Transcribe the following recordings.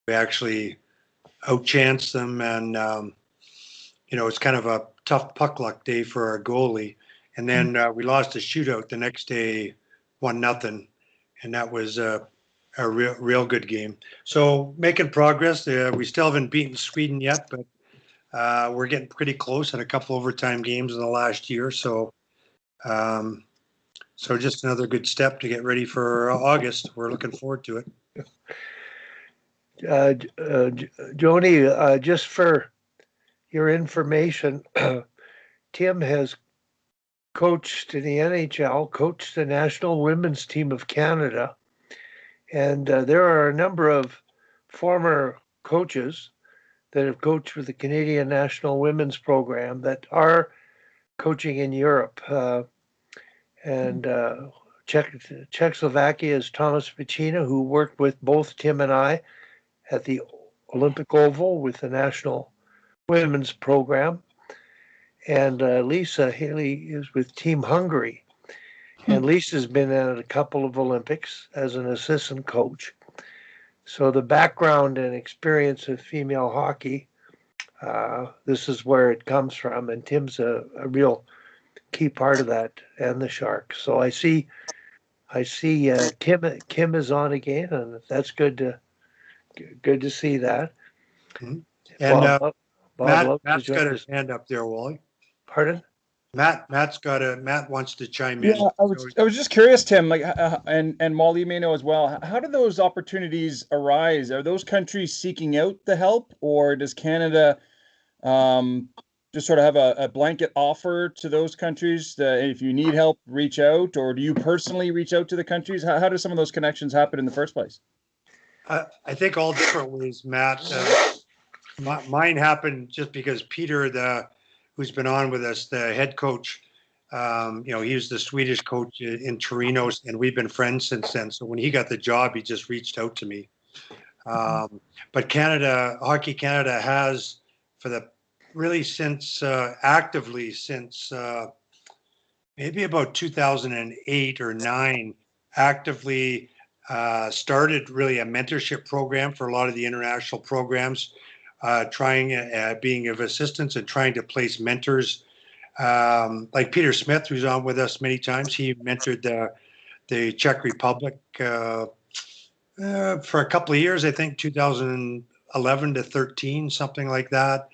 We actually outchanced them, and it's kind of a tough puck luck day for our goalie. And then we lost a shootout the next day, 1-0, and that was a real good game. So making progress. We still haven't beaten Sweden yet, but we're getting pretty close in a couple overtime games in the last year. So just another good step to get ready for August. We're looking forward to it. Joanny, just for your information, Tim has coached in the NHL, coached the national women's team of Canada, and there are a number of former coaches that have coached for the Canadian national women's program that are coaching in Europe. And Czechoslovakia's Thomas Pacina, who worked with both Tim and I at the Olympic Oval with the national women's program. And Lisa Haley is with Team Hungary. And Lisa's been at a couple of Olympics as an assistant coach. So the background and experience of female hockey, this is where it comes from. And Tim's a real key part of that, and the Sharks. So I see Kim is on again, and that's good to see that. Mm-hmm. And Bob Matt's got his hand up there, Wally. Pardon? Matt wants to chime in. Yeah, I was just curious, Tim, like, and Molly, you may know as well. How do those opportunities arise? Are those countries seeking out the help, or does Canada just sort of have a blanket offer to those countries that if you need help, reach out, or do you personally reach out to the countries? How do some of those connections happen in the first place? I think all different ways, Matt. Mine happened just because Peter, who's been on with us, the head coach, he was the Swedish coach in Torino, and we've been friends since then. So when he got the job, he just reached out to me. But Hockey Canada has, actively since maybe about 2008 or 9, actively started really a mentorship program for a lot of the international programs, being of assistance and trying to place mentors. Like Peter Smith, who's on with us many times, he mentored the Czech Republic for a couple of years, I think 2011 to 13, something like that.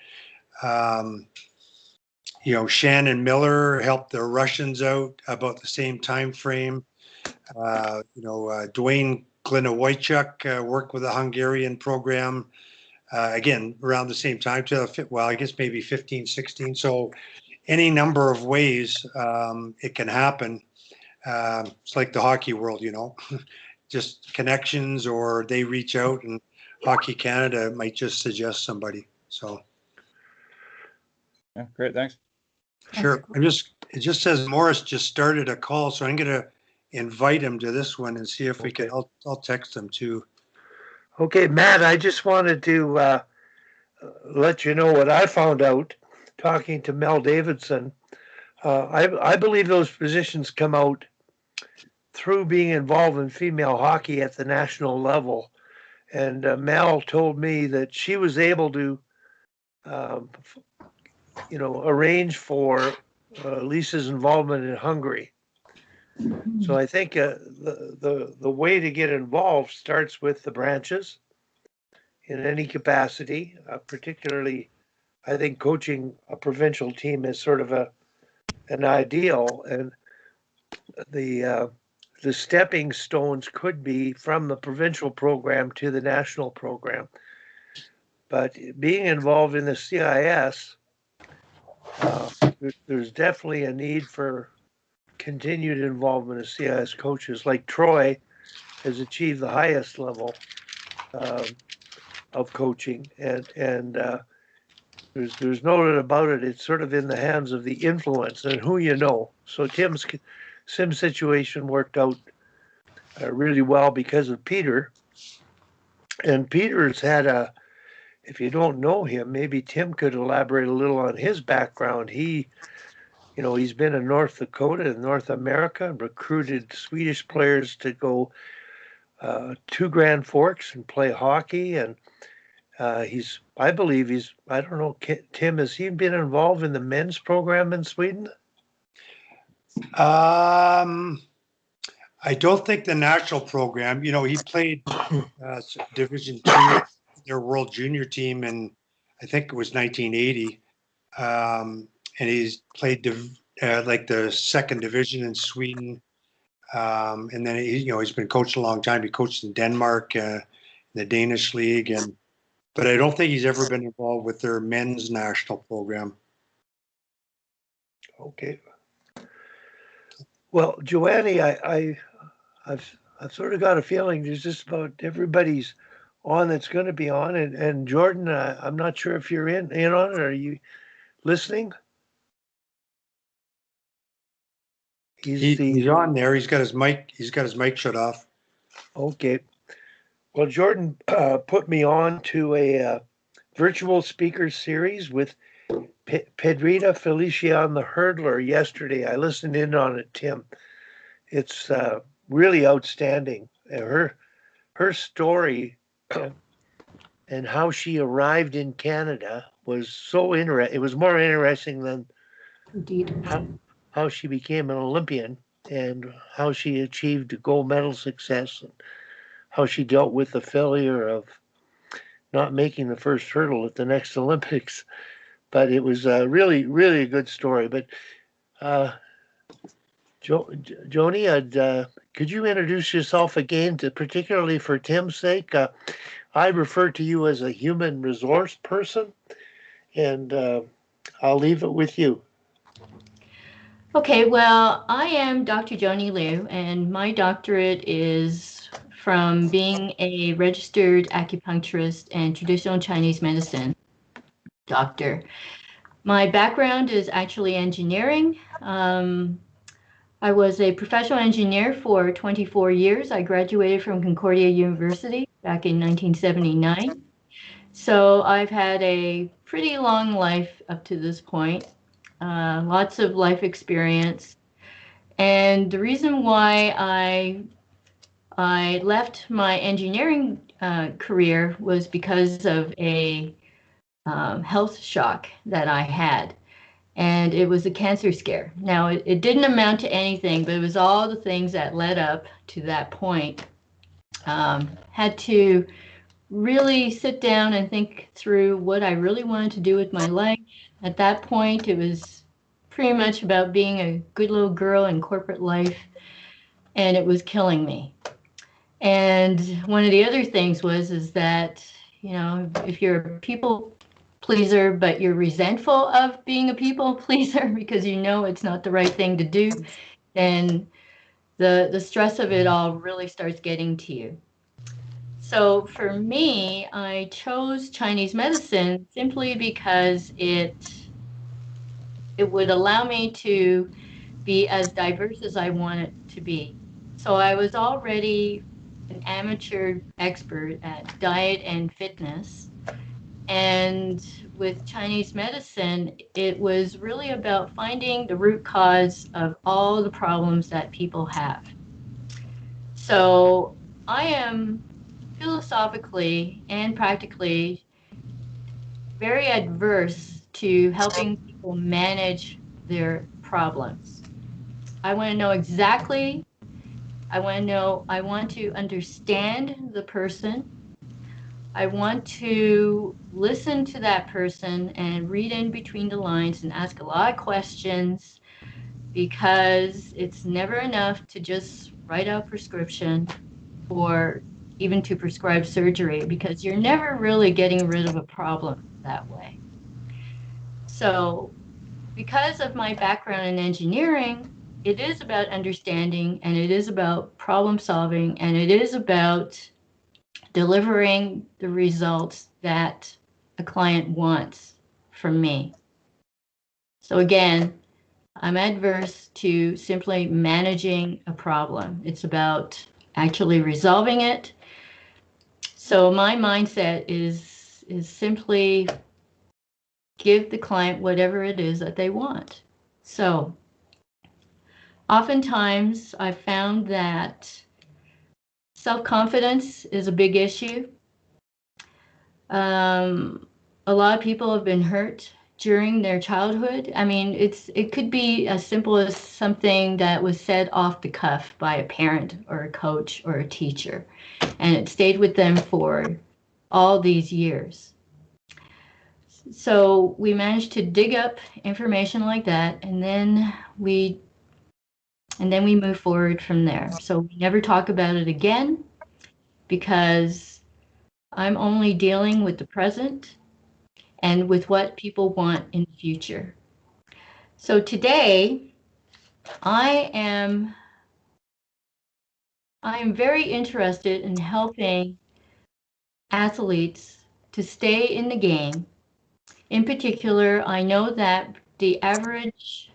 Shannon Miller helped the Russians out about the same time frame. Dwayne Glinowichuk worked with the Hungarian program, again, around the same time, I guess maybe 15, 16. So any number of ways it can happen. It's like the hockey world, just connections, or they reach out, and Hockey Canada might just suggest somebody. So. Yeah, great, thanks. Sure. It just says Morris just started a call, so I'm going to invite him to this one and see if we can. I'll text him too. Okay, Matt, I just wanted to let you know what I found out talking to Mel Davidson. I believe those positions come out through being involved in female hockey at the national level. And Mel told me that she was able to arrange for Lisa's involvement in Hungary. So I think the way to get involved starts with the branches in any capacity. Particularly, I think coaching a provincial team is sort of an ideal, and the stepping stones could be from the provincial program to the national program. But being involved in the CIS, there's definitely a need for continued involvement of CIS coaches. Like Troy has achieved the highest level of coaching, and there's no doubt about it. It's sort of in the hands of the influence and who you know. So Tim's sim situation worked out really well because of Peter, and Peter's had if you don't know him, maybe Tim could elaborate a little on his background. He's been in North Dakota and North America, recruited Swedish players to go two Grand Forks and play hockey. And I believe I don't know, Tim, has he been involved in the men's program in Sweden? I don't think the national program, he played Division Two, their World Junior team, in I think it was 1980, and he's played like the second division in Sweden, and then he's been coached a long time. He coached in Denmark, the Danish league, but I don't think he's ever been involved with their men's national program. Okay. Well, Joanny, I've sort of got a feeling there's just about everybody's on that's going to be on, and Jordan, I'm not sure if you're in on it. Are you listening? He's on there. He's got his mic shut off. Okay. Well, Jordan put me on to a virtual speaker series with Pedrita Felicia the hurdler yesterday. I listened in on it, Tim. It's really outstanding. Her story and how she arrived in Canada was so interesting. It was more interesting than Indeed. how she became an Olympian and how she achieved gold medal success and how she dealt with the failure of not making the first hurdle at the next Olympics. But it was really, really a good story. But Joni, could you introduce yourself again, particularly for Tim's sake? I refer to you as a human resource person, and I'll leave it with you. Okay, well, I am Dr. Joanny Lui, and my doctorate is from being a registered acupuncturist and traditional Chinese medicine doctor. My background is actually engineering. I was a professional engineer for 24 years. I graduated from Concordia University back in 1979. So I've had a pretty long life up to this point, lots of life experience. And the reason why I left my engineering career was because of a health shock that I had. And it was a cancer scare. Now, it didn't amount to anything, but it was all the things that led up to that point. Had to really sit down and think through what I really wanted to do with my life. At that point, it was pretty much about being a good little girl in corporate life, and it was killing me. And one of the other things is that, if you're a people pleaser, but you're resentful of being a people pleaser because it's not the right thing to do, then the stress of it all really starts getting to you. So for me, I chose Chinese medicine simply because it would allow me to be as diverse as I want it to be. So I was already an amateur expert at diet and fitness. And with Chinese medicine, it was really about finding the root cause of all the problems that people have. So I am philosophically and practically very adverse to helping people manage their problems. I want to know exactly, I want to understand the person. I want to listen to that person and read in between the lines and ask a lot of questions, because it's never enough to just write out prescription or even to prescribe surgery, because you're never really getting rid of a problem that way. So because of my background in engineering, it is about understanding, and it is about problem solving, and it is about delivering the results that a client wants from me. So again, I'm adverse to simply managing a problem. It's about actually resolving it. So my mindset is simply give the client whatever it is that they want. So oftentimes I've found that Self-confidence is a big issue. A lot of people have been hurt during their childhood. I mean, it could be as simple as something that was said off the cuff by a parent or a coach or a teacher, and it stayed with them for all these years. So we managed to dig up information like that, and then we move forward from there. So we never talk about it again, because I'm only dealing with the present and with what people want in the future. So today, I am very interested in helping athletes to stay in the game. In particular, I know that the average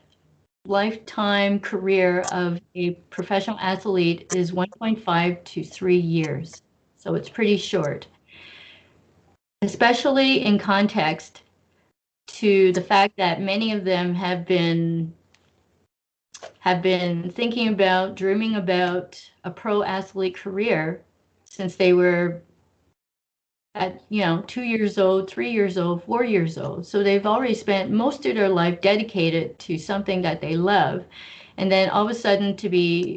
lifetime career of a professional athlete is 1.5 to 3 years. So it's pretty short, especially in context to the fact that many of them have been thinking about, dreaming about a pro athlete career since they were at 2 years old, 3 years old, 4 years old. So they've already spent most of their life dedicated to something that they love, and then all of a sudden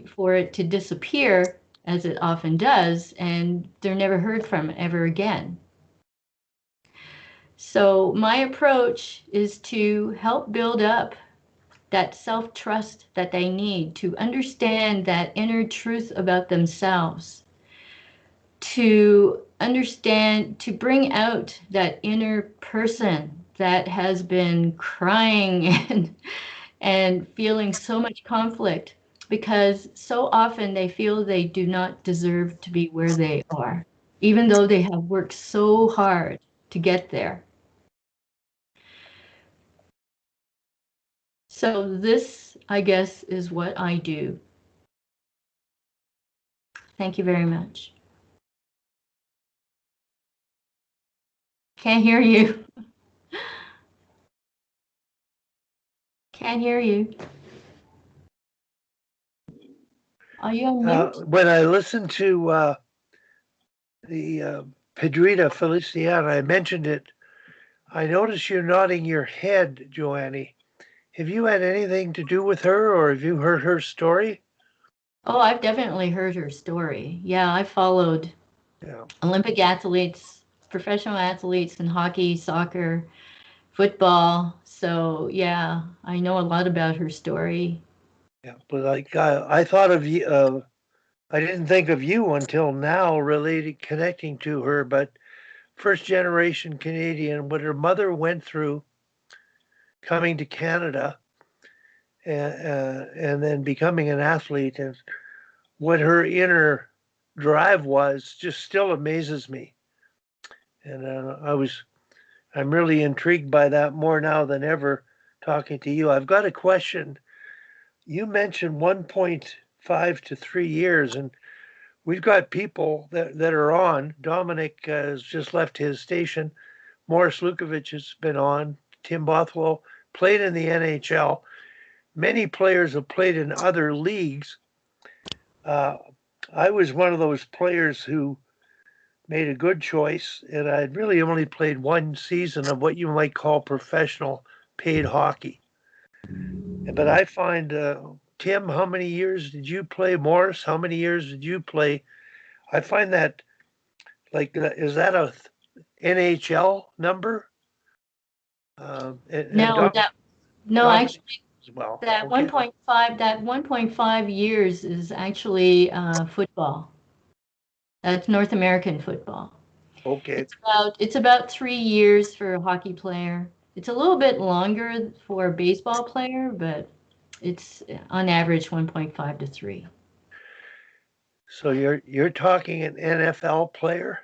for it to disappear, as it often does, and they're never heard from ever again. So my approach is to help build up that self-trust that they need to understand that inner truth about themselves, to understand, to bring out that inner person that has been crying and feeling so much conflict, because so often they feel they do not deserve to be where they are, even though they have worked so hard to get there. So this, I guess, is what I do. Thank you very much. Can't hear you. Can't hear you. Are you on mute? When I listened to the Pedrita Feliciana, I mentioned it. I noticed you nodding your head, Joanny. Have you had anything to do with her, or have you heard her story? Oh, I've definitely heard her story. Yeah, I followed Olympic athletes, professional athletes in hockey, soccer, football. So yeah, I know a lot about her story. Yeah, but like I thought of you. I didn't think of you until now, related connecting to her. But first generation Canadian, what her mother went through coming to Canada, and then becoming an athlete, and what her inner drive was, just still amazes me. And I'm really intrigued by that more now than ever talking to you. I've got a question. You mentioned 1.5 to 3 years, and we've got people that are on. Dominic has just left his station. Morris Lukowich has been on. Tim Bothwell played in the NHL. Many players have played in other leagues. I was one of those players who made a good choice, and I'd really only played one season of what you might call professional paid hockey. But I find, Tim, how many years did you play? Morris, how many years did you play? I find that, like, is that a NHL number? No, Dominic actually, as well. that Okay. 1.5 years is actually football. That's North American football. Okay. It's about 3 years for a hockey player. It's a little bit longer for a baseball player, but it's on average 1.5 to 3. So you're talking an NFL player?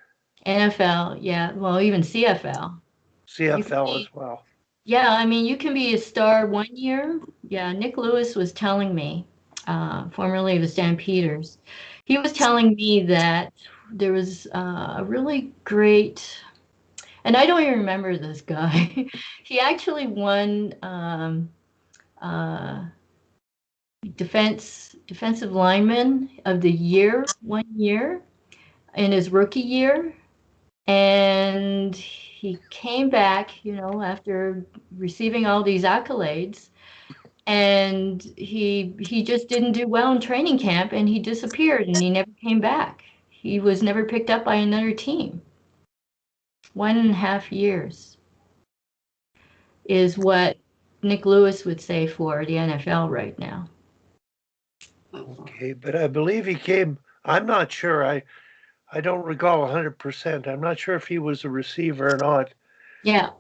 NFL, yeah, well, even CFL. CFL as well. Yeah, I mean, you can be a star 1 year. Yeah, Nick Lewis was telling me, formerly of the Stampeders, he was telling me that there was a really great, and I don't even remember this guy. He actually won defensive lineman of the year 1 year. in his rookie year, and he came back, after receiving all these accolades, and he just didn't do well in training camp, and he disappeared, and he never came back. He was never picked up by another team. 1.5 years is what Nick Lewis would say for the NFL right now. Okay, but I believe he came. I'm not sure. I don't recall 100%. I'm not sure if he was a receiver or not. Yeah.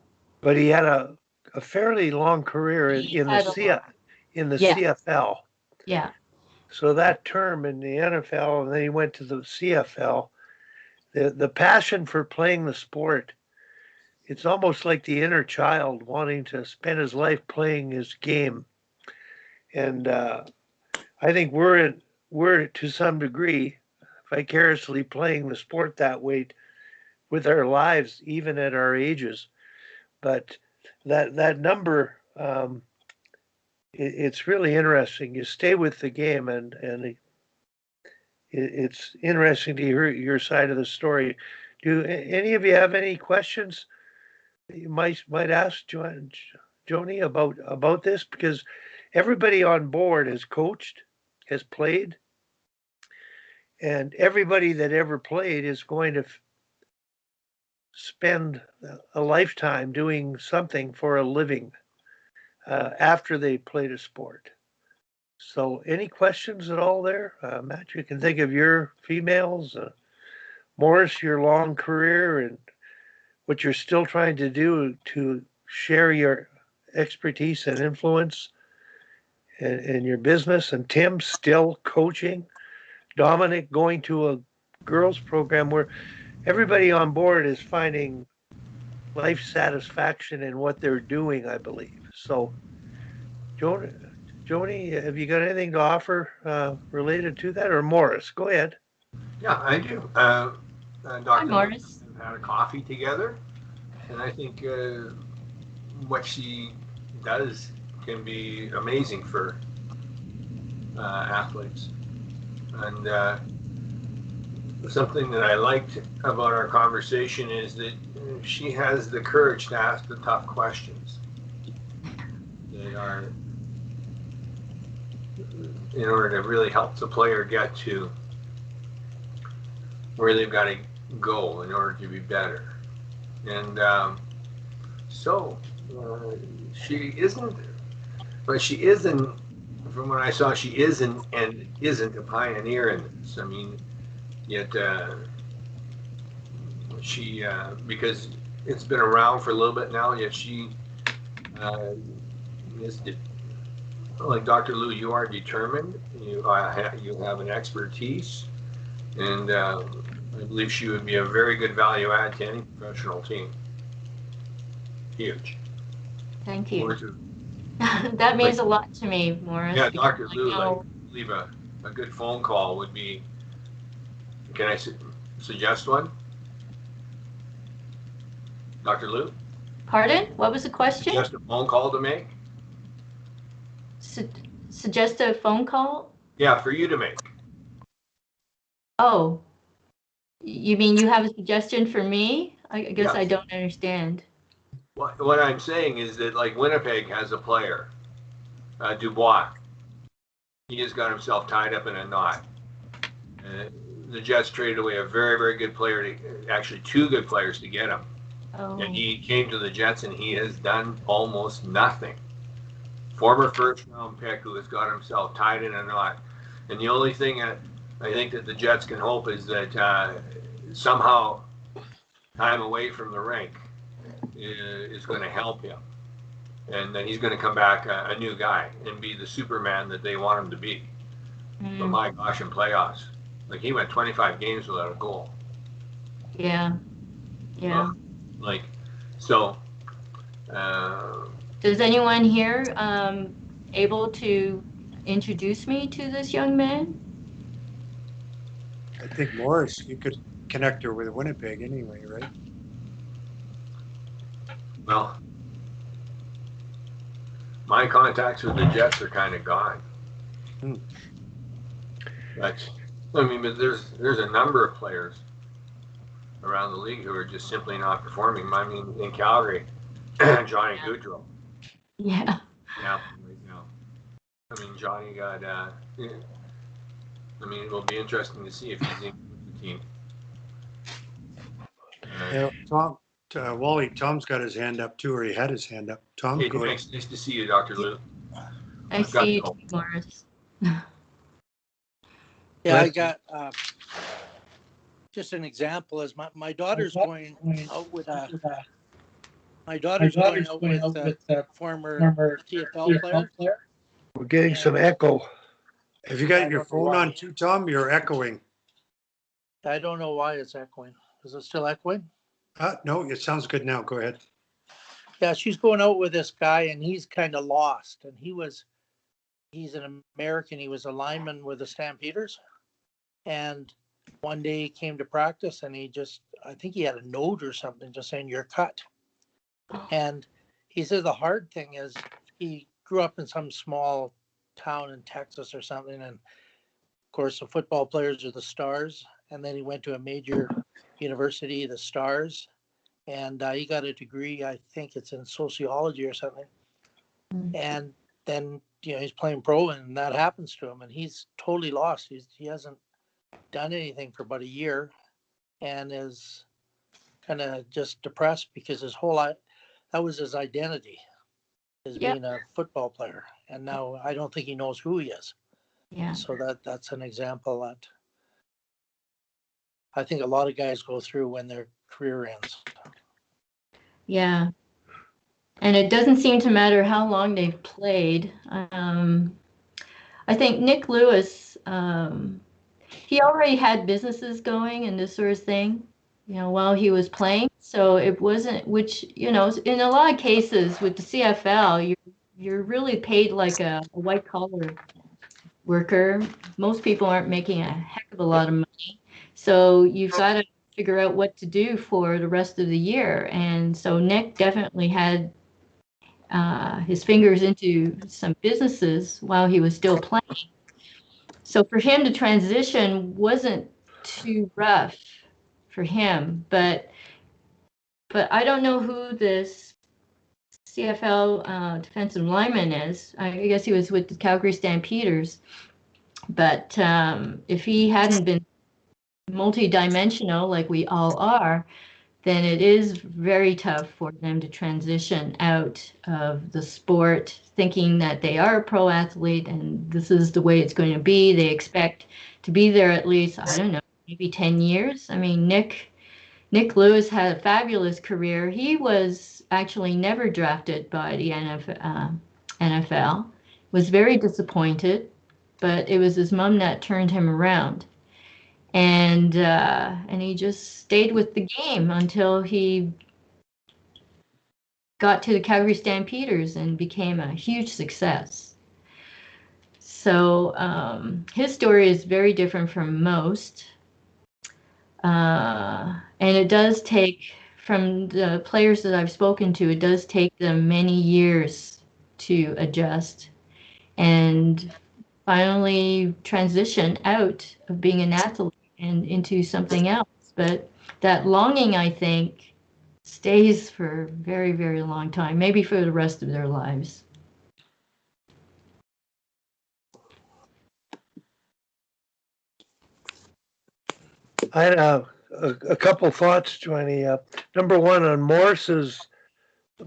But he had a fairly long career in the Yeah. CFL. Yeah. So that term in the NFL, and then he went to the CFL. The passion for playing the sport, it's almost like the inner child wanting to spend his life playing his game. And I think we're to some degree vicariously playing the sport that way with our lives, even at our ages. But that number, it's really interesting. You stay with the game, and it's interesting to hear your side of the story. Do any of you have any questions that you might ask Joanny about this? Because everybody on board has coached, has played, and everybody that ever played is going to spend a lifetime doing something for a living after they played a sport. So any questions at all there? Matt, you can think of your females. Morris, your long career and what you're still trying to do to share your expertise and influence in your business. And Tim, still coaching. Dominic, going to a girls program where everybody on board is finding life satisfaction in what they're doing, I believe. So, Joanny, have you got anything to offer related to that? Or Morris, go ahead. Yeah, I do. Dr. Morris. We've had a coffee together, and I think what she does can be amazing for athletes. And something that I liked about our conversation is that she has the courage to ask the tough questions that are in order to really help the player get to where they've got to go in order to be better. And she isn't, but she isn't, from what I saw, she isn't a pioneer in this. I mean, yet she, because it's been around for a little bit now, yet she is, like Dr. Lui, you are determined, you have an expertise, and I believe she would be a very good value add to any professional team. Huge. Thank you. That means a lot to me, Morris. Yeah, Dr. Lui, I believe a good phone call would be, can I suggest one? Dr. Lui? Pardon? What was the question? Suggest a phone call to make? Suggest a phone call? Yeah, for you to make. Oh, you mean you have a suggestion for me? I guess I don't understand. What I'm saying is that, like, Winnipeg has a player, Dubois. He has got himself tied up in a knot. The Jets traded away a very, very good player, actually two good players to get him. Oh. And he came to the Jets and he has done almost nothing. Former first-round pick who has got himself tied in a knot. And the only thing that I think that the Jets can hope is that somehow time away from the rink is going to help him. And then he's going to come back a new guy and be the Superman that they want him to be. But my gosh, in playoffs. Like, he went 25 games without a goal. Yeah. Yeah. Does anyone here able to introduce me to this young man? I think Morris, you could connect her with Winnipeg anyway, right? Well, my contacts with the Jets are kind of gone. But I mean, but there's a number of players around the league who are just simply not performing. I mean, in Calgary, Johnny Gaudreau. Yeah. Yeah, right now. I mean, Johnny got. I mean, it will be interesting to see if he's in the team. Yeah, Tom, Wally, Tom's got his hand up too, or he had his hand up. Tom, Hey, go ahead. thanks. Nice to see you, Dr. Lou. I I've got see you, to go. too, Morris. Yeah, I Right. got just an example is my daughter's going out with a former TFL player. We're getting some And echo. Have you I got your don't know phone why. on too, Tom? You're echoing. I don't know why it's echoing. Is it still echoing? No, it sounds good now. Go ahead. Yeah, she's going out with this guy and he's kind of lost. And he's an American. He was a lineman with the Stampeders. And one day he came to practice and I think he had a note or something just saying, "You're cut." And he says the hard thing is he grew up in some small town in Texas or something. And of course, the football players are the stars. And then he went to a major university, the Stars. And he got a degree, I think it's in sociology or something. And then, he's playing pro and that happens to him. And he's totally lost. He hasn't done anything for about a year and is kind of just depressed because his whole life, that was his identity, as Yep. being a football player. And now I don't think he knows who he is. Yeah. So that's an example that I think a lot of guys go through when their career ends. Yeah. And it doesn't seem to matter how long they've played. I think Nick Lewis, he already had businesses going and this sort of thing, while he was playing. So it wasn't, which, in a lot of cases with the CFL, you're really paid like a white collar worker. Most people aren't making a heck of a lot of money. So you've got to figure out what to do for the rest of the year. And so Nick definitely had his fingers into some businesses while he was still playing. So for him to transition wasn't too rough for him, but I don't know who this CFL defensive lineman is. I guess he was with the Calgary Stampeders, but if he hadn't been multi-dimensional like we all are, then it is very tough for them to transition out of the sport thinking that they are a pro athlete and this is the way it's going to be. They expect to be there at least, I don't know, maybe 10 years. I mean, Nick Lewis had a fabulous career. He was actually never drafted by the NFL. Was very disappointed, but it was his mom that turned him around. And he just stayed with the game until he got to the Calgary Stampeders and became a huge success. So his story is very different from most. And it does take, from the players that I've spoken to, it does take them many years to adjust and finally transition out of being an athlete and into something else. But that longing, I think, stays for a very, very long time, maybe for the rest of their lives. I had a couple thoughts, Joanny. Number one, on Morris's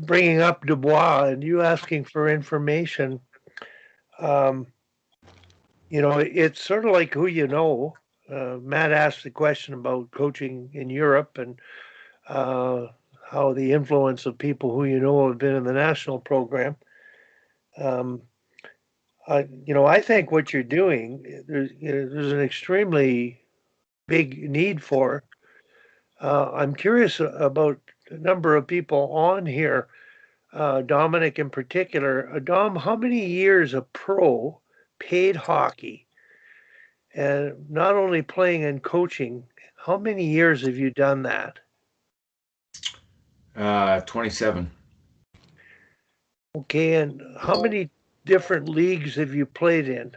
bringing up Dubois and you asking for information. It's sort of like who you know. Matt asked the question about coaching in Europe and how the influence of people who you know have been in the national program. I think what you're doing, there's an extremely big need for. I'm curious about a number of people on here, Dominic in particular. Dom, how many years of pro paid hockey? And not only playing and coaching, how many years have you done that? 27. Okay, and how many different leagues have you played in?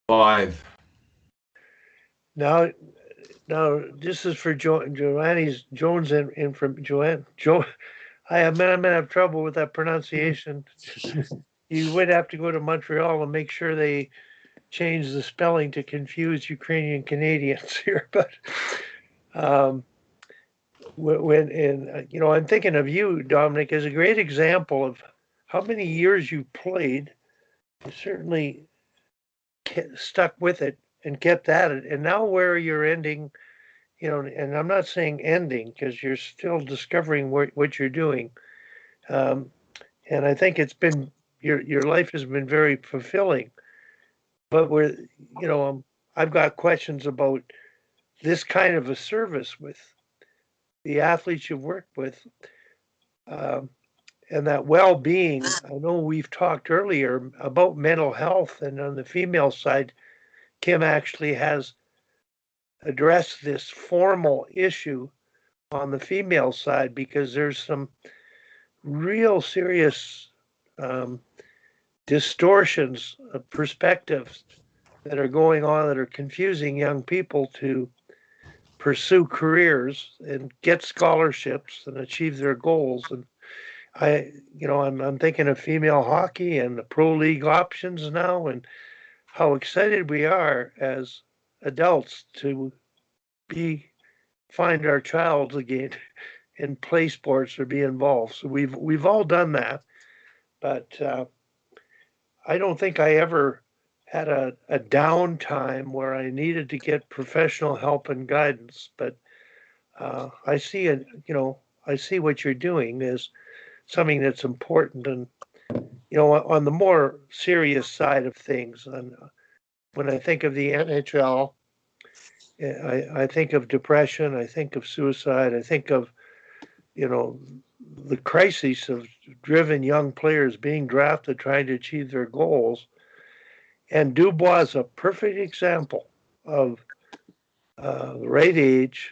5. Now, this is for Jones and from Joanne. I'm gonna have trouble with that pronunciation. You would have to go to Montreal and make sure they change the spelling to confuse Ukrainian Canadians here. But I'm thinking of you, Dominic, as a great example of how many years you played. You certainly stuck with it and kept at it, and now where you're ending, and I'm not saying ending because you're still discovering what you're doing, and I think it's been your life has been very fulfilling. But I've got questions about this kind of a service with the athletes you've worked with, and that well-being. I know we've talked earlier about mental health, and on the female side, Kim actually has addressed this formal issue on the female side because there's some real serious distortions of perspectives that are going on that are confusing young people to pursue careers and get scholarships and achieve their goals. And I'm thinking of female hockey and the pro league options now, and how excited we are as adults to find our child again and play sports or be involved. So we've all done that, but I don't think I ever had a downtime where I needed to get professional help and guidance. But I see I see what you're doing is something that's important. And on the more serious side of things, and when I think of the NHL, I think of depression, I think of suicide, I think of the crises of driven young players being drafted trying to achieve their goals. And Dubois is a perfect example of the right age,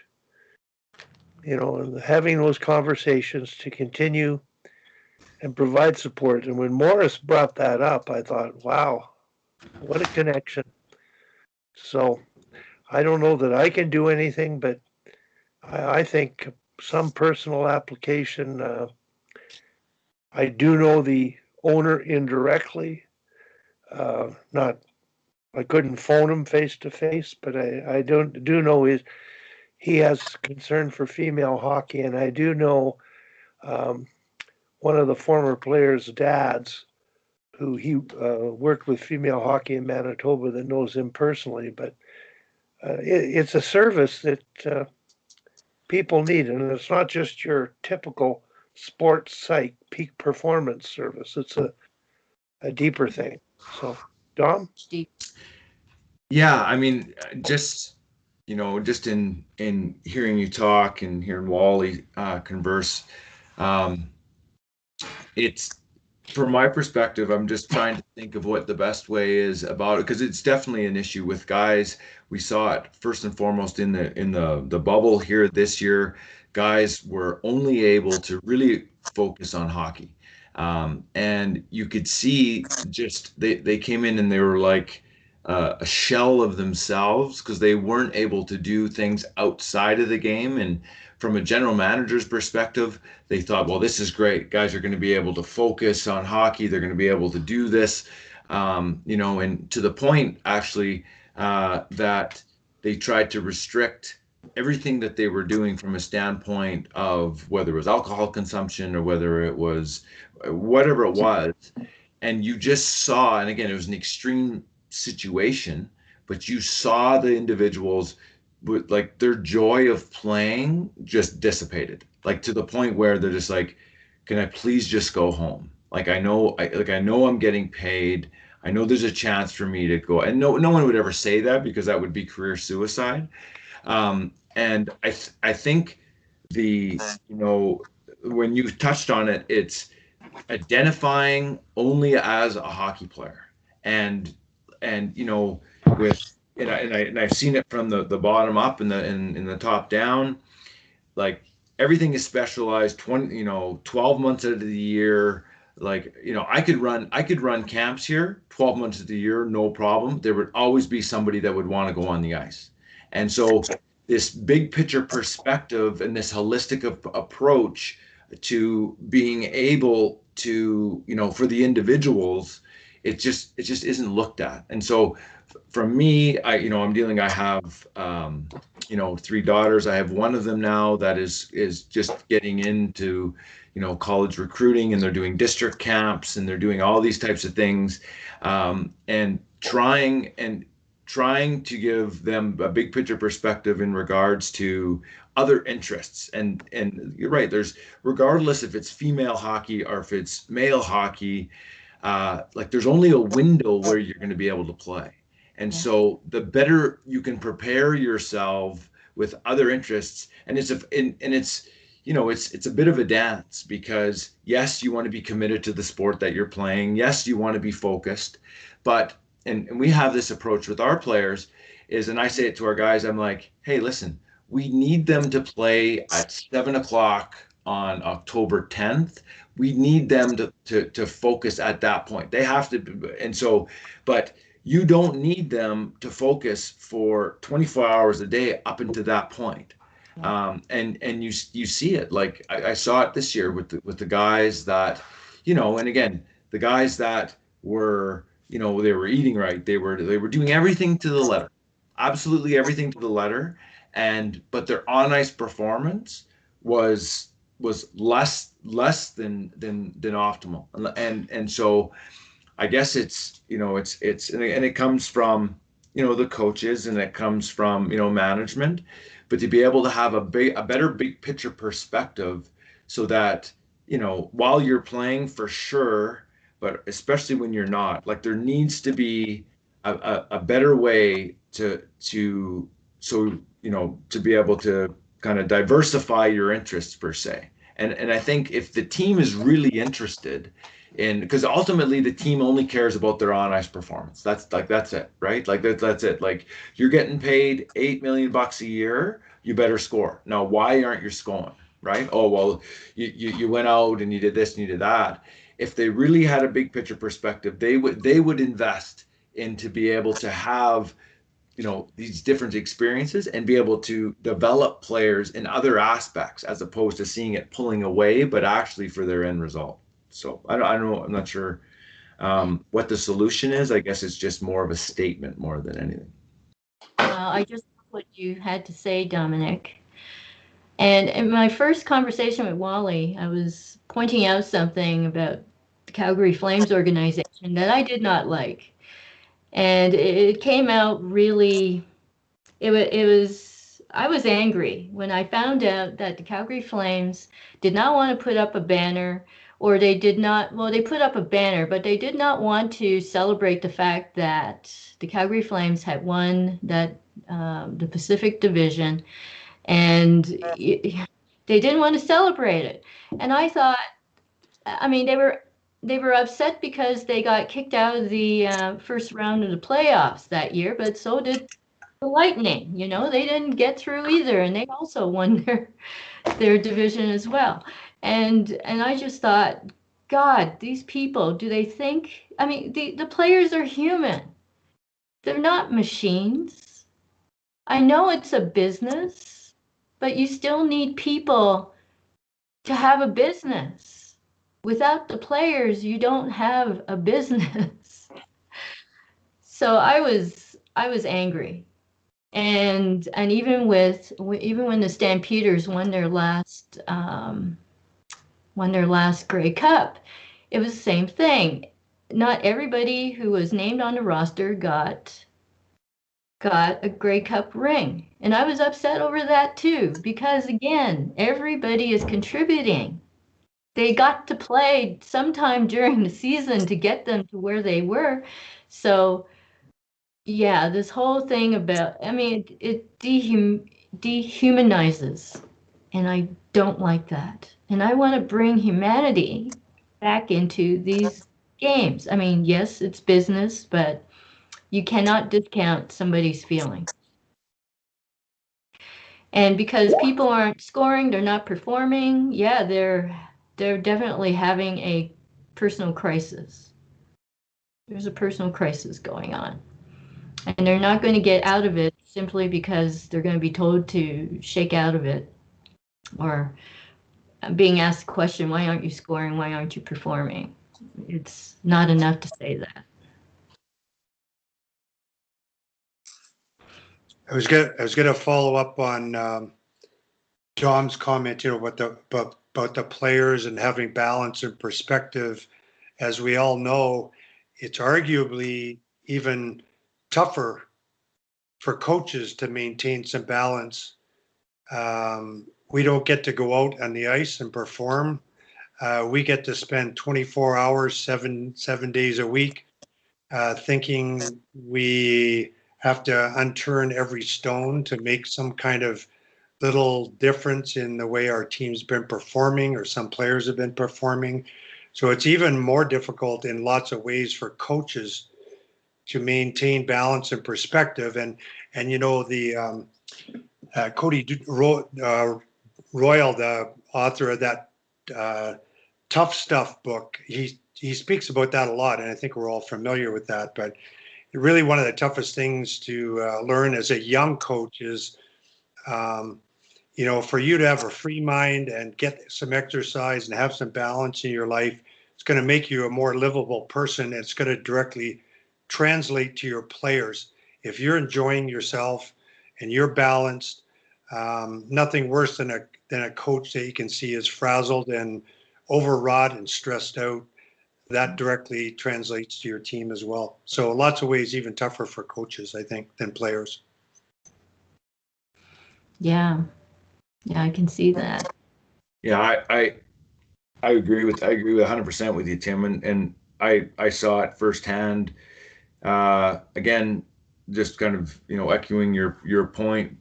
and having those conversations to continue and provide support. And when Morris brought that up, I thought, wow, what a connection. So I don't know that I can do anything, but I think some personal application. I do know the owner indirectly. I couldn't phone him face to face, but I do know he has concern for female hockey, and I do know one of the former players' dads, who he worked with female hockey in Manitoba, that knows him personally. But it's a service that people need, and it's not just your typical sports psych peak performance service. It's a deeper thing. So, Dom? Yeah, I mean, just in hearing you talk and hearing Wally converse, it's, from my perspective, I'm just trying to think of what the best way is about it, because it's definitely an issue with guys. We saw it first and foremost in the bubble here this year. Guys were only able to really focus on hockey, and you could see just they came in and they were like a shell of themselves because they weren't able to do things outside of the game. And from a general manager's perspective, they thought, well, this is great. Guys are going to be able to focus on hockey. They're going to be able to do this, and to the point, actually, that they tried to restrict everything that they were doing from a standpoint of whether it was alcohol consumption or whether it was whatever it was. And you just saw, and again, it was an extreme situation, but you saw the individuals with like their joy of playing just dissipated, like to the point where they're just like, can I please just go home? Like I know I'm getting paid. I know there's a chance for me to go. And no one would ever say that because that would be career suicide. And I think when you touched on it, it's identifying only as a hockey player, and with and I've seen it from the bottom up and the top down. Like everything is specialized 12 months out of the year. like, I could run camps here 12 months of the year, no problem. There would always be somebody that would want to go on the ice. And so this big picture perspective and this holistic approach to being able to, for the individuals, it just isn't looked at. And so for me, I have, 3 daughters. I have one of them now that is just getting into, college recruiting, and they're doing district camps, and they're doing all these types of things, and trying to give them a big picture perspective in regards to other interests. And you're right, there's, regardless if it's female hockey or if it's male hockey, like there's only a window where you're going to be able to play. And Yeah. so the better you can prepare yourself with other interests, and it's a bit of a dance, because yes, you want to be committed to the sport that you're playing. Yes, you want to be focused, but and we have this approach with our players and I say it to our guys, I'm like, hey, listen, we need them to play at 7 o'clock on October 10th. We need them to focus at that point. They have to, and so, but you don't need them to focus for 24 hours a day up until that point. And you see it, like I saw it this year with the guys that, and again, the guys that were, they were eating right. They were doing everything to the letter, absolutely everything to the letter. But their on ice performance was less than optimal. And so I guess it's and it comes from, the coaches, and it comes from, management, but to be able to have a better big picture perspective, so that, while you're playing, for sure, but especially when you're not, like, there needs to be a better way to be able to kind of diversify your interests, per se. And I think if the team is really interested in, because ultimately the team only cares about their on ice performance. That's it, right? Like that's it. Like, you're getting paid $8 million a year, you better score. Now, why aren't you scoring? Right? Oh, well, you went out and you did this and you did that. If they really had a big picture perspective, they would invest in to be able to have, these different experiences, and be able to develop players in other aspects, as opposed to seeing it pulling away, but actually for their end result. So I don't know. I'm not sure what the solution is. I guess it's just more of a statement more than anything. I just love what you had to say, Dominic. And in my first conversation with Wally, I was pointing out something about the Calgary Flames organization that I did not like. And it came out really, I was angry when I found out that the Calgary Flames did not want to put up a banner, or they did not, well, they put up a banner, but they did not want to celebrate the fact that the Calgary Flames had won the Pacific Division, and they didn't want to celebrate it. And I thought, I mean, they were upset because they got kicked out of the first round of the playoffs that year, but so did the Lightning. They didn't get through either, and they also won their division as well. And I just thought, God, these people, do they think? I mean, the players are human. They're not machines. I know it's a business, but you still need people to have a business. Without the players, you don't have a business. So I was angry. And even when the Stampeders won their last Grey Cup, it was the same thing. Not everybody who was named on the roster got a Grey Cup ring. And I was upset over that too, because again, everybody is contributing. They got to play sometime during the season to get them to where they were. So yeah, this whole thing about, I mean, it dehumanizes, and I don't like that. And I want to bring humanity back into these games. I mean, yes, it's business, but you cannot discount somebody's feelings. And because people aren't scoring, they're not performing. Yeah, they're definitely having a personal crisis. There's a personal crisis going on. And they're not going to get out of it simply because they're going to be told to shake out of it, or being asked the question, why aren't you scoring? Why aren't you performing? It's not enough to say that. I was gonna follow up on Dom's comment, about the players and having balance and perspective. As we all know, it's arguably even tougher for coaches to maintain some balance. We don't get to go out on the ice and perform. We get to spend 24 hours, seven days a week, thinking we have to unturn every stone to make some kind of little difference in the way our team's been performing or some players have been performing. So it's even more difficult in lots of ways for coaches to maintain balance and perspective. And the Cody Royal, the author of that Tough Stuff book, he speaks about that a lot, and I think we're all familiar with that. But really, one of the toughest things to learn as a young coach is, for you to have a free mind and get some exercise and have some balance in your life. It's going to make you a more livable person. It's going to directly translate to your players. If you're enjoying yourself and you're balanced, nothing worse than a coach that you can see is frazzled and overwrought and stressed out. That directly translates to your team as well. So lots of ways even tougher for coaches, I think, than players. Yeah, I can see that. Yeah, I agree with 100% with you, Tim, and I saw it firsthand. Again, just kind of echoing your point.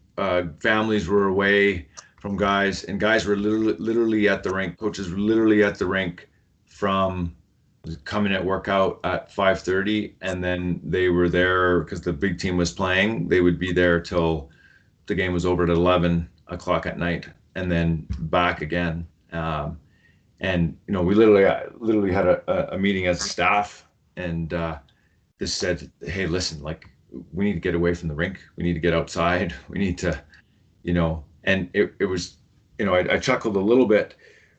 Families were away from guys, and guys were literally at the rink. Coaches were literally at the rink from coming at workout at 5:30, and then they were there because the big team was playing. They would be there till the game was over at 11 o'clock at night, and then back again. And we literally had a meeting as a staff, and just said, hey, listen, like, we need to get away from the rink. We need to get outside. We need to, and it was, I chuckled a little bit.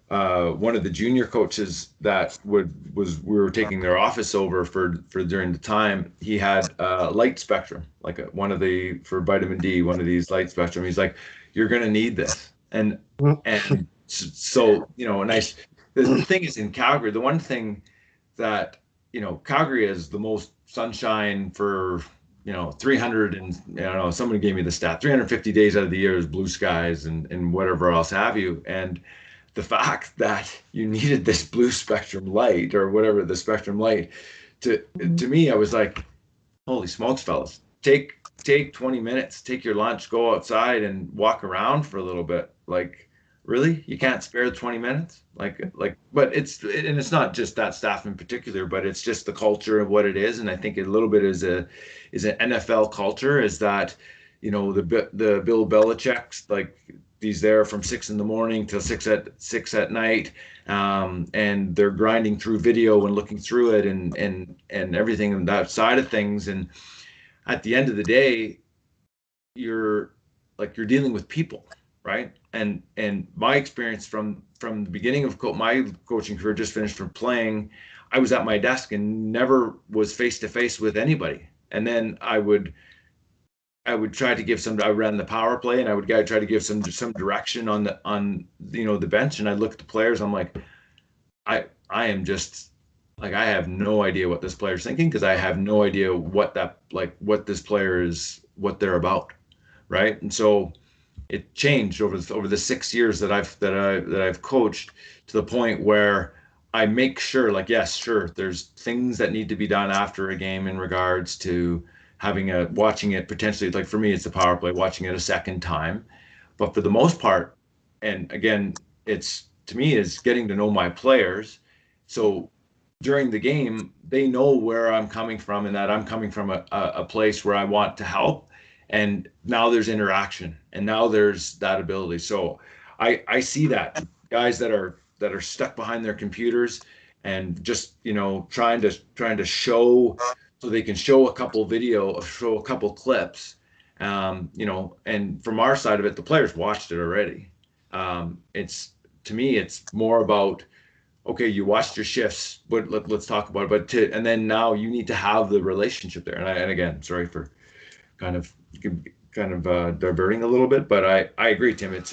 One of the junior coaches that we were taking their office over for during the time, he had a light spectrum, like for vitamin D, one of these light spectrum. He's like, you're going to need this. And so, nice. The thing is, in Calgary, the one thing that, Calgary is the most sunshine for, 300 and, I don't know, somebody gave me the stat, 350 days out of the year is blue skies and whatever else have you. And the fact that you needed this blue spectrum light or whatever the spectrum light to me, I was like, holy smokes, fellas, take 20 minutes, take your lunch, go outside and walk around for a little bit. Like, really? You can't spare 20 minutes? But it's not just that staff in particular, but it's just the culture of what it is. And I think a little bit is an NFL culture, is that, the Bill Belichick's, like, he's there from 6 a.m. till 6 at night. And they're grinding through video and looking through it and everything on that side of things. And at the end of the day, you're dealing with people, right? And my experience from the beginning of my coaching career, just finished from playing, I was at my desk and never was face to face with anybody. And then I would try to I ran the power play, and I would try to give some direction on the bench. And I'd look at the players. I'm like, I am just like, I have no idea what this player's thinking, because I have no idea what this player is, what they're about, right? And so it changed over the 6 years that I've coached, to the point where I make sure, like, yes, sure, there's things that need to be done after a game in regards to watching it potentially, like for me, it's the power play, watching it a second time. But for the most part, and again, to me, is getting to know my players. So during the game, they know where I'm coming from, and that I'm coming from a place where I want to help. And now there's interaction, and now there's that ability. So I see that guys that are stuck behind their computers and just, you know, trying to show, so they can show a couple show a couple clips, you know, and from our side of it, the players watched it already. It's, to me, it's more about, okay, you watched your shifts, but let's talk about it. And then now you need to have the relationship there. And again, sorry for kind of diverting a little bit, but I agree, Tim. It's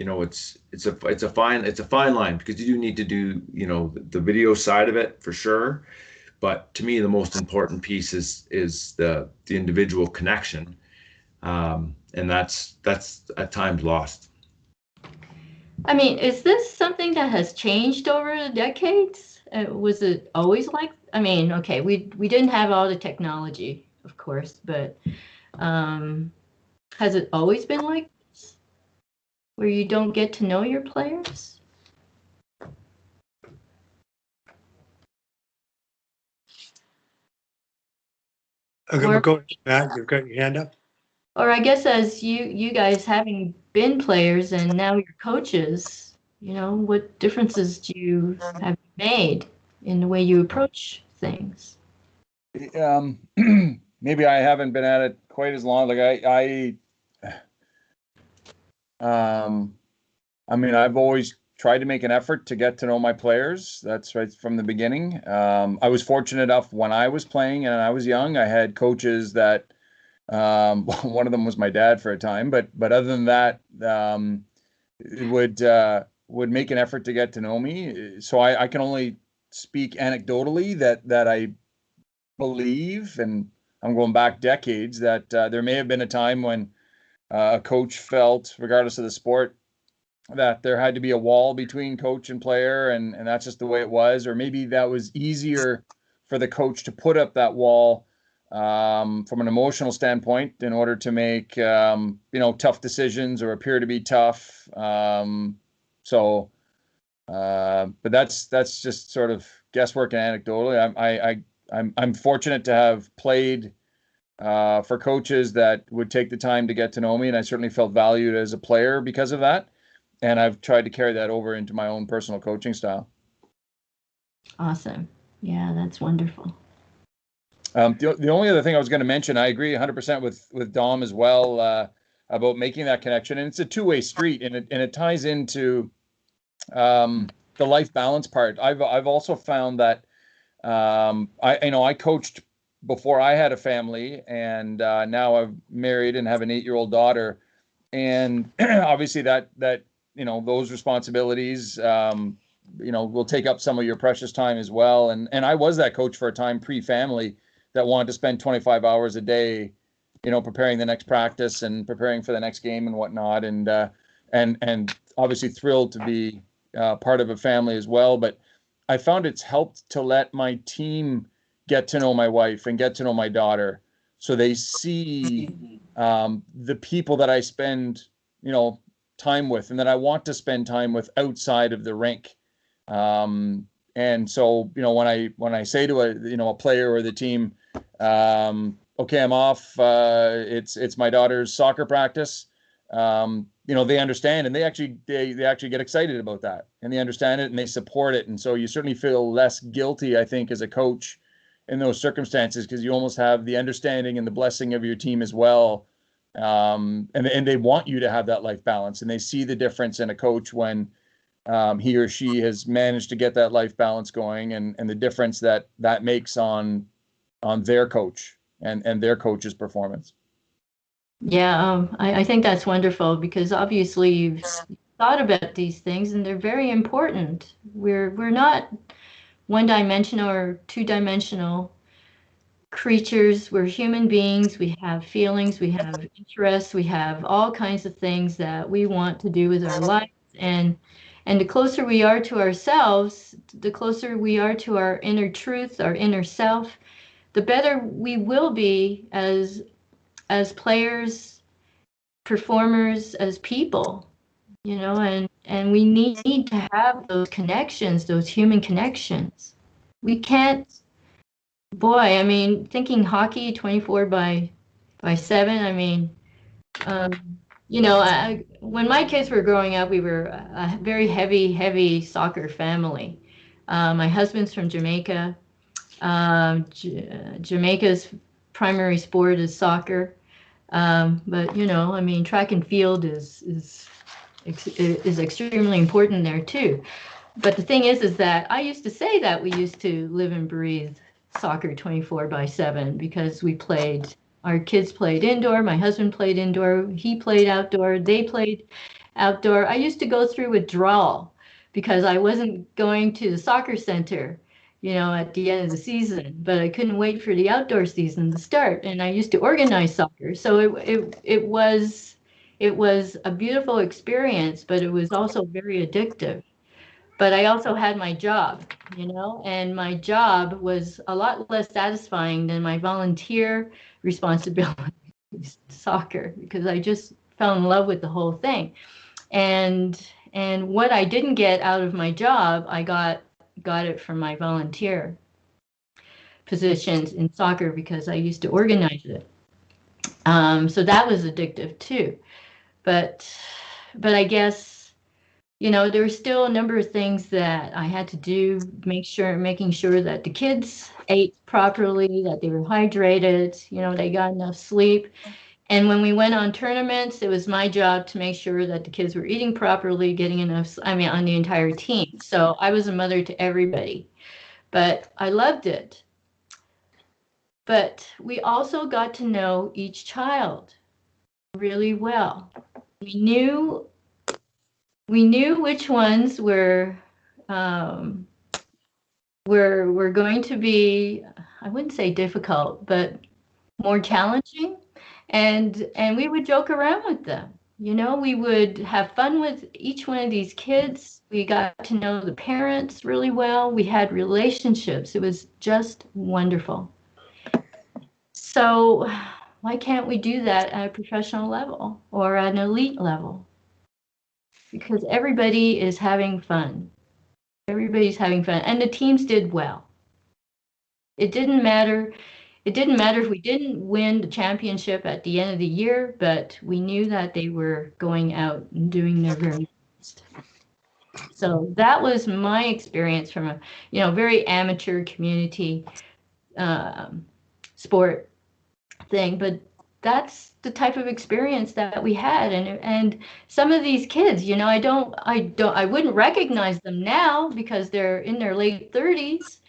you know, it's a fine line, because you do need to do, you know, the video side of it for sure. But to me, the most important piece is the individual connection, and that's at times lost. I mean, is this something that has changed over the decades? Was it always like? I mean, okay, we didn't have all the technology, of course, but has it always been like this, where you don't get to know your players? Okay, go, Matt, you've got your hand up. Or I guess as you guys having been players and now you're coaches, you know, what differences do you have made in the way you approach things? Maybe I haven't been at it quite as long. Like I mean, I've always tried to make an effort to get to know my players. That's right from the beginning. I was fortunate enough when I was playing and I was young, I had coaches that, one of them was my dad for a time, but other than that, would make an effort to get to know me. So I can only speak anecdotally that I believe, and I'm going back decades, that there may have been a time when a coach felt, regardless of the sport, that there had to be a wall between coach and player, and that's just the way it was. Or maybe that was easier for the coach to put up that wall from an emotional standpoint in order to make you know, tough decisions or appear to be tough. But that's just sort of guesswork and anecdotally. I'm fortunate to have played for coaches that would take the time to get to know me, and I certainly felt valued as a player because of that. And I've tried to carry that over into my own personal coaching style. Awesome. Yeah, that's wonderful. The only other thing I was going to mention, I agree 100% with Dom as well, about making that connection, and it's a two-way street, and it ties into the life balance part. I've also found that I coached before I had a family, and now I'm married and have an 8-year-old daughter, and obviously that you know, those responsibilities you know, will take up some of your precious time as well. And I was that coach for a time pre-family that wanted to spend 25 hours a day, you know, preparing the next practice and preparing for the next game and whatnot. And obviously thrilled to be part of a family as well. But I found it's helped to let my team get to know my wife and get to know my daughter, so they see the people that I spend, you know, time with and that I want to spend time with outside of the rink. And so, you know, when I say to a player or the team, okay, I'm off, it's my daughter's soccer practice, you know, they understand, and they actually get excited about that, and they understand it and they support it. And so you certainly feel less guilty, I think, as a coach in those circumstances, because you almost have the understanding and the blessing of your team as well. And they want you to have that life balance, and they see the difference in a coach when he or she has managed to get that life balance going, and the difference that makes on their coach and their coach's performance. Yeah, I think that's wonderful, because obviously you've thought about these things and they're very important. We're not one-dimensional or two-dimensional creatures. We're human beings. We have feelings, we have interests, we have all kinds of things that we want to do with our lives. And the closer we are to ourselves, the closer we are to our inner truth, our inner self, the better we will be as players, performers, as people, you know. And we need to have those connections, those human connections. We can't, boy, I mean, thinking hockey 24 by 7, I mean, you know, when my kids were growing up, we were a very heavy soccer family. My husband's from Jamaica. Jamaica's primary sport is soccer. But you know, I mean, track and field is extremely important there too. But the thing is that I used to say that we used to live and breathe soccer 24/7 because our kids played indoor, my husband played indoor, he played outdoor, they played outdoor. I used to go through withdrawal because I wasn't going to the soccer center, you know, at the end of the season, but I couldn't wait for the outdoor season to start. And I used to organize soccer. So it was a beautiful experience, but it was also very addictive. But I also had my job, you know, and my job was a lot less satisfying than my volunteer responsibilities, soccer, because I just fell in love with the whole thing. And what I didn't get out of my job, I got it from my volunteer positions in soccer because I used to organize it. So that was addictive too. But I guess, you know, there were still a number of things that I had to do, making sure that the kids ate properly, that they were hydrated, you know, they got enough sleep. And when we went on tournaments, it was my job to make sure that the kids were eating properly, getting enough, I mean, on the entire team. So I was a mother to everybody, but I loved it. But we also got to know each child really well. We knew which ones um, were going to be, I wouldn't say difficult, but more challenging. And we would joke around with them. You know, we would have fun with each one of these kids. We got to know the parents really well. We had relationships. It was just wonderful. So why can't we do that at a professional level or at an elite level? Because everybody is having fun. Everybody's having fun. And the teams did well. It didn't matter. It didn't matter if we didn't win the championship at the end of the year, but we knew that they were going out and doing their very best. So that was my experience from a, you know, very amateur community um, sport thing. But that's the type of experience that we had. And some of these kids, you know, I wouldn't recognize them now because they're in their late 30s.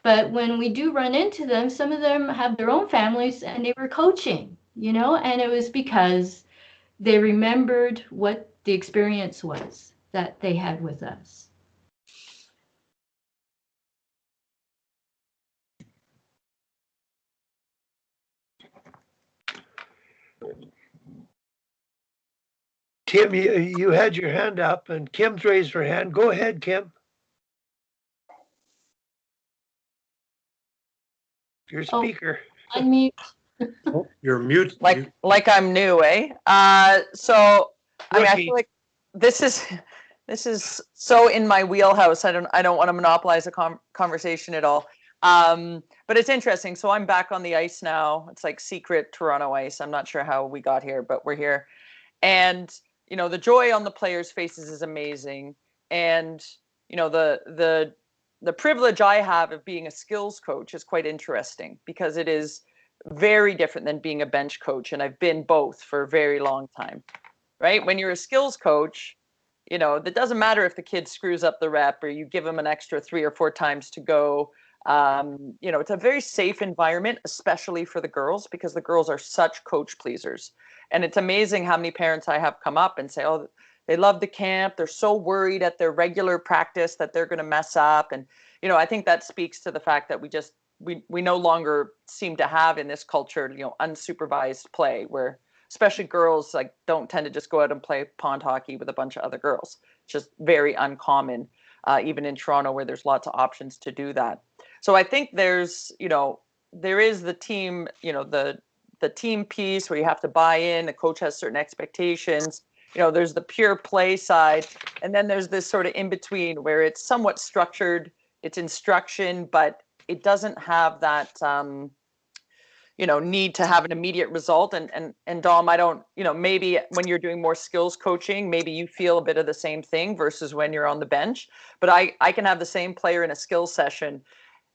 But when we do run into them, some of them have their own families and they were coaching, you know, and it was because they remembered what the experience was that they had with us. Kim, you had your hand up and Kim's raised her hand. Go ahead, Kim. Your speaker. Unmute. You're mute. Like I'm new, eh? So I mean, I feel like this is so in my wheelhouse. I don't want to monopolize the conversation at all. But it's interesting. So I'm back on the ice now. It's like secret Toronto ice. I'm not sure how we got here, but we're here. And you know, the joy on the players' faces is amazing. And you know, the privilege I have of being a skills coach is quite interesting because it is very different than being a bench coach. And I've been both for a very long time, right? When you're a skills coach, you know, that doesn't matter if the kid screws up the rep or you give them an extra 3 or 4 times to go. You know, it's a very safe environment, especially for the girls, because the girls are such coach pleasers. And it's amazing how many parents I have come up and say, oh, they love the camp. They're so worried at their regular practice that they're going to mess up. And, you know, I think that speaks to the fact that we no longer seem to have in this culture, you know, unsupervised play where especially girls like don't tend to just go out and play pond hockey with a bunch of other girls. It's just very uncommon, even in Toronto where there's lots of options to do that. So I think there's, you know, there is the team, you know, the team piece where you have to buy in, the coach has certain expectations, you know, there's the pure play side. And then there's this sort of in between where it's somewhat structured, it's instruction, but it doesn't have that, need to have an immediate result. And Dom, I don't, maybe when you're doing more skills coaching, maybe you feel a bit of the same thing versus when you're on the bench. But I can have the same player in a skills session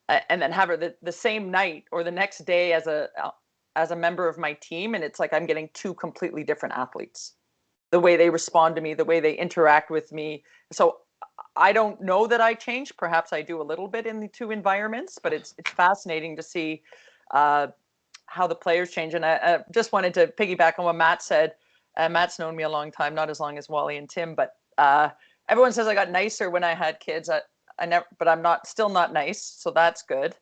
and then have her the same night or the next day as a member of my team. And it's like I'm getting two completely different athletes. The way they respond to me, the way they interact with me. So I don't know that I change. Perhaps I do a little bit in the two environments, but it's fascinating to see how the players change. And I just wanted to piggyback on what Matt said. Matt's known me a long time, not as long as Wally and Tim, but everyone says I got nicer when I had kids. I never, but I'm still not nice, so that's good.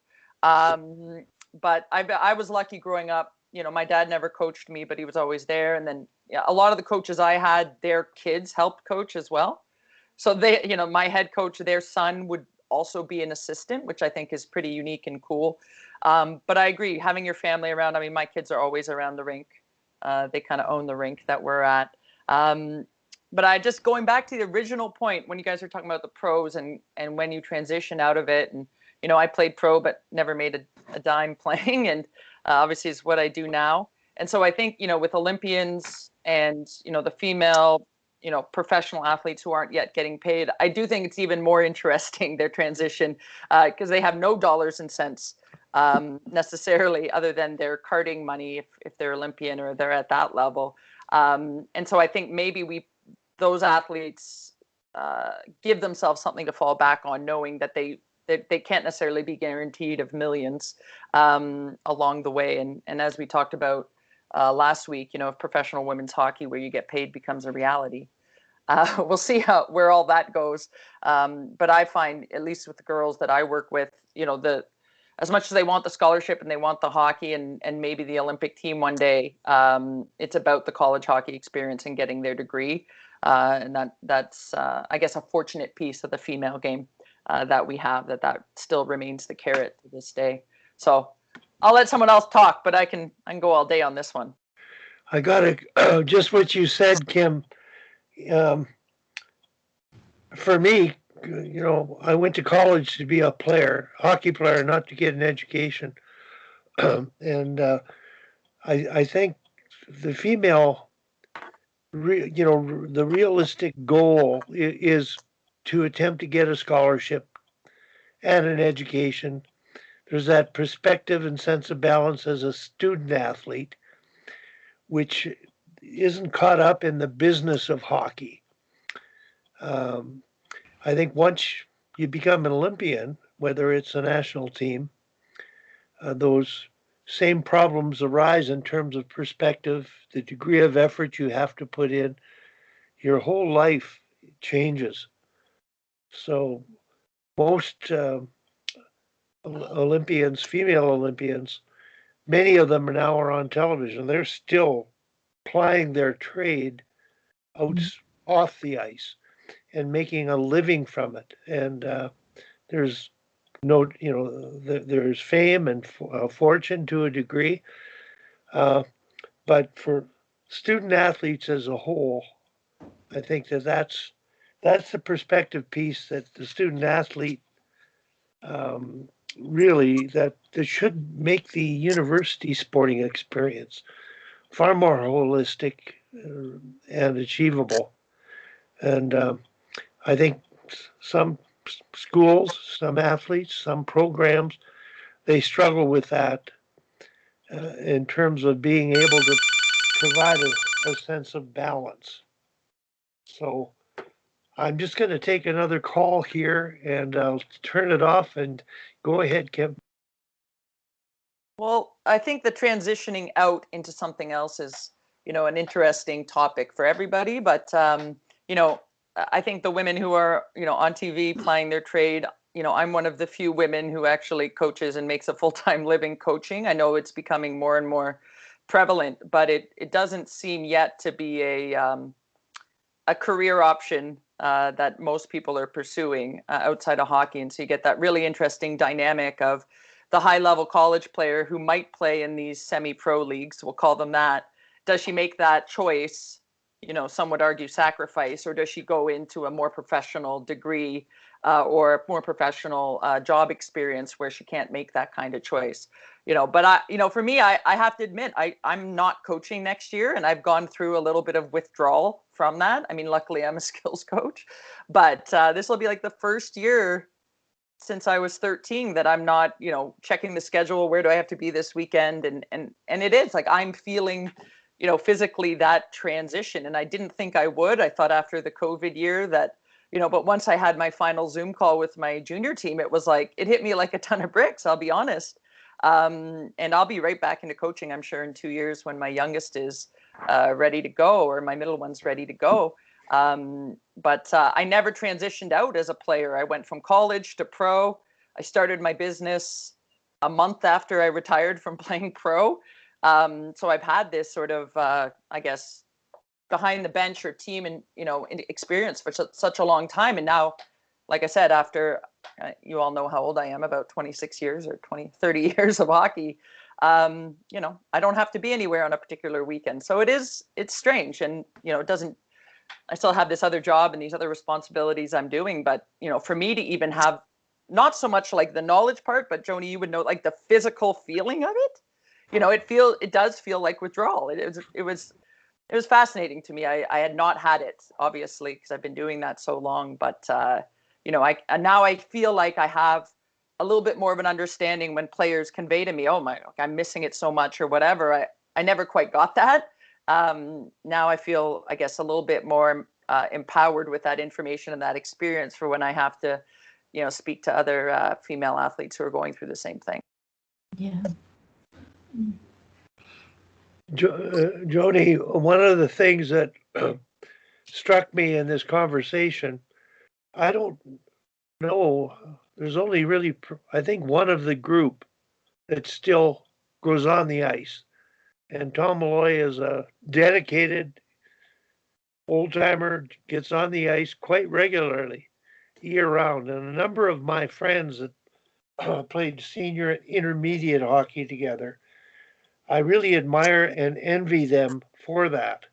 But I was lucky growing up. My dad never coached me, but he was always there. And then a lot of the coaches I had, their kids helped coach as well. So they, my head coach, their son would also be an assistant, which I think is pretty unique and cool. But I agree, having your family around. I mean, my kids are always around the rink. They kind of own the rink that we're at. But I just going back to the original point when you guys were talking about the pros and when you transition out of it. And, I played pro, but never made a dime playing. And obviously it's what I do now. And so I think, with Olympians and, the female, professional athletes who aren't yet getting paid, I do think it's even more interesting, their transition, because they have no dollars and cents necessarily other than their karting money if they're Olympian or they're at that level. And so I think maybe those athletes give themselves something to fall back on, knowing that they can't necessarily be guaranteed of millions along the way. And as we talked about last week, if professional women's hockey where you get paid becomes a reality, we'll see where all that goes. But I find, at least with the girls that I work with, as much as they want the scholarship and they want the hockey and maybe the Olympic team one day, it's about the college hockey experience and getting their degree. And that's I guess, a fortunate piece of the female game that we have, that still remains the carrot to this day. So I'll let someone else talk, but I can go all day on this one. I got just what you said, Kim. For me, I went to college to be a hockey player, not to get an education. And I think the female, the realistic goal is to attempt to get a scholarship and an education. There's that perspective and sense of balance as a student athlete, which isn't caught up in the business of hockey. I think once you become an Olympian, whether it's a national team, those same problems arise in terms of perspective, the degree of effort you have to put in. Your whole life changes. So most Olympians, female Olympians, many of them now are on television. They're still plying their trade out off the ice and making a living from it. And there's there's fame and fortune to a degree. But for student athletes as a whole, I think that's the perspective piece that the student athlete really that should make the university sporting experience far more holistic and achievable. And I think some schools, some athletes, some programs, they struggle with that in terms of being able to provide a sense of balance. So I'm just going to take another call here and I'll turn it off and go ahead, Kim. Well, I think the transitioning out into something else is, an interesting topic for everybody. But, I think the women who are, on TV plying their trade, I'm one of the few women who actually coaches and makes a full-time living coaching. I know it's becoming more and more prevalent, but it doesn't seem yet to be a career option that most people are pursuing outside of hockey. And so you get that really interesting dynamic of the high-level college player who might play in these semi-pro leagues, we'll call them that. Does she make that choice, some would argue sacrifice, or does she go into a more professional degree or more professional job experience where she can't make that kind of choice. But for me, I have to admit, I'm not coaching next year, and I've gone through a little bit of withdrawal from that. I mean, luckily I'm a skills coach, but this will be like the first year since I was 13 that I'm not, checking the schedule. Where do I have to be this weekend? And it is like, I'm feeling, physically that transition. And I didn't think I would. I thought after the COVID year that, but once I had my final Zoom call with my junior team, it was like, it hit me like a ton of bricks, I'll be honest. And I'll be right back into coaching, I'm sure, in 2 years when my youngest is ready to go, or my middle one's ready to go. But I never transitioned out as a player. I went from college to pro. I started my business a month after I retired from playing pro. So I've had this sort of, I guess, behind the bench or team and, experience for such a long time. And now, like I said, after you all know how old I am, about 26 years or 30 years of hockey, I don't have to be anywhere on a particular weekend. So it's strange. And, I still have this other job and these other responsibilities I'm doing. But, for me to even have not so much like the knowledge part, but Joanie, you would know, like the physical feeling of it, it does feel like withdrawal. It was fascinating to me. I had not had it, obviously, because I've been doing that so long. But, now I feel like I have a little bit more of an understanding when players convey to me, oh my, I'm missing it so much or whatever. I never quite got that. Now I feel, I guess, a little bit more empowered with that information and that experience for when I have to, speak to other female athletes who are going through the same thing. Yeah. Joanie, one of the things that struck me in this conversation, I don't know, there's only really, I think, one of the group that still goes on the ice. And Tom Malloy is a dedicated old-timer, gets on the ice quite regularly, year-round. And a number of my friends that played senior and intermediate hockey together, I really admire and envy them for that.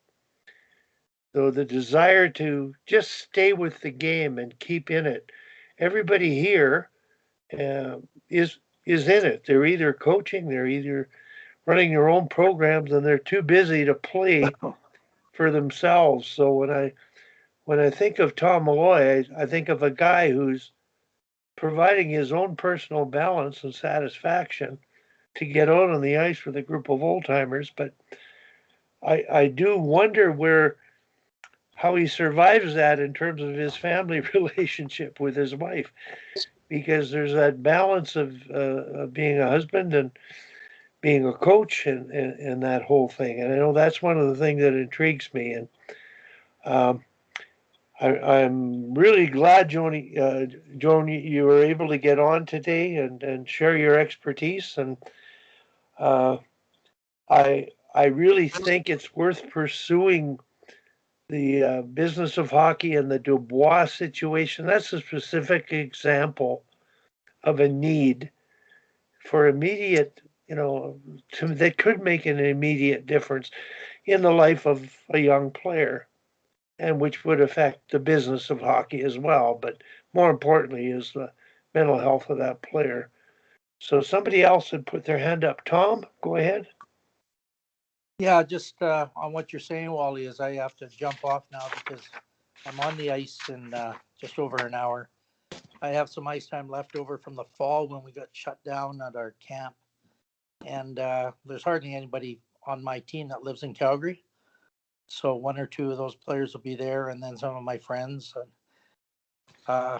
So the desire to just stay with the game and keep in it. Everybody here is in it. They're either coaching, they're either running their own programs, and they're too busy to play for themselves. So when I think of Tom Malloy, I think of a guy who's providing his own personal balance and satisfaction to get out on the ice with a group of old timers. But I do wonder how he survives that in terms of his family relationship with his wife, because there's that balance of being a husband and being a coach and that whole thing. And I know that's one of the things that intrigues me. And I'm really glad, Joanie, you were able to get on today and share your expertise. And I really think it's worth pursuing the business of hockey and the Dubois situation. That's a specific example of a need for immediate, that could make an immediate difference in the life of a young player, and which would affect the business of hockey as well. But more importantly is the mental health of that player. So somebody else had put their hand up. Tom, go ahead. Yeah, just on what you're saying, Wally, is I have to jump off now because I'm on the ice in just over an hour. I have some ice time left over from the fall when we got shut down at our camp. And there's hardly anybody on my team that lives in Calgary. So one or two of those players will be there, and then some of my friends. So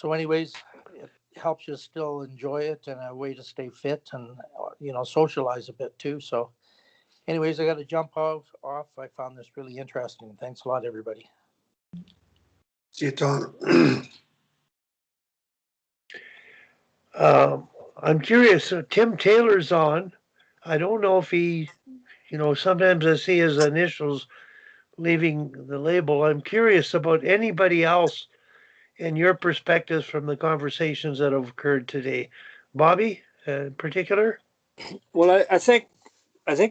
anyways, it helps you still enjoy it and a way to stay fit and, socialize a bit too. So anyways, I got to jump off. I found this really interesting. Thanks a lot, everybody. See you, Tom. I'm curious. Tim Taylor's on. I don't know if he, sometimes I see his initials leaving the label. I'm curious about anybody else and your perspectives from the conversations that have occurred today. Bobby, in particular? Well, I think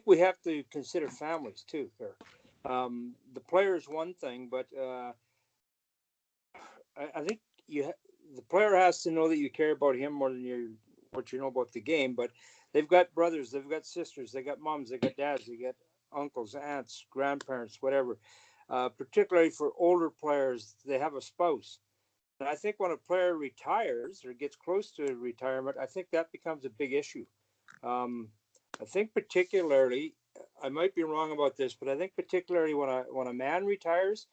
we have to consider families too here. The player is one thing, but I think the player has to know that you care about him more than what you know about the game. But they've got brothers, they've got sisters, they got moms, they got dads, they got uncles, aunts, grandparents, whatever. Particularly for older players, they have a spouse. And I think when a player retires or gets close to retirement, I think that becomes a big issue. I think particularly, I might be wrong about this, but I think particularly when a man retires,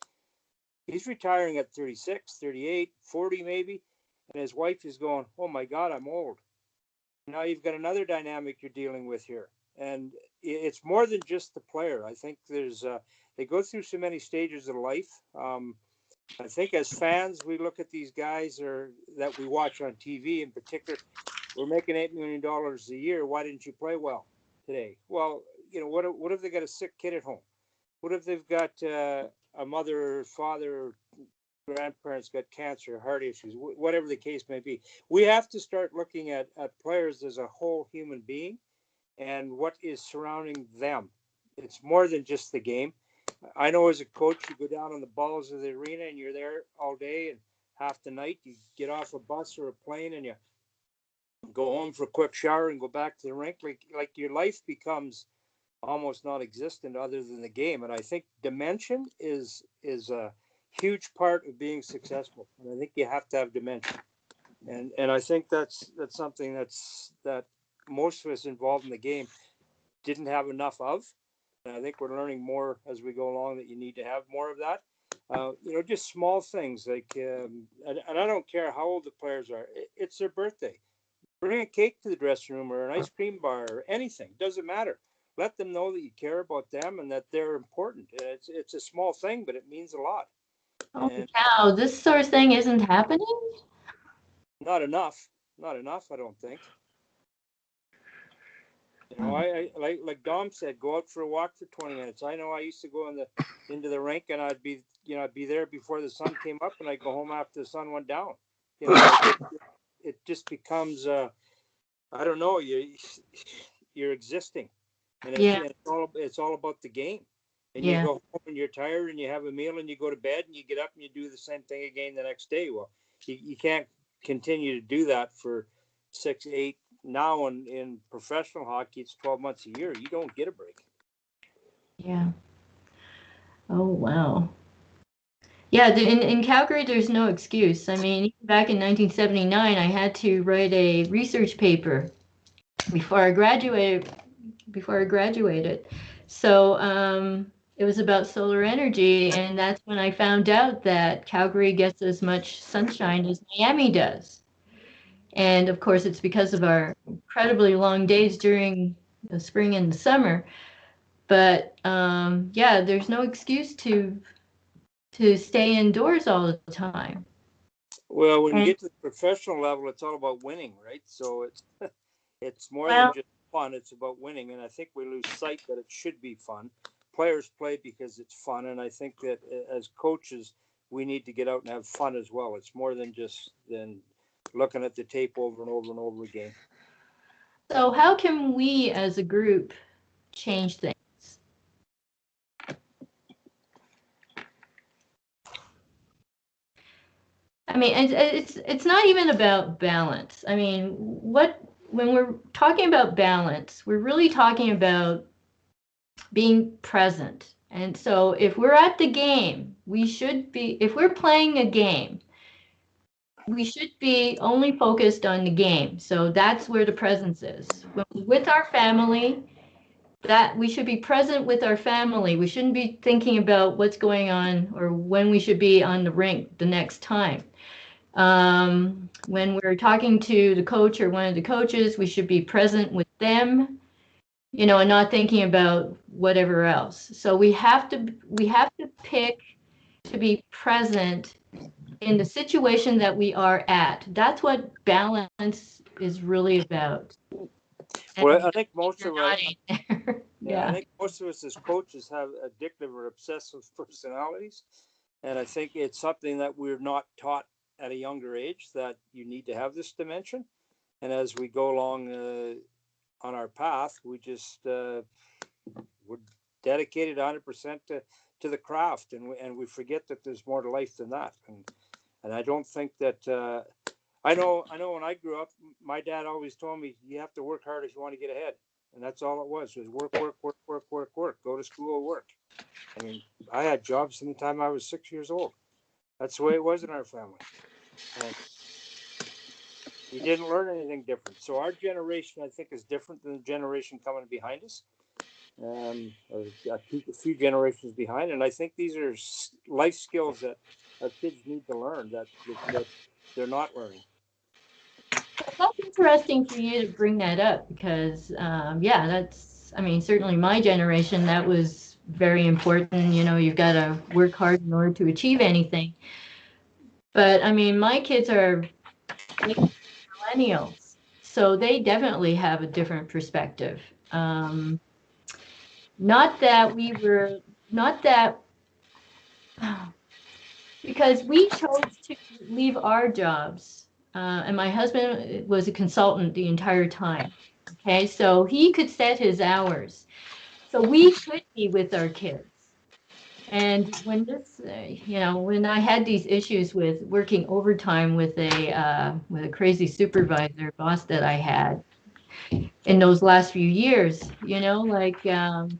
he's retiring at 36, 38, 40 maybe, and his wife is going, "Oh my God, I'm old." Now you've got another dynamic you're dealing with here. And it's more than just the player. I think they go through so many stages of life. I think as fans, we look at these guys that we watch on TV in particular. We're making $8 million a year. Why didn't you play well today? Well, what if they got a sick kid at home? What if they've got a mother, father, grandparents got cancer, heart issues, whatever the case may be? We have to start looking at players as a whole human being and what is surrounding them. It's more than just the game. I know as a coach, you go down on the balls of the arena and you're there all day and half the night. You get off a bus or a plane and you go home for a quick shower and go back to the rink. Like your life becomes almost non-existent other than the game. And I think dimension is a huge part of being successful. And I think you have to have dimension. And I think that's something that most of us involved in the game didn't have enough of. And I think we're learning more as we go along that you need to have more of that. Just small things like, and I don't care how old the players are. It's their birthday. Bring a cake to the dressing room or an ice cream bar or anything. Doesn't matter. Let them know that you care about them and that they're important. It's a small thing, but it means a lot. Holy cow, this sort of thing isn't happening? Not enough. Not enough, I don't think. I like Dom said, go out for a walk for 20 minutes. I know I used to go into the rink and I'd be there before the sun came up and I'd go home after the sun went down. It just becomes I don't know, you're existing. And it's all about the game. And you go home and you're tired and you have a meal and you go to bed and you get up and you do the same thing again the next day. Well, you can't continue to do that for 6, 8. Now in professional hockey, it's 12 months a year. You don't get a break. Yeah. Oh, wow. Yeah, in Calgary, there's no excuse. I mean, even back in 1979, I had to write a research paper before I graduated. So it was about solar energy, and that's when I found out that Calgary gets as much sunshine as Miami does. And of course, it's because of our incredibly long days during the spring and the summer. But there's no excuse to stay indoors all the time. Well, when you get to the professional level, it's all about winning, right? So it's more than just fun. It's about winning. And I think we lose sight that it should be fun. Players play because it's fun. And I think that as coaches, we need to get out and have fun as well. It's more than just looking at the tape over and over and over again. So how can we as a group change things? I mean, it's not even about balance. I mean, when we're talking about balance, we're really talking about being present. And so if we're at the game, if we're playing a game, we should be only focused on the game. So that's where the presence is. With our family, that we should be present with our family. We shouldn't be thinking about what's going on or when we should be on the rink the next time. When we're talking to the coach or one of the coaches, we should be present with them, and not thinking about whatever else. So we have to pick to be present in the situation that we are at. That's what balance is really about. Well, I think most of us, yeah, I think most of us as coaches have addictive or obsessive personalities. And I think it's something that we're not taught at a younger age, that you need to have this dimension. And as we go along on our path, we just we're dedicated 100% to the craft, and we forget that there's more to life than that. And And I don't think that, I know when I grew up, my dad always told me, you have to work hard if you want to get ahead. And that's all it was work, work, work, work, work, work, go to school, work. I mean, I had jobs from the time I was 6 years old. That's the way it was in our family. And we didn't learn anything different. So our generation, I think, is different than the generation coming behind us, or a few generations behind. And I think these are life skills that our kids need to learn that they're not learning. That's interesting for you to bring that up because, yeah, that's, I mean, certainly my generation, that was very important. You know, you've got to work hard in order to achieve anything. But I mean, my kids are millennials, so they definitely have a different perspective. Not that we were, not that, because we chose to leave our jobs. And my husband was a consultant the entire time. Okay, so he could set his hours. So we could be with our kids. And when this, you know, when I had these issues with working overtime with a crazy supervisor boss that I had in those last few years, you know, like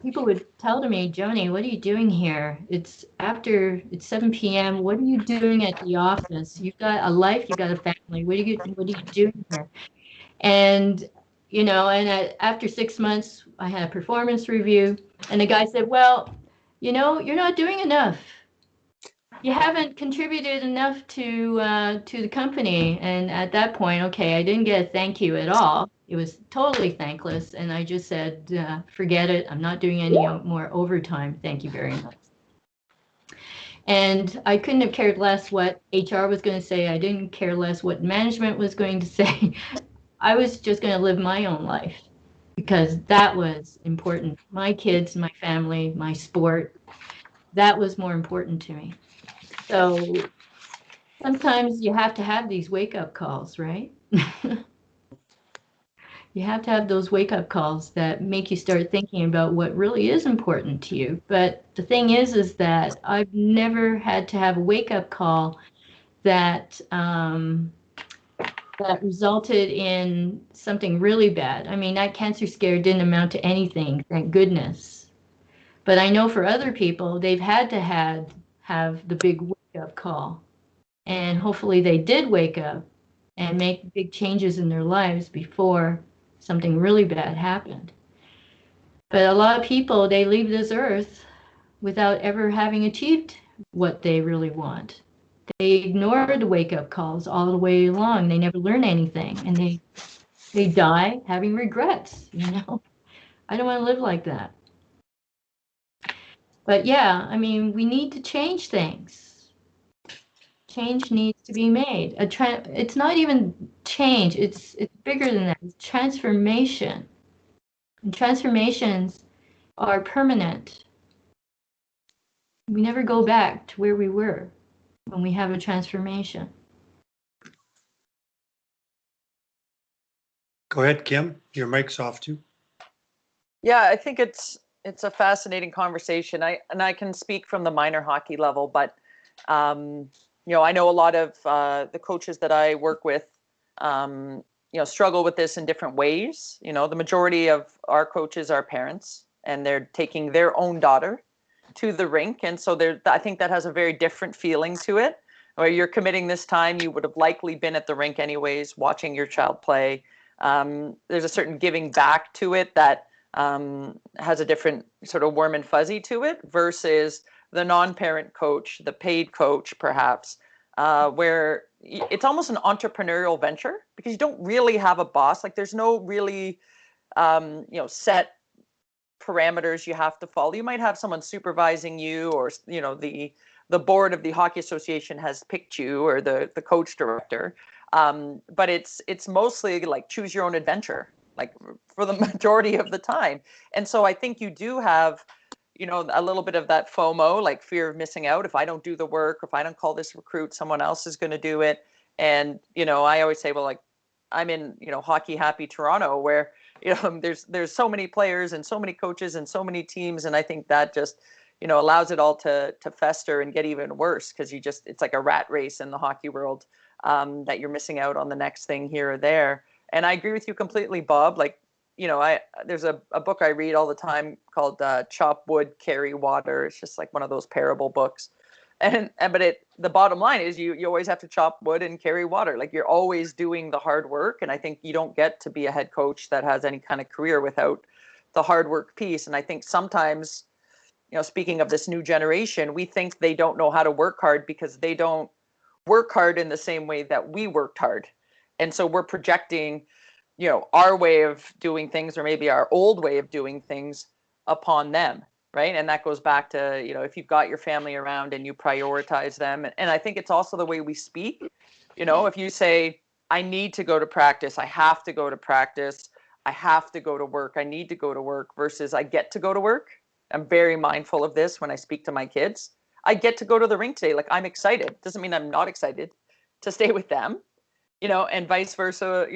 people would tell to me, Joanny, what are you doing here? It's 7 p.m. What are you doing at the office? You've got a life, you've got a family. What are you doing here? And, you know, and after 6 months, I had a performance review, and the guy said, well, you know, you're not doing enough. You haven't contributed enough to the company. And at that point, okay, I didn't get a thank you at all. It was totally thankless. And I just said, forget it. I'm not doing any more overtime. Thank you very much. And I couldn't have cared less what HR was going to say. I didn't care less what management was going to say. I was just going to live my own life because that was important. My kids, my family, my sport, that was more important to me. So sometimes you have to have these wake-up calls, right? You have to have those wake-up calls that make you start thinking about what really is important to you. But the thing is that I've never had to have a wake-up call that that resulted in something really bad. I mean, that cancer scare didn't amount to anything, thank goodness. But I know for other people, they've had to have the big wake-up call. And hopefully they did wake up and make big changes in their lives before something really bad happened. But a lot of people, they leave this earth without ever having achieved what they really want. They ignore the wake-up calls all the way along. They never learn anything, and they die having regrets, you know? I don't want to live like that. But yeah, I mean, we need to change things. Change needs to be made. It's not even change, it's bigger than that. It's transformation. And transformations are permanent. We never go back to where we were when we have a transformation. Go ahead, Kim. Your mic's off too. Yeah, I think it's a fascinating conversation. I can speak from the minor hockey level, but you know, I know a lot of the coaches that I work with, you know, struggle with this in different ways. You know, the majority of our coaches are parents, and they're taking their own daughter to the rink, and so I think that has a very different feeling to it. Where you're committing this time, you would have likely been at the rink anyways, watching your child play. There's a certain giving back to it that has a different sort of warm and fuzzy to it versus the non-parent coach, the paid coach, perhaps, where it's almost an entrepreneurial venture because you don't really have a boss. Like there's no really, you know, set parameters you have to follow. You might have someone supervising you, or you know, the board of the hockey association has picked you, or the coach director. But it's mostly like choose your own adventure, like for the majority of the time. And so I think you do have, you know, a little bit of that FOMO, like fear of missing out. If I don't do the work, if I don't call this recruit, someone else is going to do it. And, you know, I always say, well, like I'm in, you know, hockey happy Toronto, where, you know, there's so many players and so many coaches and so many teams. And I think that just, allows it all to fester and get even worse, because it's like a rat race in the hockey world, that you're missing out on the next thing here or there. And I agree with you completely, Bob. Like, there's a book I read all the time called Chop Wood, Carry Water. It's just like one of those parable books. But the bottom line is you always have to chop wood and carry water. Like, you're always doing the hard work. And I think you don't get to be a head coach that has any kind of career without the hard work piece. And I think sometimes, speaking of this new generation, we think they don't know how to work hard because they don't work hard in the same way that we worked hard. And so we're projecting, our way of doing things, or maybe our old way of doing things, upon them. Right. And that goes back to, if you've got your family around and you prioritize them. And I think it's also the way we speak. If you say, I need to go to practice, I have to go to practice, I have to go to work, I need to go to work, versus I get to go to work. I'm very mindful of this when I speak to my kids. I get to go to the rink today. Like, I'm excited. Doesn't mean I'm not excited to stay with them, and vice versa,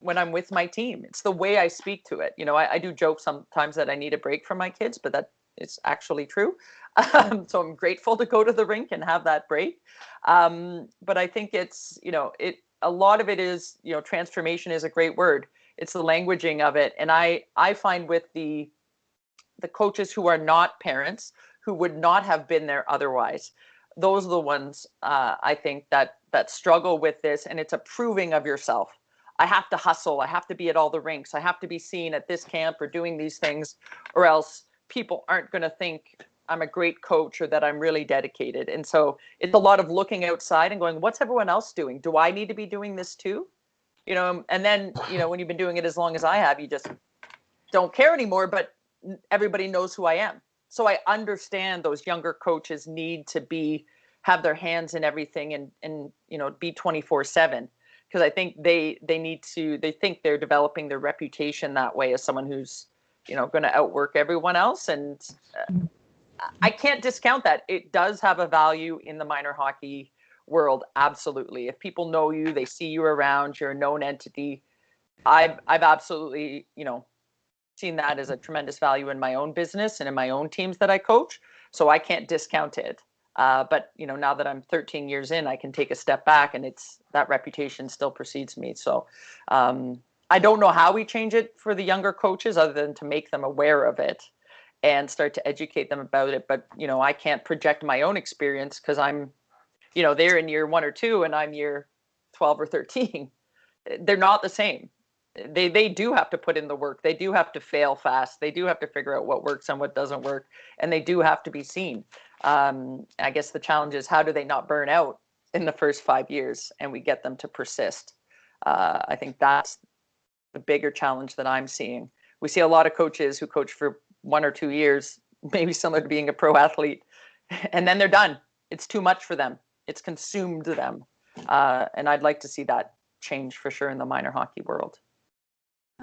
when I'm with my team. It's the way I speak to it. I do joke sometimes that I need a break from my kids, but that it's actually true. So I'm grateful to go to the rink and have that break. But I think it's, a lot of it is, transformation is a great word. It's the languaging of it. And I find with the coaches who are not parents, who would not have been there otherwise, those are the ones I think that struggle with this. And it's a proving of yourself. I have to hustle. I have to be at all the rinks. I have to be seen at this camp or doing these things, or else people aren't going to think I'm a great coach or that I'm really dedicated. And so it's a lot of looking outside and going, what's everyone else doing? Do I need to be doing this too? And then, when you've been doing it as long as I have, you just don't care anymore, but everybody knows who I am. So I understand those younger coaches need to have their hands in everything and be 24/7. Because I think they think they're developing their reputation that way, as someone who's, going to outwork everyone else. And I can't discount that. It does have a value in the minor hockey world. Absolutely. If people know you, they see you around, you're a known entity. I've absolutely, seen that as a tremendous value in my own business and in my own teams that I coach. So I can't discount it. But, now that I'm 13 years in, I can take a step back, and that reputation still precedes me. So I don't know how we change it for the younger coaches, other than to make them aware of it and start to educate them about it. But, I can't project my own experience, because I'm, they're in year 1 or 2 and I'm year 12 or 13. They're not the same. They do have to put in the work. They do have to fail fast. They do have to figure out what works and what doesn't work. And they do have to be seen. I guess the challenge is, how do they not burn out in the first 5 years and we get them to persist? I think that's the bigger challenge that I'm seeing. We see a lot of coaches who coach for 1 or 2 years, maybe similar to being a pro athlete, and then they're done. It's too much for them. It's consumed them. And I'd like to see that change for sure in the minor hockey world.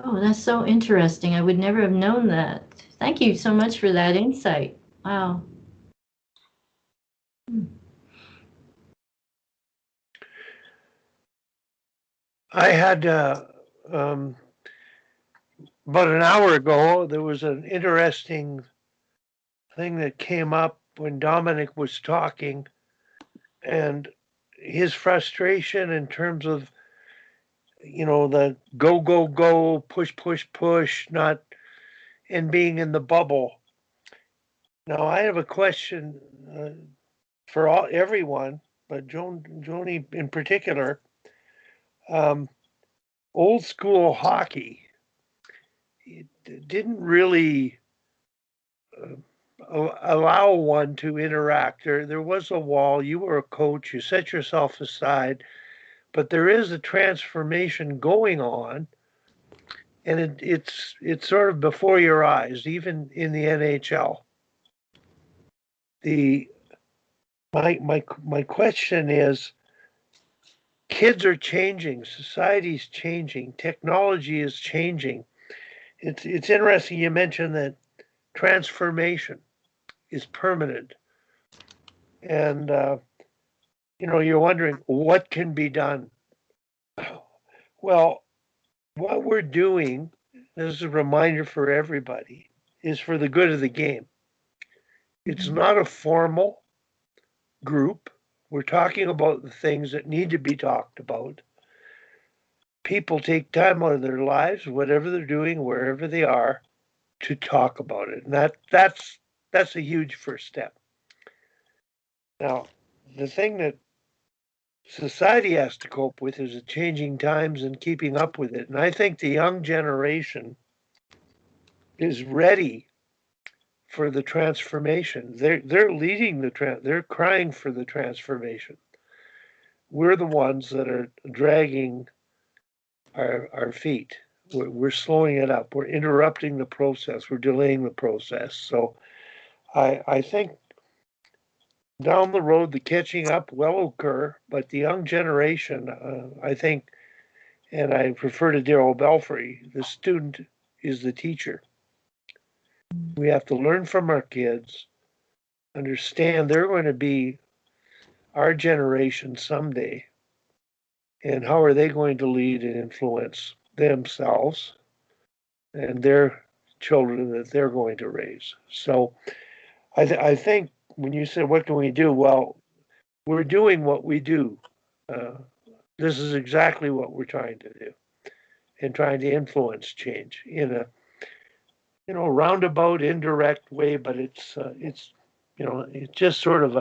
Oh, that's so interesting. I would never have known that. Thank you so much for that insight. Wow. I had about an hour ago, there was an interesting thing that came up when Dominic was talking, and his frustration in terms of, the go, push, not, and being in the bubble. Now, I have a question for everyone, but Joni in particular. Old school hockey, it didn't really allow one to interact. There was a wall. You were a coach. You set yourself aside, but there is a transformation going on, and it's sort of before your eyes, even in the NHL. My question is, kids are changing, society's changing, technology is changing. It's interesting you mentioned that transformation is permanent. And, you're wondering what can be done. Well, what we're doing, this is a reminder for everybody, is for the good of the game. It's not a formal group. We're talking about the things that need to be talked about. People take time out of their lives, whatever they're doing, wherever they are, to talk about it. And that's a huge first step. Now, the thing that society has to cope with is the changing times and keeping up with it. And I think the young generation is ready for the transformation. They're leading they're crying for the transformation. We're the ones that are dragging our feet. We're slowing it up. We're interrupting the process. We're delaying the process. So I think down the road, the catching up will occur, but the young generation, I think, and I refer to Daryl Belfry, the student is the teacher. We have to learn from our kids, understand they're going to be our generation someday, and how are they going to lead and influence themselves and their children that they're going to raise. So I think when you said, what can we do? Well, we're doing what we do. This is exactly what we're trying to do and trying to influence change in a roundabout, indirect way, but it's just sort of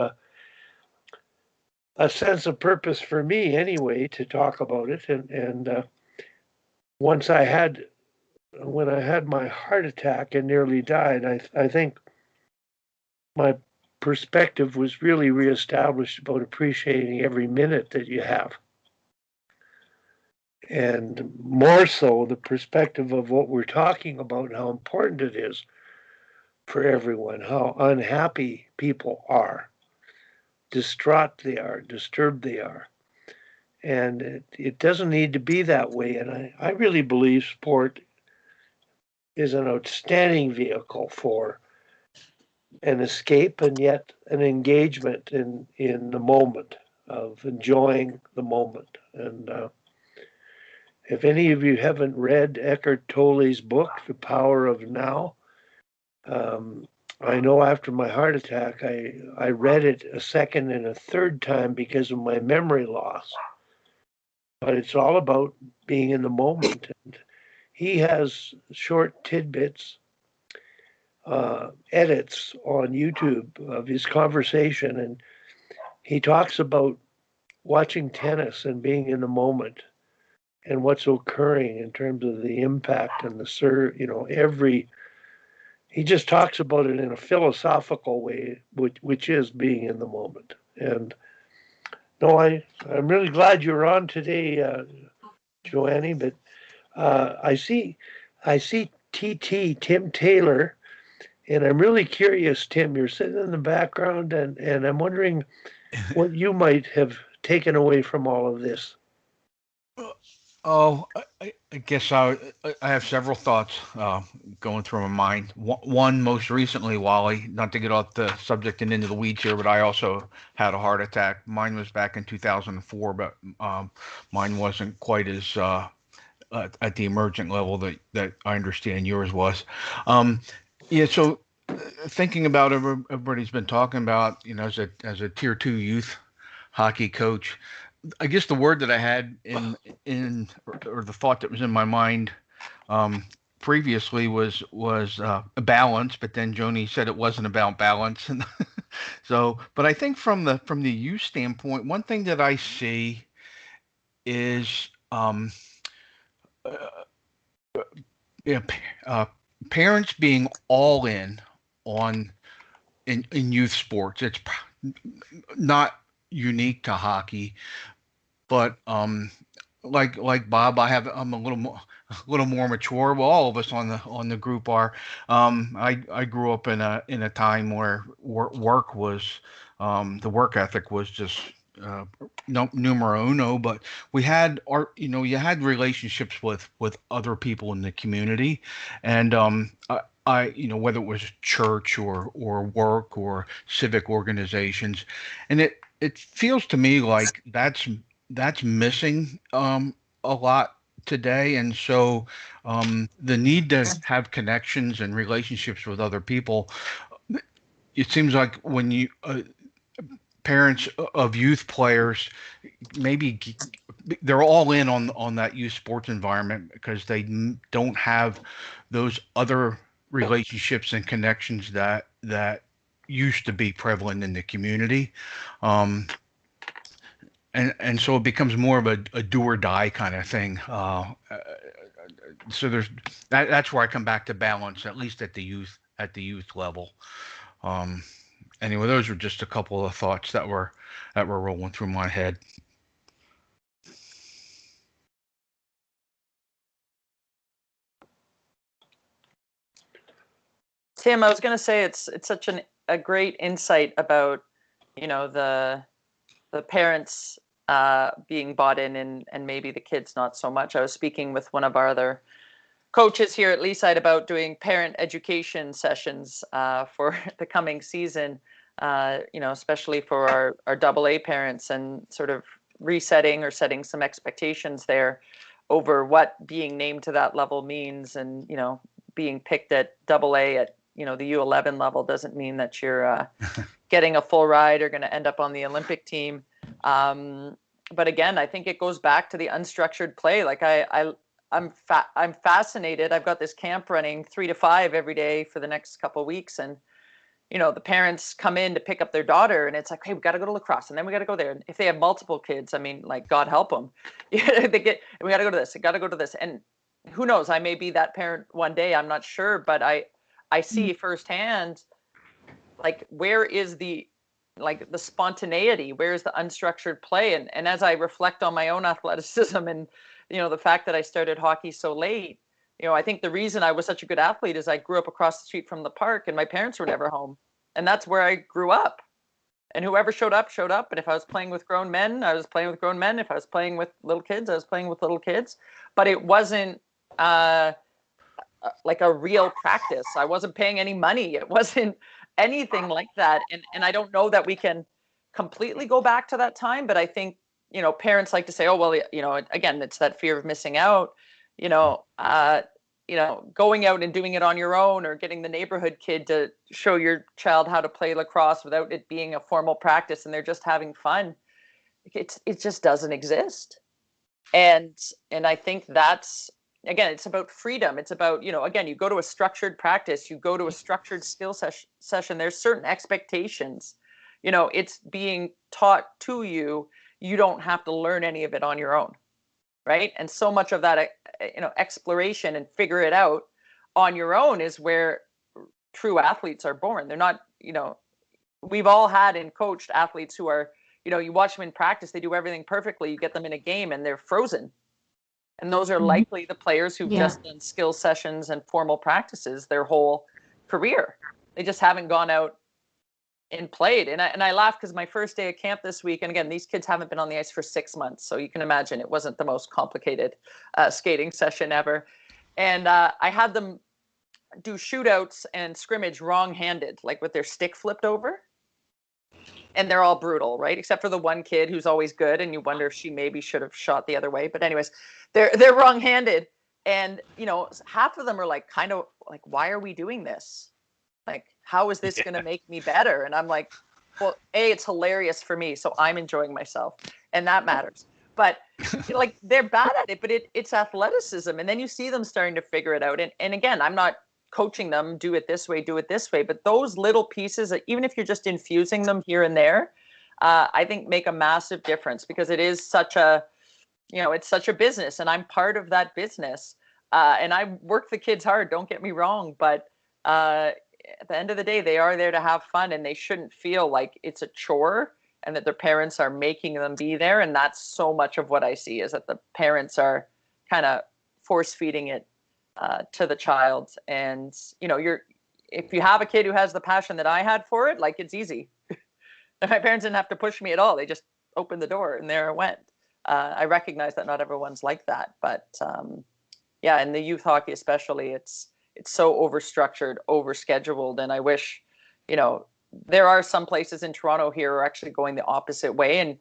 a sense of purpose for me anyway to talk about it. And once when I had my heart attack and nearly died, I think my perspective was really reestablished about appreciating every minute that you have. And more so the perspective of what we're talking about and how important it is for everyone, how unhappy people are, distraught they are, disturbed they are. And it doesn't need to be that way. And I really believe sport is an outstanding vehicle for an escape and yet an engagement in the moment of enjoying the moment. And if any of you haven't read Eckhart Tolle's book, The Power of Now, I know after my heart attack, I read it a second and a third time because of my memory loss. But it's all about being in the moment. And he has short tidbits, edits on YouTube of his conversation. And he talks about watching tennis and being in the moment and what's occurring in terms of the impact and the he just talks about it in a philosophical way, which is being in the moment. And no, I'm really glad you're on today, Joanny, but I see TT, Tim Taylor, and I'm really curious, Tim, you're sitting in the background and I'm wondering what you might have taken away from all of this. Oh, I guess I have several thoughts going through my mind. One, most recently, Wally, not to get off the subject and into the weeds here, but I also had a heart attack. Mine was back in 2004, but mine wasn't quite as at the emergent level that I understand yours was. Yeah, so thinking about everybody's been talking about, as a tier 2 youth hockey coach. I guess the word that I had or the thought that was in my mind previously was a balance, but then Joni said it wasn't about balance, and so. But I think from the youth standpoint, one thing that I see is yeah, parents being all in on in youth sports. It's not unique to hockey, but like Bob, I'm a little more mature. Well, all of us on the group are. I grew up in a time where work was the work ethic was just numero uno, but we had you had relationships with other people in the community, and I whether it was church or work or civic organizations, and it feels to me like that's missing a lot today. And so the need to have connections and relationships with other people it seems like when you parents of youth players, maybe they're all in on that youth sports environment because they don't have those other relationships and connections that used to be prevalent in the community. And so it becomes more of a do or die kind of thing. So that's where I come back to balance, at least at the youth level. Anyway, those were just a couple of thoughts that were rolling through my head. Tim, I was going to say it's such a great insight about, the parents being bought in and maybe the kids not so much. I was speaking with one of our other coaches here at Leaside about doing parent education sessions for the coming season, especially for our AA parents, and sort of resetting or setting some expectations there over what being named to that level means. And, being picked at AA at, the U11 level doesn't mean that you're getting a full ride or going to end up on the Olympic team. But again, I think it goes back to the unstructured play. Like I'm fascinated. I've got this camp running 3 to 5 every day for the next couple of weeks. And, the parents come in to pick up their daughter and it's like, hey, we got to go to lacrosse and then we got to go there. And if they have multiple kids, I mean, like, God help them. we got to go to this, we got to go to this. And who knows, I may be that parent one day, I'm not sure, but I see firsthand, like, where is the spontaneity, where's the unstructured play? And as I reflect on my own athleticism and, the fact that I started hockey so late, I think the reason I was such a good athlete is I grew up across the street from the park and my parents were never home. And that's where I grew up. And whoever showed up, showed up. And if I was playing with grown men, I was playing with grown men. If I was playing with little kids, I was playing with little kids. But it wasn't like a real practice. I wasn't paying any money. It wasn't anything like that. And I don't know that we can completely go back to that time, but I think, parents like to say, oh, well, again, it's that fear of missing out, going out and doing it on your own, or getting the neighborhood kid to show your child how to play lacrosse without it being a formal practice and they're just having fun. It just doesn't exist. And I think that's, again, it's about freedom. It's about, again, you go to a structured practice, you go to a structured skill session, there's certain expectations, it's being taught to you. You don't have to learn any of it on your own. Right. And so much of that, exploration and figure it out on your own is where true athletes are born. They're not, we've all had and coached athletes who are, you watch them in practice, they do everything perfectly. You get them in a game and they're frozen. And those are likely the players who've just done skill sessions and formal practices their whole career. They just haven't gone out and played. And I laugh because my first day of camp this week, and again, these kids haven't been on the ice for 6 months. So you can imagine it wasn't the most complicated skating session ever. And I had them do shootouts and scrimmage wrong-handed, like with their stick flipped over. And they're all brutal, right? Except for the one kid who's always good, and you wonder if she maybe should have shot the other way. But anyways, they're wrong-handed, and half of them are like, kind of like, why are we doing this? Like, how is this going to make me better? And I'm like, well, it's hilarious for me, so I'm enjoying myself, and that matters. But like, they're bad at it, but it's athleticism, and then you see them starting to figure it out. And again, I'm not coaching them, do it this way, but those little pieces, even if you're just infusing them here and there, I think make a massive difference, because it is such a, it's such a business, and I'm part of that business. And I work the kids hard, don't get me wrong, but at the end of the day, they are there to have fun, and they shouldn't feel like it's a chore and that their parents are making them be there. And that's so much of what I see, is that the parents are kind of force feeding it to the child. And if you have a kid who has the passion that I had for it, like, it's easy. My parents didn't have to push me at all. They just opened the door and there I went. I recognize that not everyone's like that, but in the youth hockey especially, it's so overstructured, overscheduled. And I wish, there are some places in Toronto here who are actually going the opposite way, and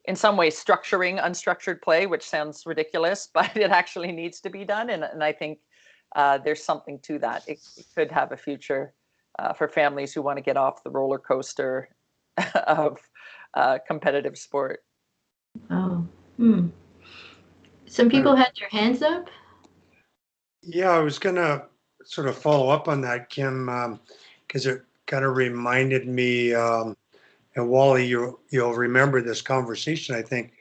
in some ways structuring unstructured play, which sounds ridiculous, but it actually needs to be done. And I think there's something to that. It could have a future for families who want to get off the roller coaster of competitive sport. Oh, hmm. Some people had their hands up. Yeah, I was gonna sort of follow up on that, Kim, because it kind of reminded me. And Wally, you'll remember this conversation. I think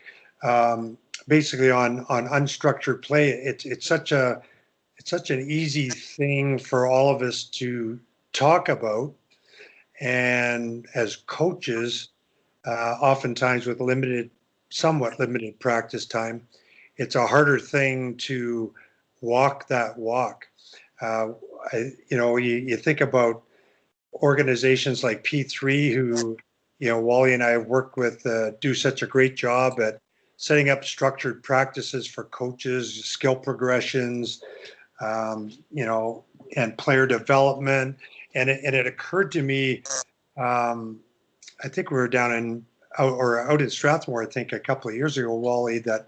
basically on unstructured play. It's such an easy thing for all of us to talk about, and as coaches, oftentimes with somewhat limited practice time, it's a harder thing to walk that walk. You think about organizations like P3 who, Wally and I have worked with, do such a great job at setting up structured practices for coaches, skill progressions, and player development. And it occurred to me, I think we were out in Strathmore, I think a couple of years ago, Wally, that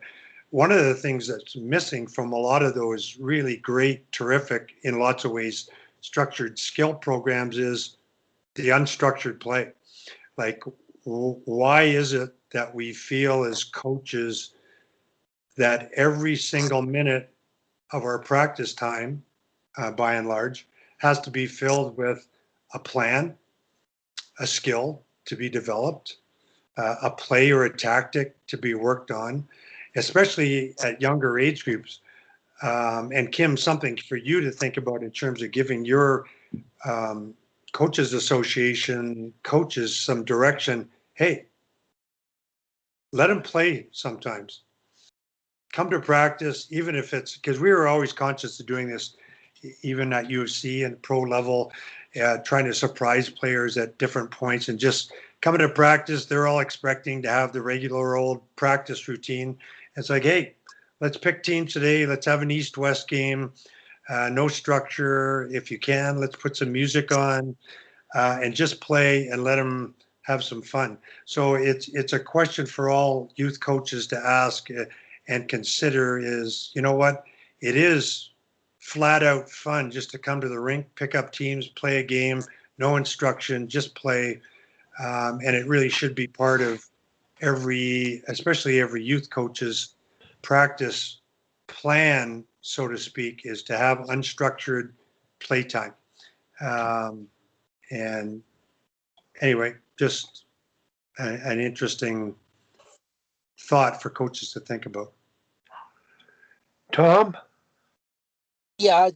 one of the things that's missing from a lot of those really great, terrific, in lots of ways, structured skill programs is the unstructured play. Like, why is it that we feel as coaches that every single minute of our practice time, by and large, has to be filled with a plan, a skill to be developed, a play or a tactic to be worked on, especially at younger age groups? And Kim, something for you to think about in terms of giving your coaches association coaches some direction. Hey, let them play sometimes. Come to practice, even if it's, because we were always conscious of doing this, even at UFC and pro level, trying to surprise players at different points and just coming to practice. They're all expecting to have the regular old practice routine. It's like, hey, let's pick teams today. Let's have an East-West game. No structure. If you can, let's put some music on and just play and let them have some fun. So it's a question for all youth coaches to ask and consider is, you know what? It is flat out fun just to come to the rink, pick up teams, play a game, no instruction, just play. And it really should be part of especially every youth coach's practice plan, so to speak, is to have unstructured playtime. And anyway, just an interesting thought for coaches to think about. Tom? Yeah,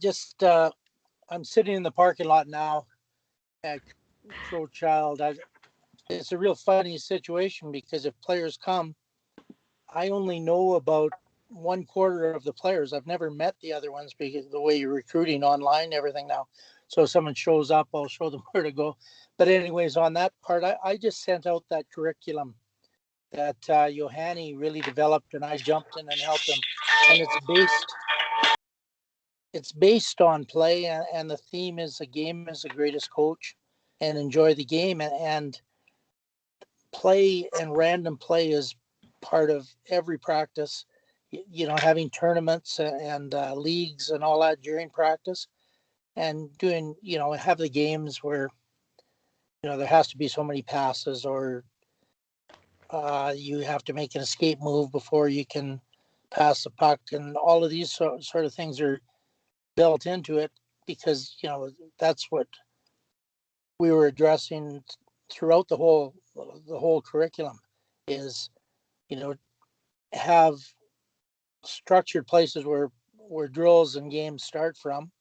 I'm sitting in the parking lot now at Crowchild. It's a real funny situation because if players come, I only know about 1/4 of the players. I've never met the other ones because of the way you're recruiting online, everything now. So if someone shows up, I'll show them where to go. But anyways, on that part, I just sent out that curriculum that Joanny really developed, and I jumped in and helped him. And it's based on play, and the theme is the game is the greatest coach, and enjoy the game. And play and random play is part of every practice. Having tournaments and leagues and all that during practice, and doing, have the games where, there has to be so many passes, or you have to make an escape move before you can pass the puck, and all of these sort of things are built into it because, that's what we were addressing throughout the whole curriculum is, have structured places where drills and games start from,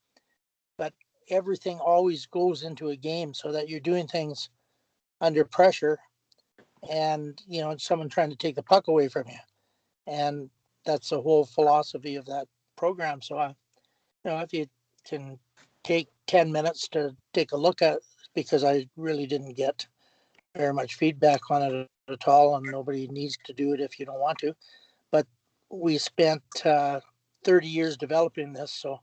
but everything always goes into a game so that you're doing things under pressure and, someone trying to take the puck away from you. And that's the whole philosophy of that program. So, if you can take 10 minutes to take a look at it, because I really didn't get very much feedback on it at all, and nobody needs to do it if you don't want to. But we spent 30 years developing this, so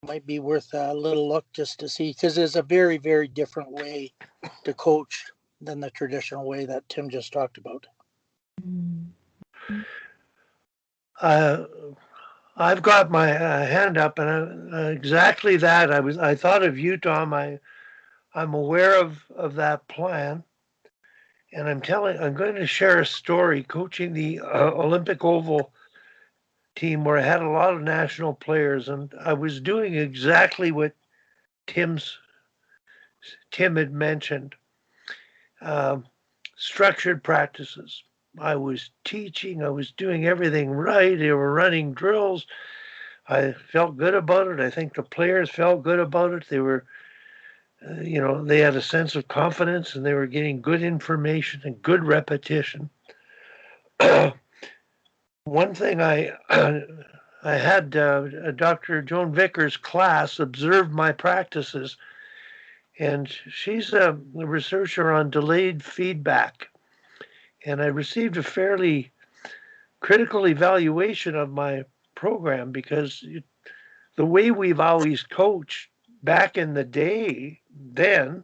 it might be worth a little look just to see, because there's a very, very different way to coach than the traditional way that Tim just talked about. I've got my hand up, and exactly that. I thought of you, Tom. I I'm aware of that plan. And I'm going to share a story coaching the Olympic Oval team where I had a lot of national players, and I was doing exactly what Tim had mentioned. Structured practices. I was teaching, I was doing everything right. They were running drills. I felt good about it. I think the players felt good about it. They were, they had a sense of confidence and they were getting good information and good repetition. One thing I had Dr. Joan Vickers' class observe my practices, and she's a researcher on delayed feedback. And I received a fairly critical evaluation of my program because the way we've always coached back in the day then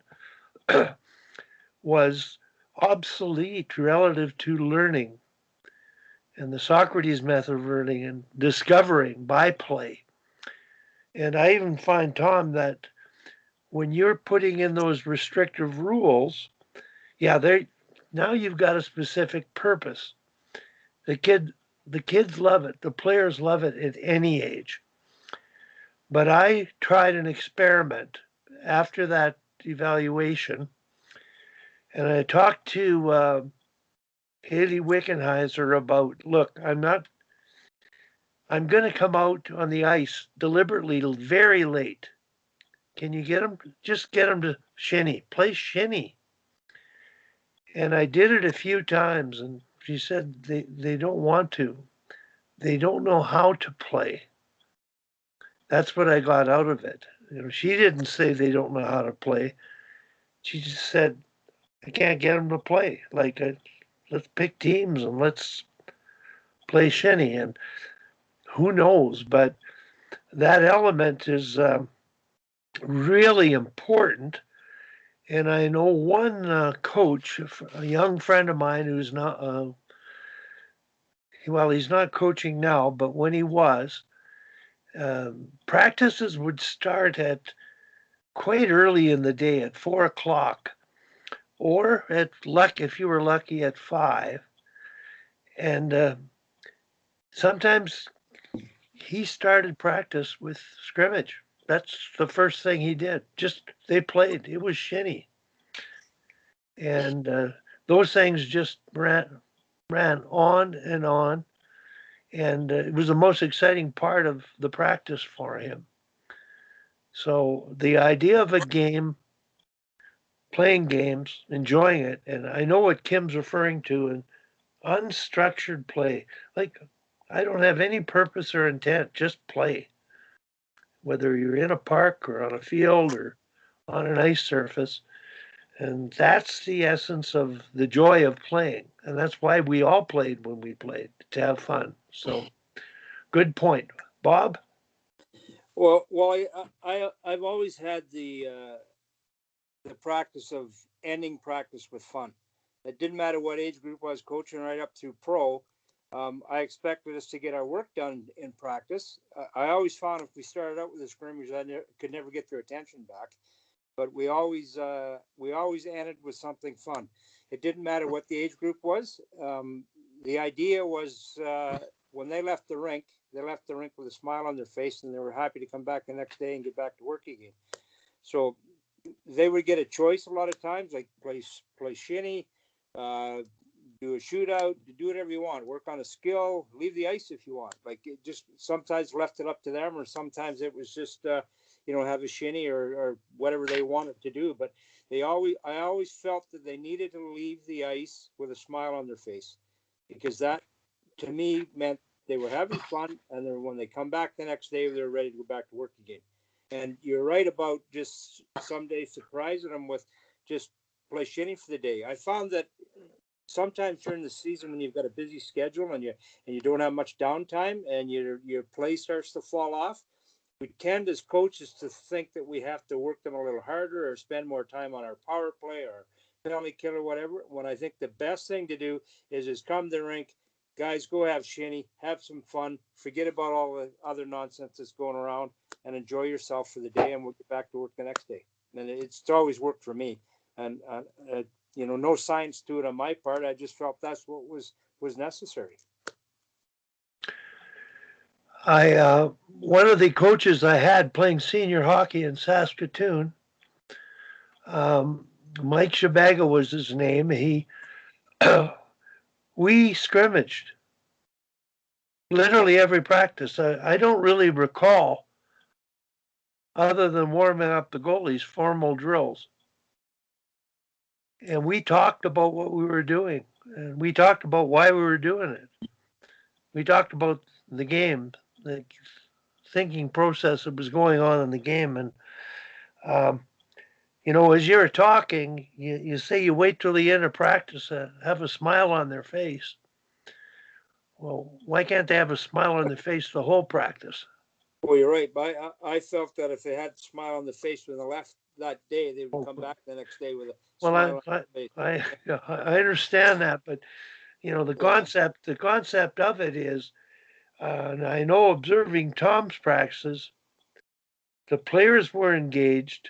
was obsolete relative to learning and the Socrates method of learning and discovering by play. And I even find, Tom, that when you're putting in those restrictive rules, now you've got a specific purpose. The kids love it. The players love it at any age. But I tried an experiment after that evaluation, and I talked to Haley Wickenheiser about, look, I'm going to come out on the ice deliberately very late. Can you get them? Just get them to shinny. Play shinny. And I did it a few times, and she said they don't want to. They don't know how to play. That's what I got out of it. She didn't say they don't know how to play. She just said, I can't get them to play. Let's pick teams and let's play shinny. And who knows? But that element is really important. And I know one coach, a young friend of mine who's not, he's not coaching now, but when he was, practices would start at quite early in the day at 4:00, or if you were lucky, at 5. And sometimes he started practice with scrimmage. That's the first thing he did. They played. It was shinny. And those things just ran on and on. And it was the most exciting part of the practice for him. So the idea of a game, playing games, enjoying it, and I know what Kim's referring to, and unstructured play. Like, I don't have any purpose or intent, just play. Whether you're in a park or on a field or on an ice surface. And that's the essence of the joy of playing. And that's why we all played when we played, to have fun. So, good point. Bob? Well, I've always had the practice of ending practice with fun. It didn't matter what age group I was coaching, right up through pro. I expected us to get our work done in practice. I always found if we started out with a scrimmage, could never get their attention back. But we always ended with something fun. It didn't matter what the age group was. The idea was when they left the rink with a smile on their face, and they were happy to come back the next day and get back to work again. So they would get a choice a lot of times, like play shinny, do a shootout, do whatever you want, work on a skill, leave the ice if you want. Like, it just sometimes left it up to them, or sometimes it was just have a shinny or whatever they wanted to do. But I always felt that they needed to leave the ice with a smile on their face, because that to me meant they were having fun, and then when they come back the next day, they're ready to go back to work again. And you're right about just someday surprising them with just play shinny for the day. I found that sometimes during the season, when you've got a busy schedule and you don't have much downtime, and your play starts to fall off, we tend as coaches to think that we have to work them a little harder or spend more time on our power play or penalty kill or whatever. When I think the best thing to do is come to the rink, guys, go have shinny, have some fun, forget about all the other nonsense that's going around, and enjoy yourself for the day, and we'll get back to work the next day. and it's always worked for me. And you know, no science to it on my part. I just felt that's what was necessary. One of the coaches I had playing senior hockey in Saskatoon, Mike Shabaga was his name. We scrimmaged literally every practice. I don't really recall, other than warming up the goalies, formal drills. And we talked about what we were doing, and we talked about why we were doing it. We talked about the game, the thinking process that was going on in the game. And, you know, as you're talking, you say you wait till the end of practice to have a smile on their face. Well, why can't they have a smile on their face the whole practice? Well, you're right. But I felt that if they had a smile on the face when they left that day, they would come back the next day with a smile on the face. I understand that, but you know, the concept of it is, and I know observing Tom's practices, the players were engaged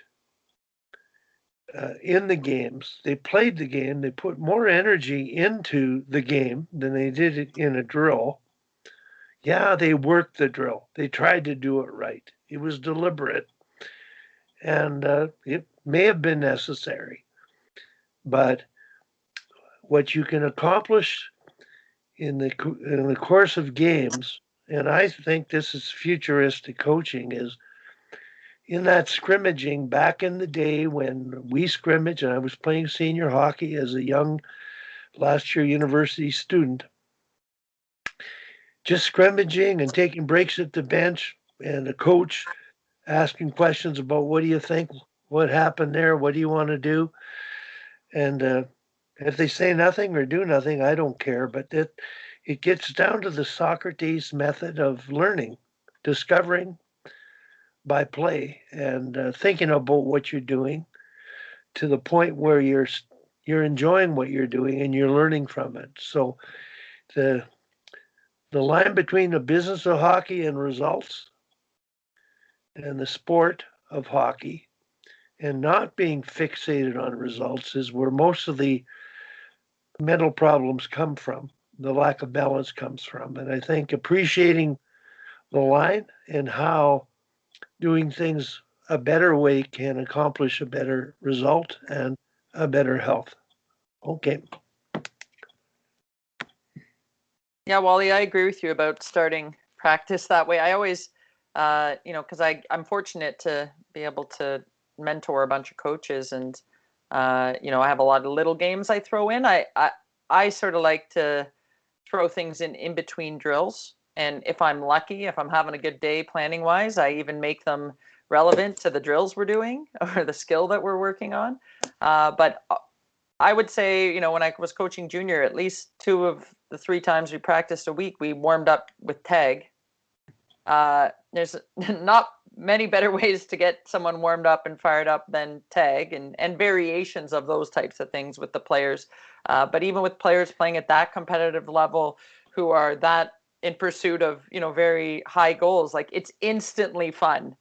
in the games. They played the game. They put more energy into the game than they did it in a drill. Yeah, they worked the drill. They tried to do it right. It was deliberate, and it may have been necessary. But what you can accomplish in the course of games, and I think this is futuristic coaching, is in that scrimmaging back in the day when we scrimmaged, and I was playing senior hockey as a young last year university student, just scrimmaging and taking breaks at the bench, and the coach asking questions about what do you think, what happened there, what do you want to do, and if they say nothing or do nothing, I don't care. But it gets down to the Socrates method of learning, discovering by play, and thinking about what you're doing to the point where you're enjoying what you're doing and you're learning from it. So the line between the business of hockey and results and the sport of hockey and not being fixated on results is where most of the mental problems come from. The lack of balance comes from. And I think appreciating the line and how doing things a better way can accomplish a better result and a better health. Okay. Yeah, Wally, I agree with you about starting practice that way. I always, you know, because I'm fortunate to be able to mentor a bunch of coaches, and you know, I have a lot of little games I throw in. I sort of like to throw things in between drills, and if I'm lucky, if I'm having a good day planning wise, I even make them relevant to the drills we're doing or the skill that we're working on. But I would say, you know, when I was coaching junior, at least 2 of the 3 times we practiced a week, we warmed up with tag. There's not many better ways to get someone warmed up and fired up than tag, and variations of those types of things with the players. But even with players playing at that competitive level who are that in pursuit of, you know, very high goals, like it's instantly fun.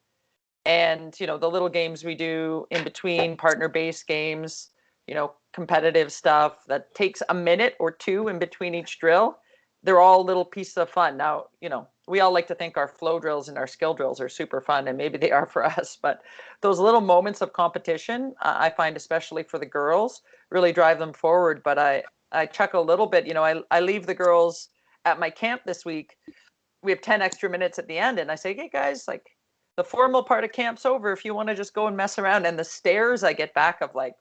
And, you know, the little games we do in between, partner-based games, you know, competitive stuff that takes a minute or 2 in between each drill, they're all little pieces of fun. Now, you know, we all like to think our flow drills and our skill drills are super fun, and maybe they are for us, but those little moments of competition, I find, especially for the girls, really drive them forward. But I chuckle a little bit. You know, I leave the girls at my camp this week. We have 10 extra minutes at the end, and I say, hey guys, like, the formal part of camp's over if you want to just go and mess around. And the stares I get back of like,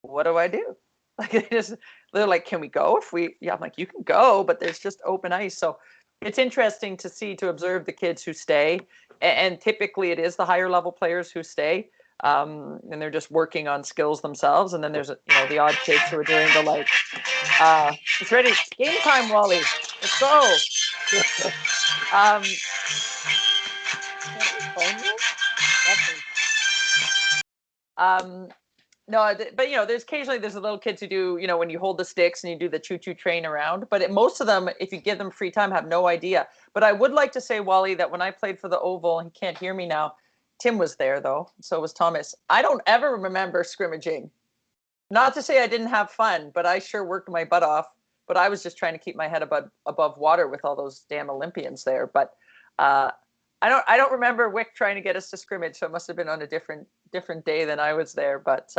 what do I do? Like, they're like, can we go? I'm like, you can go, but there's just open ice. So it's interesting to observe the kids who stay. And typically it is the higher level players who stay. And they're just working on skills themselves. And then there's, you know, the odd kids who are doing the like, it's ready. It's game time, Wally. Let's go. No, but you know, there's occasionally there's the little kids who do, you know, when you hold the sticks and you do the choo-choo train around, but most of them, if you give them free time, have no idea. But I would like to say, Wally, that when I played for the Oval, he can't hear me now, Tim was there though, so was Thomas. I don't ever remember scrimmaging. Not to say I didn't have fun, but I sure worked my butt off. But I was just trying to keep my head above water with all those damn Olympians there. But I don't remember Wick trying to get us to scrimmage, so it must have been on a different day than I was there. But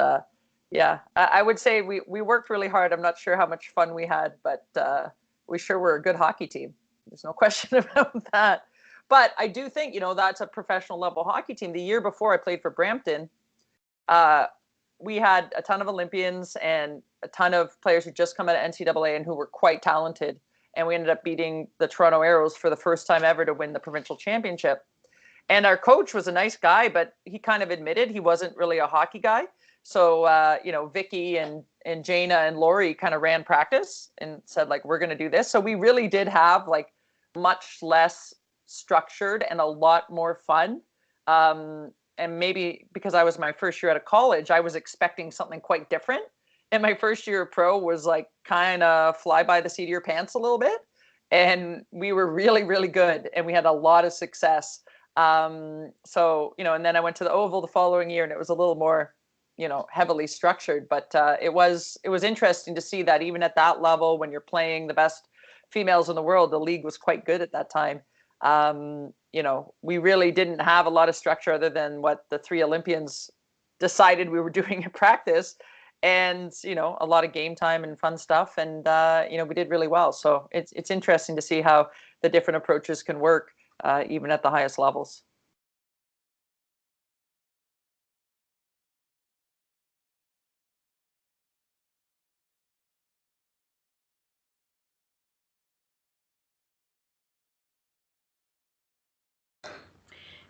yeah, I would say we worked really hard. I'm not sure how much fun we had, but we sure were a good hockey team. There's no question about that. But I do think, that's a professional level hockey team. The year before I played for Brampton, we had a ton of Olympians and a ton of players who just come out of NCAA and who were quite talented. And we ended up beating the Toronto Arrows for the first time ever to win the provincial championship. And our coach was a nice guy, but he kind of admitted he wasn't really a hockey guy. So, Vicky and Jana and Lori kind of ran practice and said, like, we're going to do this. So we really did have like much less structured and a lot more fun. And maybe because I was my first year out of college, I was expecting something quite different. And my first year of pro was like kind of fly by the seat of your pants a little bit. And we were really, really good. And we had a lot of success. So, and then I went to the Oval the following year and it was a little more, heavily structured. But it was interesting to see that even at that level, when you're playing the best females in the world, the league was quite good at that time. We really didn't have a lot of structure other than what the three Olympians decided we were doing in practice, and a lot of game time and fun stuff, and we did really well. So it's interesting to see how the different approaches can work even at the highest levels.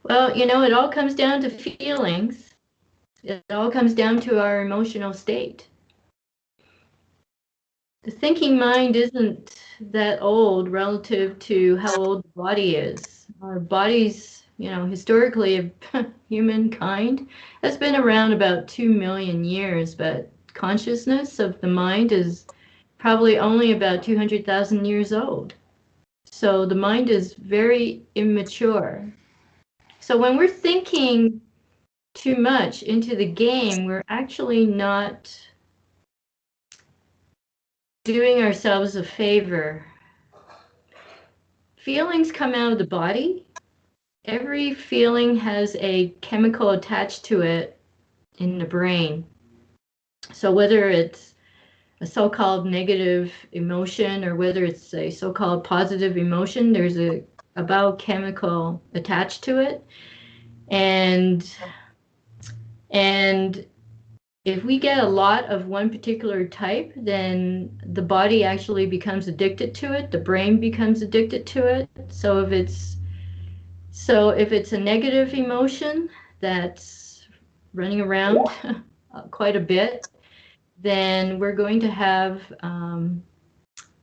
Well, it all comes down to feelings. It all comes down to our emotional state. The thinking mind isn't that old relative to how old the body is. Our bodies, historically, humankind has been around about 2 million years, but consciousness of the mind is probably only about 200,000 years old. So the mind is very immature. So when we're thinking too much into the game, we're actually not doing ourselves a favor. Feelings come out of the body. Every feeling has a chemical attached to it in the brain. So whether it's a so-called negative emotion or whether it's a so-called positive emotion, there's a biochemical attached to it. And if we get a lot of one particular type, then the body actually becomes addicted to it. The brain becomes addicted to it. So if it's a negative emotion that's running around quite a bit, then we're going to have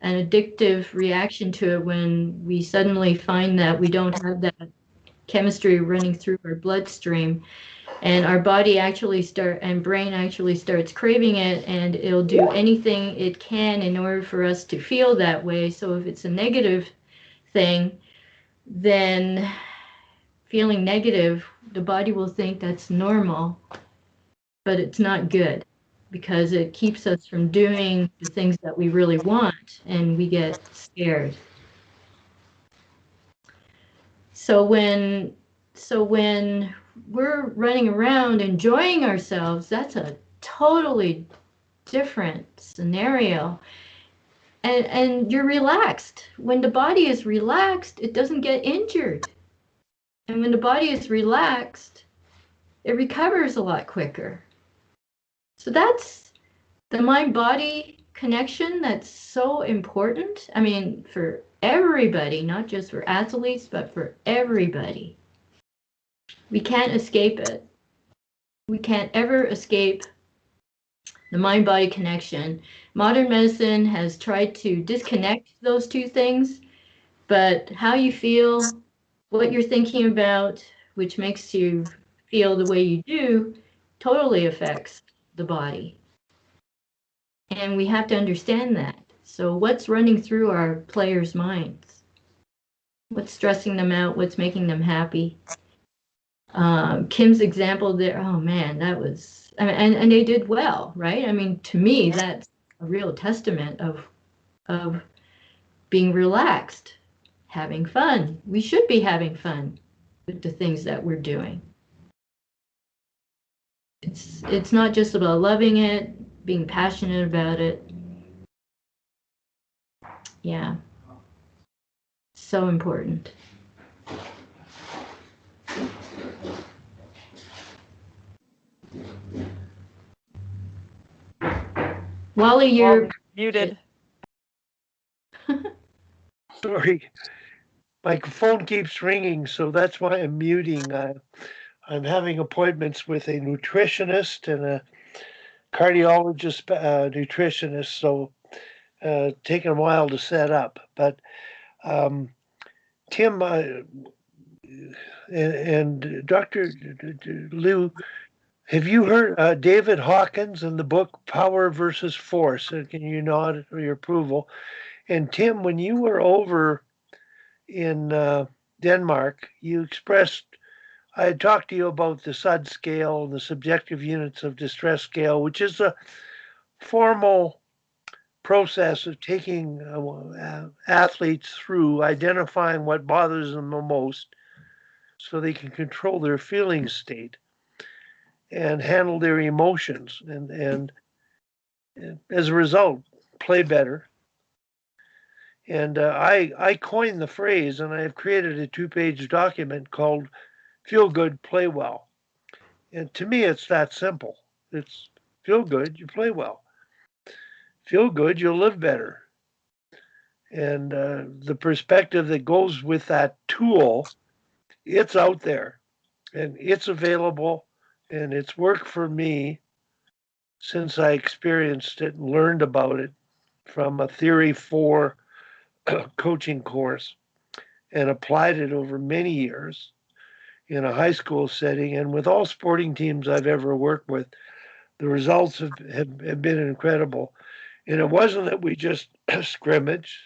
an addictive reaction to it when we suddenly find that we don't have that chemistry running through our bloodstream. And our body and brain actually starts craving it, and it'll do anything it can in order for us to feel that way. So if it's a negative thing, then feeling negative, the body will think that's normal, but it's not good because it keeps us from doing the things that we really want, and we get scared. So when we're running around enjoying ourselves, that's a totally different scenario. And you're relaxed. When the body is relaxed, it doesn't get injured. And when the body is relaxed, it recovers a lot quicker. So that's the mind-body connection that's so important. I mean, for everybody, not just for athletes, but for everybody. We can't escape it. We can't ever escape the mind-body connection. Modern medicine has tried to disconnect those two things, but how you feel, what you're thinking about, which makes you feel the way you do, totally affects the body. And we have to understand that. So what's running through our players' minds? What's stressing them out? What's making them happy? Kim's example there, oh man, that was, and they did well, right? I mean, to me, that's a real testament of being relaxed, having fun. We should be having fun with the things that we're doing. It's not just about loving it, being passionate about it. Yeah. So important. Wally, you're muted. Sorry, my phone keeps ringing, so that's why I'm muting. I'm having appointments with a nutritionist and a cardiologist, nutritionist, so taking a while to set up. But Tim and Dr. Liu, have you heard David Hawkins in the book Power versus Force? Can you nod your approval? And Tim, when you were over in Denmark, you expressed, I had talked to you about the SUD scale, the subjective units of distress scale, which is a formal process of taking athletes through identifying what bothers them the most so they can control their feeling state and handle their emotions and as a result play better. And I coined the phrase, and I have created a 2-page document called Feel Good, Play Well. And to me, it's that simple. It's feel good, you play well. Feel good, you'll live better. And the perspective that goes with that tool, it's out there and it's available, and it's worked for me since I experienced it and learned about it from a Theory 4 coaching course and applied it over many years in a high school setting. And with all sporting teams I've ever worked with, the results have been incredible. And it wasn't that we just scrimmaged,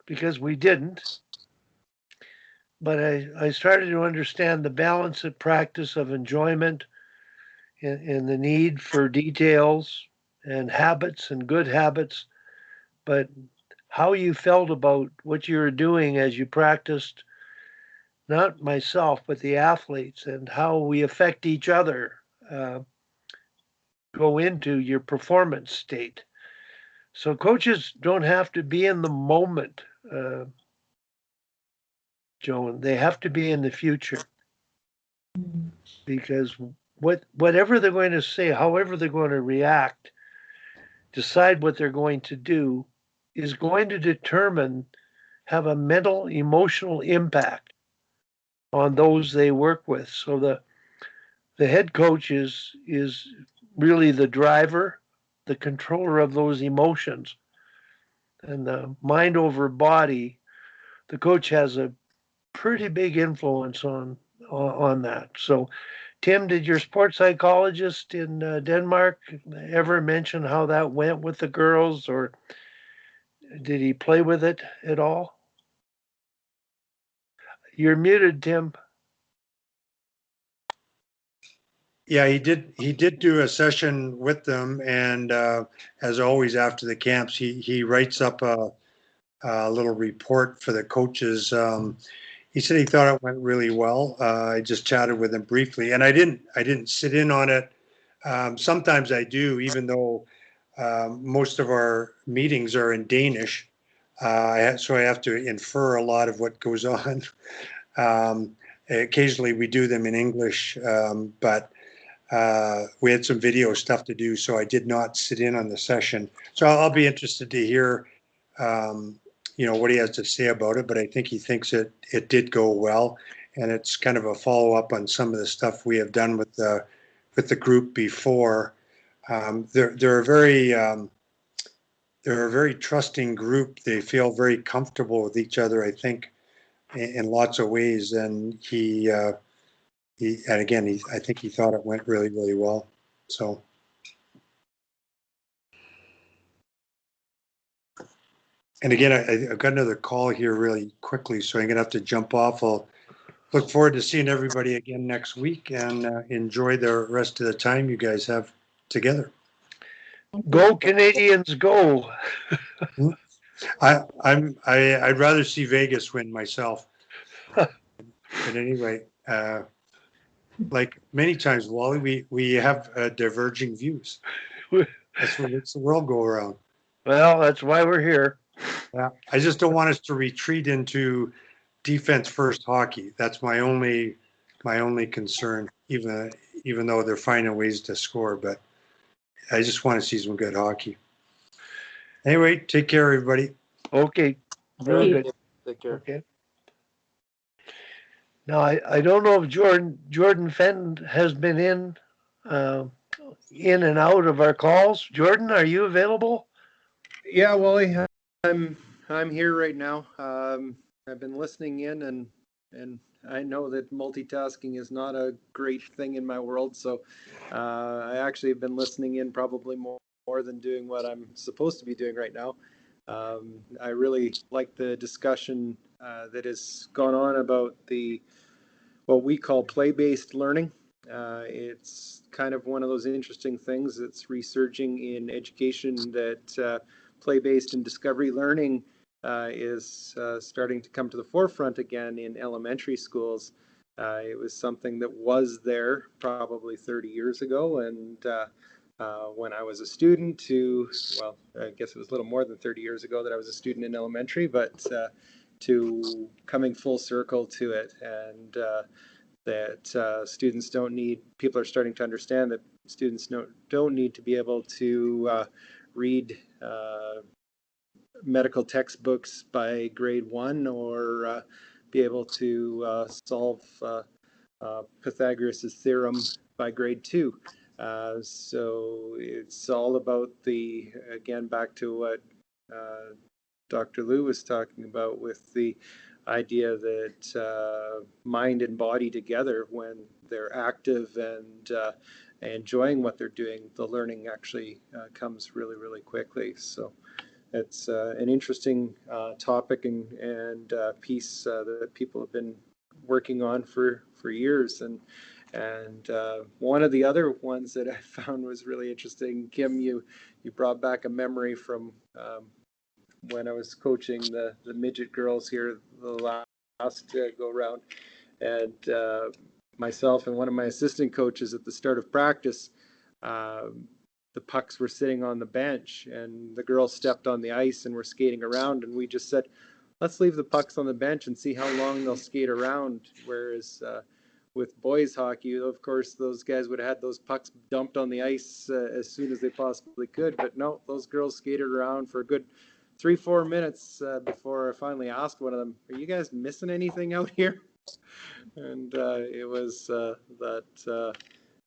because we didn't. But I started to understand the balance at practice of enjoyment and the need for details and habits and good habits, but how you felt about what you were doing as you practiced, not myself, but the athletes, and how we affect each other, go into your performance state. So coaches don't have to be in the moment, Joan. They have to be in the future, because whatever they're going to say, however they're going to react, decide what they're going to do, is going to determine, have a mental, emotional impact on those they work with. So the head coach is really the driver, the controller of those emotions, and the mind over body. The coach has a pretty big influence on that. So, Tim, did your sports psychologist in Denmark ever mention how that went with the girls, or did he play with it at all? You're muted, Tim. Yeah, he did. He did do a session with them, and as always, after the camps, he writes up a little report for the coaches. He said he thought it went really well. I just chatted with him briefly, and I didn't sit in on it. Sometimes I do, even though most of our meetings are in Danish. So I have to infer a lot of what goes on. Occasionally we do them in English, but we had some video stuff to do, so I did not sit in on the session. So I'll be interested to hear, what he has to say about it. But I think he thinks it did go well, and it's kind of a follow up on some of the stuff we have done with the group before. They're a very trusting group. They feel very comfortable with each other, I think, in lots of ways. And I think he thought it went really, really well. So. And again, I've got another call here really quickly, so I'm going to have to jump off. I'll look forward to seeing everybody again next week, and enjoy the rest of the time you guys have together. Go Canadians, go! I'd rather see Vegas win myself. But anyway, like many times, Wally, we have diverging views. That's what makes the world go around. Well, that's why we're here. Yeah, I just don't want us to retreat into defense first hockey. That's my only concern. Even though they're finding ways to score, but I just want to see some good hockey. Anyway, take care, everybody. Okay, very good. Take care. Okay. Now, I don't know if Jordan Fenton has been in and out of our calls. Jordan, are you available? Yeah, Wally, I'm here right now. I've been listening in, and I know that multitasking is not a great thing in my world, so I actually have been listening in probably more than doing what I'm supposed to be doing right now. I really like the discussion that has gone on about what we call play-based learning. It's kind of one of those interesting things that's resurging in education, that play-based and discovery learning is starting to come to the forefront again in elementary schools. It was something that was there probably 30 years ago, and when I was a student well, I guess it was a little more than 30 years ago that I was a student in elementary, but to coming full circle to it, and that people are starting to understand that students don't need to be able to read medical textbooks by grade 1, or be able to solve Pythagoras' theorem by grade 2. So it's all about again, back to what Dr. Lui was talking about, with the idea that mind and body together, when they're active and enjoying what they're doing, the learning actually comes really, really quickly. So it's an interesting topic and piece that people have been working on for years. And one of the other ones that I found was really interesting, Kim, you brought back a memory from when I was coaching the midget girls here the last go round, and myself and one of my assistant coaches at the start of practice, the pucks were sitting on the bench, and the girls stepped on the ice and were skating around, and we just said, let's leave the pucks on the bench and see how long they'll skate around. Whereas with boys hockey, of course, those guys would have had those pucks dumped on the ice as soon as they possibly could. But no, those girls skated around for a good 3-4 minutes before I finally asked one of them, are you guys missing anything out here? And it was that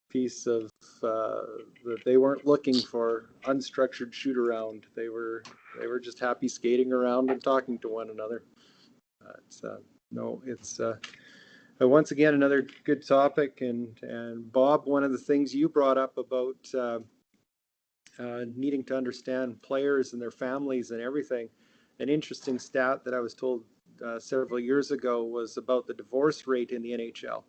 piece of that they weren't looking for unstructured shoot around. They were just happy skating around and talking to one another. It's once again another good topic. And Bob, one of the things you brought up about needing to understand players and their families and everything, an interesting stat that I was told several years ago was about the divorce rate in the NHL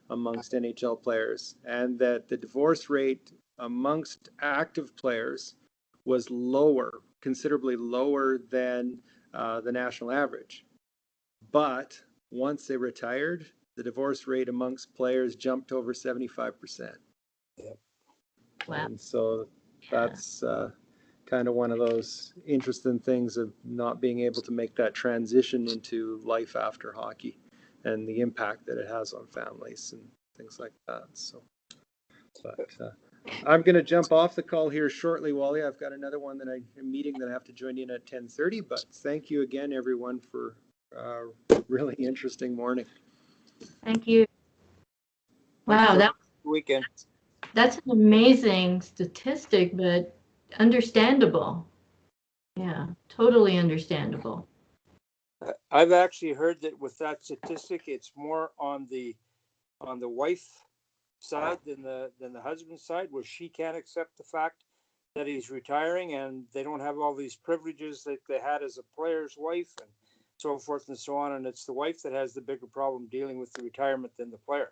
amongst NHL players, and that the divorce rate amongst active players was considerably lower than the national average. But once they retired, the divorce rate amongst players jumped over 75%. Wow. And so that's kind of one of those interesting things of not being able to make that transition into life after hockey, and the impact that it has on families and things like that. So, but I'm going to jump off the call here shortly, Wally. I've got another a meeting that I have to join in at 10:30. But thank you again, everyone, for a really interesting morning. Thank you. Wow, Weekend. That's an amazing statistic, but understandable. Yeah, totally understandable. I've actually heard that with that statistic, it's more on the wife side than the husband side, where she can't accept the fact that he's retiring and they don't have all these privileges that they had as a player's wife, and so forth and so on. And it's the wife that has the bigger problem dealing with the retirement than the player.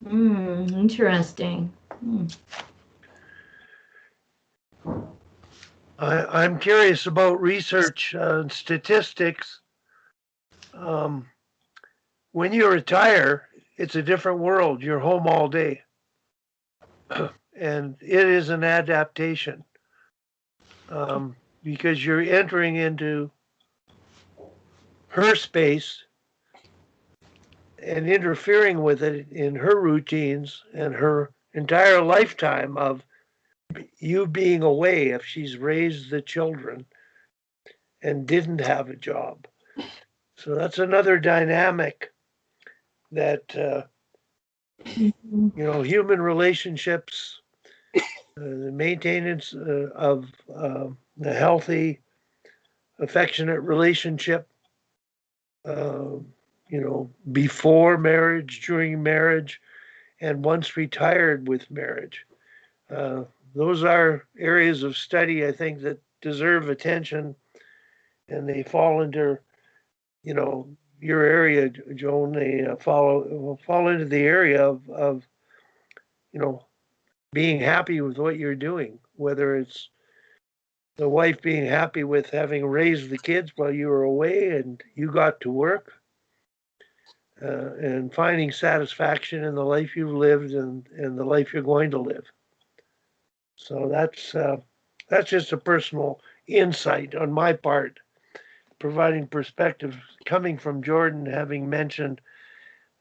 Interesting. I'm curious about research and statistics. When you retire, it's a different world. You're home all day. And it is an adaptation because you're entering into her space and interfering with it in her routines and her entire lifetime of you being away if she's raised the children and didn't have a job. So that's another dynamic that, human relationships, the maintenance of a healthy, affectionate relationship, before marriage, during marriage, and once retired with marriage. Those are areas of study, I think, that deserve attention, and they fall into, your area, Joan. They fall into the area of being happy with what you're doing, whether it's the wife being happy with having raised the kids while you were away and you got to work, and finding satisfaction in the life you've lived and the life you're going to live. So that's just a personal insight on my part, providing perspective coming from Jordan, having mentioned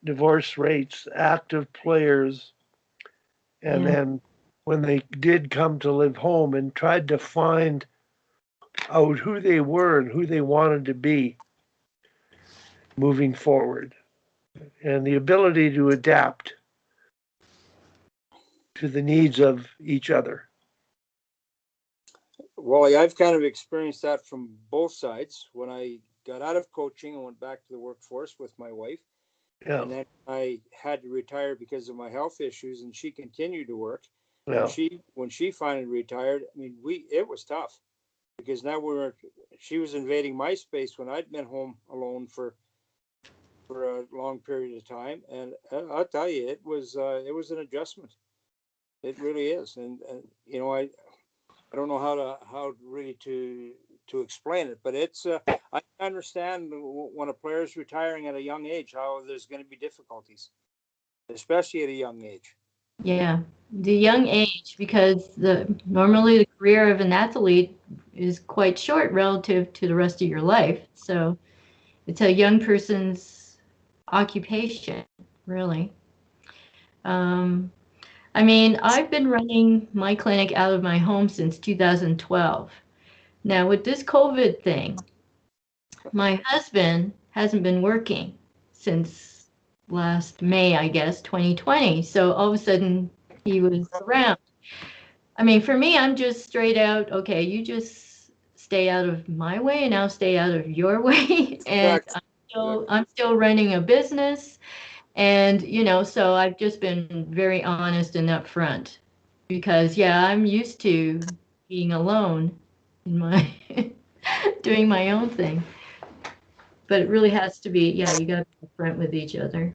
divorce rates, active players, and then when they did come to live home and tried to find out who they were and who they wanted to be moving forward, and the ability to adapt to the needs of each other. Well, I've kind of experienced that from both sides. When I got out of coaching and went back to the workforce with my wife, and then I had to retire because of my health issues, and she continued to work. Yeah. When she finally retired, I mean, it was tough because now she was invading my space when I'd been home alone for a long period of time, and I'll tell you, it was an adjustment. It really is, and I don't know how really to explain it, but it's I understand when a player is retiring at a young age how there's going to be difficulties, especially at a young age. Yeah, the young age, because normally the career of an athlete is quite short relative to the rest of your life. So it's a young person's occupation, really. I mean, I've been running my clinic out of my home since 2012. Now, with this COVID thing, my husband hasn't been working since last May, I guess, 2020. So all of a sudden he was around. I mean, for me, I'm just straight out, okay, you just stay out of my way and I'll stay out of your way. And I'm still running a business. And, so I've just been very honest and upfront because, I'm used to being alone in my doing my own thing. But it really has to be, you got to be upfront with each other.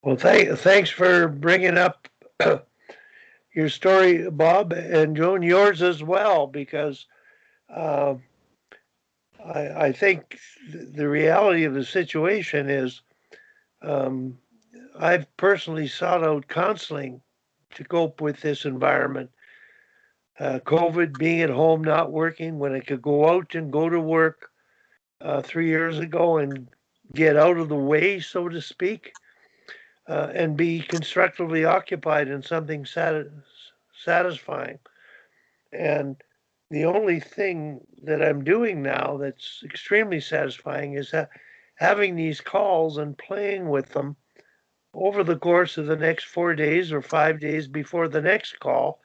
Well, thanks for bringing up your story, Bob, and Joan, yours as well, because I think the reality of the situation is I've personally sought out counseling to cope with this environment. COVID, being at home, not working, when I could go out and go to work 3 years ago and get out of the way, so to speak, and be constructively occupied in something satisfying. And the only thing that I'm doing now that's extremely satisfying is having these calls and playing with them over the course of the next 4 days or 5 days before the next call,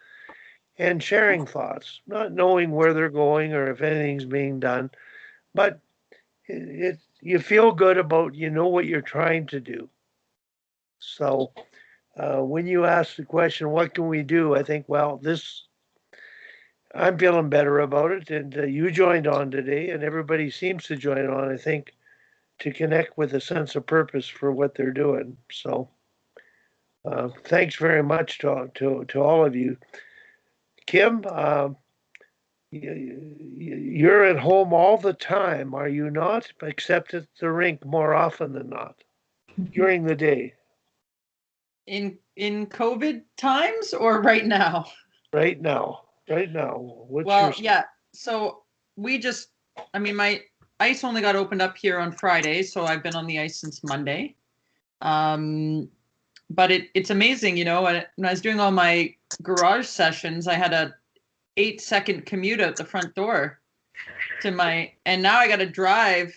and sharing thoughts, not knowing where they're going or if anything's being done, but you feel good about, what you're trying to do. So when you ask the question, what can we do? I think, well, I'm feeling better about it, and you joined on today, and everybody seems to join on, I think, to connect with a sense of purpose for what they're doing. So thanks very much to all of you. Kim, you're at home all the time, are you not? Except at the rink more often than not during the day. In COVID times or right now? Right now. What's Well, your... yeah. So we just, I mean, my ice only got opened up here on Friday, so I've been on the ice since Monday. But it's amazing, you know, when I was doing all my garage sessions, I had a 8-second commute out the front door to and now I got to drive,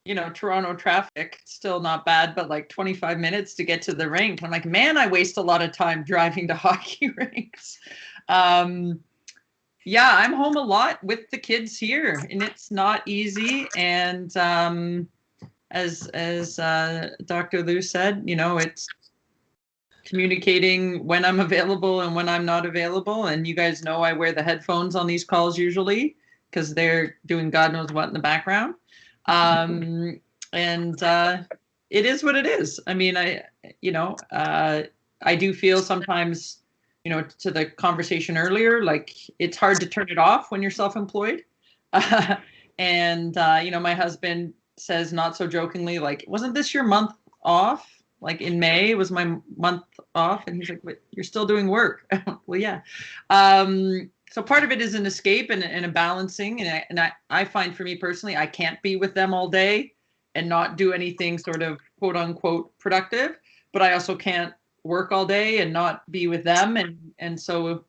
you know, Toronto traffic, still not bad, but like 25 minutes to get to the rink. I'm like, man, I waste a lot of time driving to hockey rinks. Yeah, I'm home a lot with the kids here, and it's not easy. And as Dr. Lui said, you know, it's communicating when I'm available and when I'm not available. And you guys know I wear the headphones on these calls usually because they're doing God knows what in the background. And it is what it is. I mean, I do feel sometimes, you know, to the conversation earlier, like it's hard to turn it off when you're self-employed. And you know, my husband says not so jokingly, like, wasn't this your month off? Like in May was my month off. And he's like, but you're still doing work. Well, yeah. So part of it is an escape and a balancing. And I find for me personally, I can't be with them all day and not do anything sort of quote unquote productive, but I also can't work all day and not be with them. And so,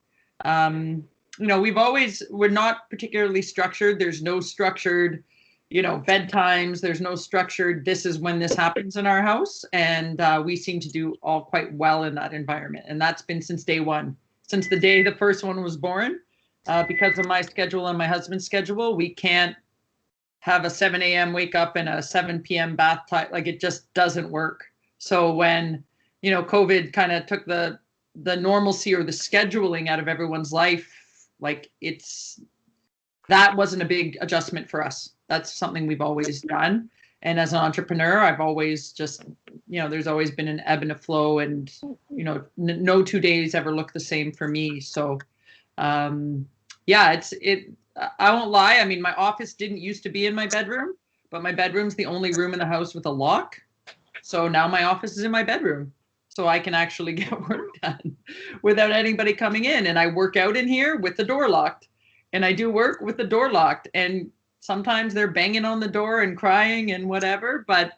you know, we're not particularly structured. There's no structured, you know, bedtimes. There's no structured, this is when this happens in our house. And we seem to do all quite well in that environment. And that's been since day one, since the day the first one was born. Because of my schedule and my husband's schedule, we can't have a 7 a.m. wake up and a 7 p.m. bath time. Like it just doesn't work. So when, you know, COVID kind of took the normalcy or the scheduling out of everyone's life, like that wasn't a big adjustment for us. That's something we've always done. And as an entrepreneur, I've always just, you know, there's always been an ebb and a flow, and, you know, no 2 days ever look the same for me. So, yeah, I won't lie. I mean, my office didn't used to be in my bedroom, but my bedroom's the only room in the house with a lock. So now my office is in my bedroom. So I can actually get work done without anybody coming in. And I work out in here with the door locked, and I do work with the door locked. And sometimes they're banging on the door and crying and whatever. But,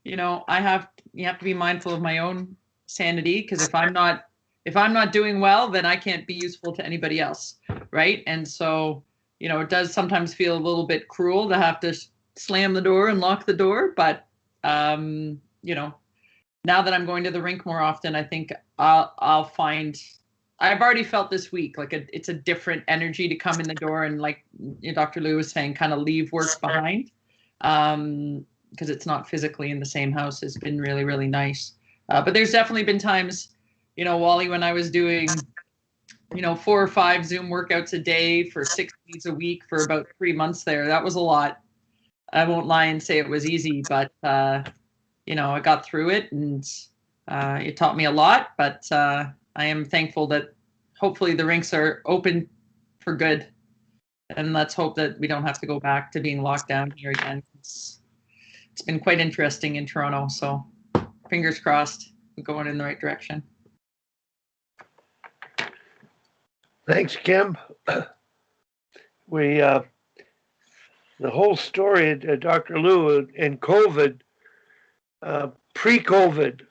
you know, you have to be mindful of my own sanity, because if I'm not doing well, then I can't be useful to anybody else. Right. And so, you know, it does sometimes feel a little bit cruel to have to slam the door and lock the door. But, you know, now that I'm going to the rink more often, I think I'll find, I've already felt this week, like it's a different energy to come in the door and, like Dr. Lui was saying, kind of leave work behind, because it's not physically in the same house has been really, really nice. But there's definitely been times, you know, Wally, when I was doing, you know, 4 or 5 Zoom workouts a day for 6 days a week for about 3 months there, that was a lot. I won't lie and say it was easy, but, you know, I got through it, and it taught me a lot. But I am thankful that hopefully the rinks are open for good. And let's hope that we don't have to go back to being locked down here again. It's been quite interesting in Toronto. So fingers crossed, we're going in the right direction. Thanks, Kim. The whole story, Dr. Lui, in COVID, pre-COVID,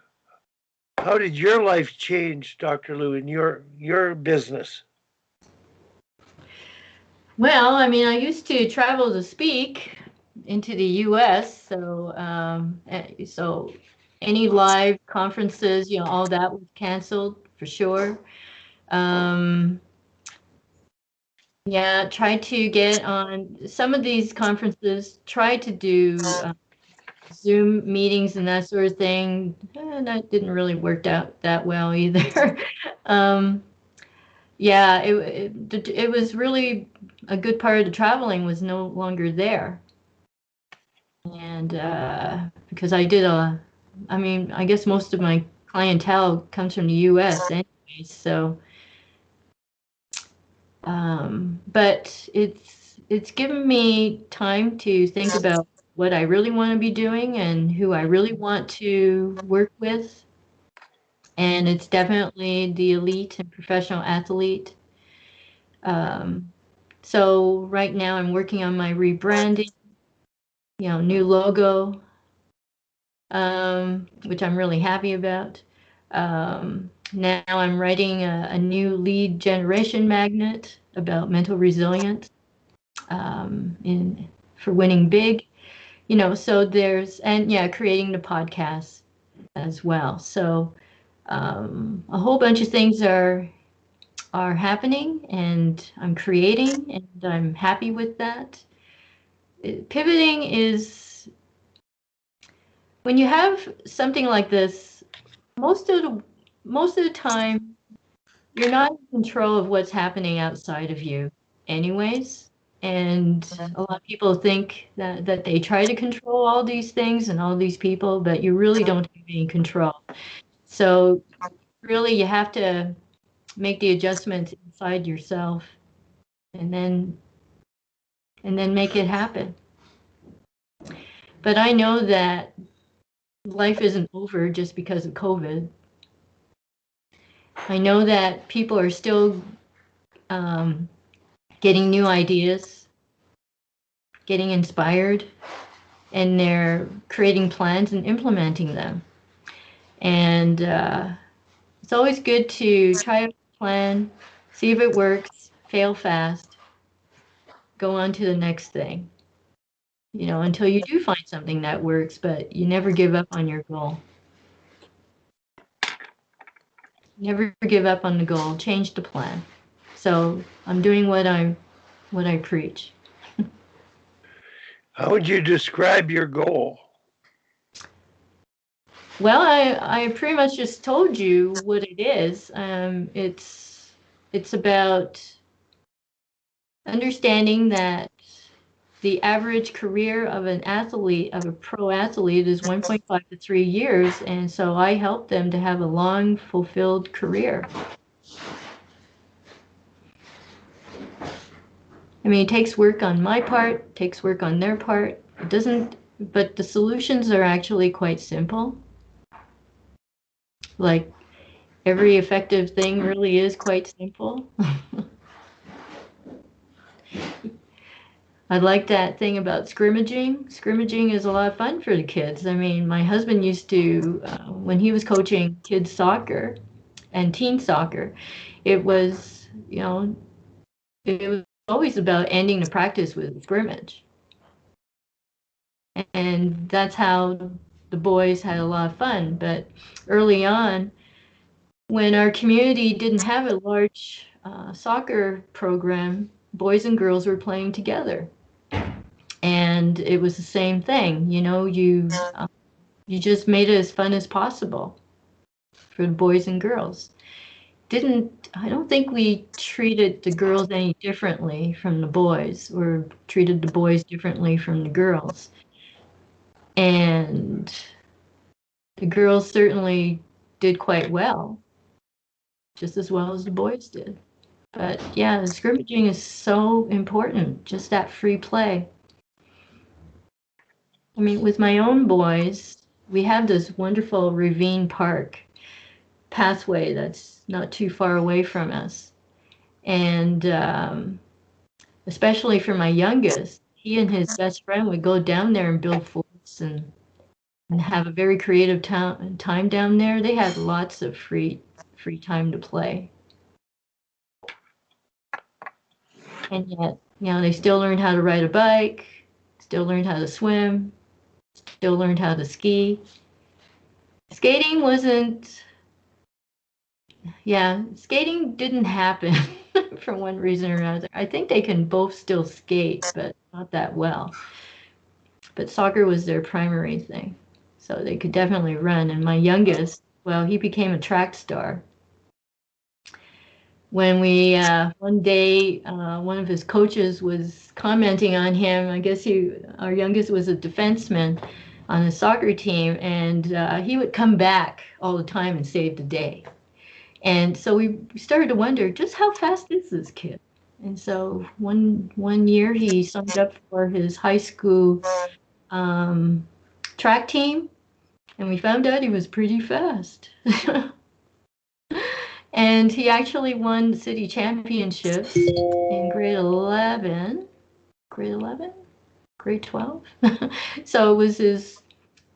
how did your life change, Dr. Lui, in your business? Well, I mean, I used to travel to speak into the U.S., so any live conferences, you know, all that was canceled for sure. Yeah, tried to get on some of these conferences, tried to do Zoom meetings and that sort of thing. That didn't really work out that well either. yeah, it was really a good part of the traveling was no longer there. And because I mean, I guess most of my clientele comes from the US anyway, so but it's given me time to think about what I really want to be doing and who I really want to work with. And it's definitely the elite and professional athlete. So right now I'm working on my rebranding, new logo, which I'm really happy about. Now I'm writing a new lead generation magnet about mental resilience for winning big. So creating the podcast as well. So a whole bunch of things are happening, and I'm creating, and I'm happy with that. Pivoting is when you have something like this, most of the time you're not in control of what's happening outside of you anyways. And a lot of people think that they try to control all these things and all these people, but you really don't have any control. So really you have to make the adjustments inside yourself and then make it happen. But I know that life isn't over just because of COVID. I know that people are still getting new ideas, getting inspired, and they're creating plans and implementing them. And it's always good to try a plan, see if it works, fail fast, go on to the next thing, until you do find something that works, but you never give up on your goal. Never give up on the goal, change the plan. So I'm doing what I preach. How would you describe your goal? Well, I pretty much just told you what it is. It's about understanding that the average career of an athlete, of a pro athlete, is 1.5 to 3 years, and so I help them to have a long, fulfilled career. I mean, it takes work on my part, it takes work on their part. It doesn't, but the solutions are actually quite simple. Like, every effective thing really is quite simple. I like that thing about scrimmaging. Scrimmaging is a lot of fun for the kids. I mean, my husband used to, when he was coaching kids soccer and teen soccer, it was, it was always about ending the practice with a scrimmage. And that's how the boys had a lot of fun. But early on, when our community didn't have a large soccer program, boys and girls were playing together. And it was the same thing, you just made it as fun as possible for the boys and girls. I don't think we treated the girls any differently from the boys, or treated the boys differently from the girls. And the girls certainly did quite well, just as well as the boys did. But yeah, the scrimmaging is so important, just that free play. I mean, with my own boys, we have this wonderful ravine park pathway that's not too far away from us. And especially for my youngest, he and his best friend would go down there and build forts and have a very creative time down there. They had lots of free time to play. And yet, they still learned how to ride a bike, still learned how to swim, still learned how to ski. Skating didn't happen for one reason or another. I think they can both still skate, but not that well. But soccer was their primary thing. So they could definitely run. And my youngest, well, he became a track star. when we one day one of his coaches was commenting on him. I guess our youngest was a defenseman on the soccer team, and he would come back all the time and save the day. And so we started to wonder, just how fast is this kid? And so one year he signed up for his high school track team, and we found out he was pretty fast. And he actually won city championships in grade 11, grade 12. So it was his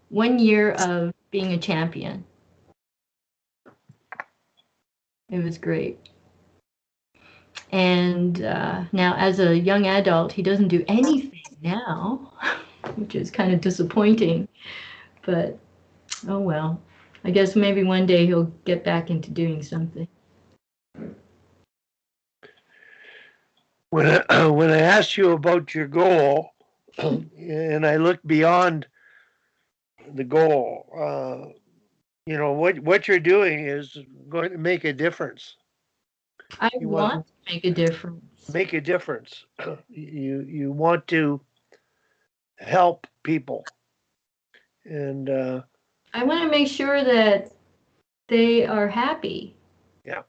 1 year of being a champion. It was great. And now as a young adult, he doesn't do anything now, which is kind of disappointing. But, oh well. I guess maybe one day he'll get back into doing something. When I asked you about your goal, and I look beyond the goal, you know, what you're doing is going to make a difference. I want to make a difference. Make a difference. You want to help people, and I want to make sure that they are happy. Yeah.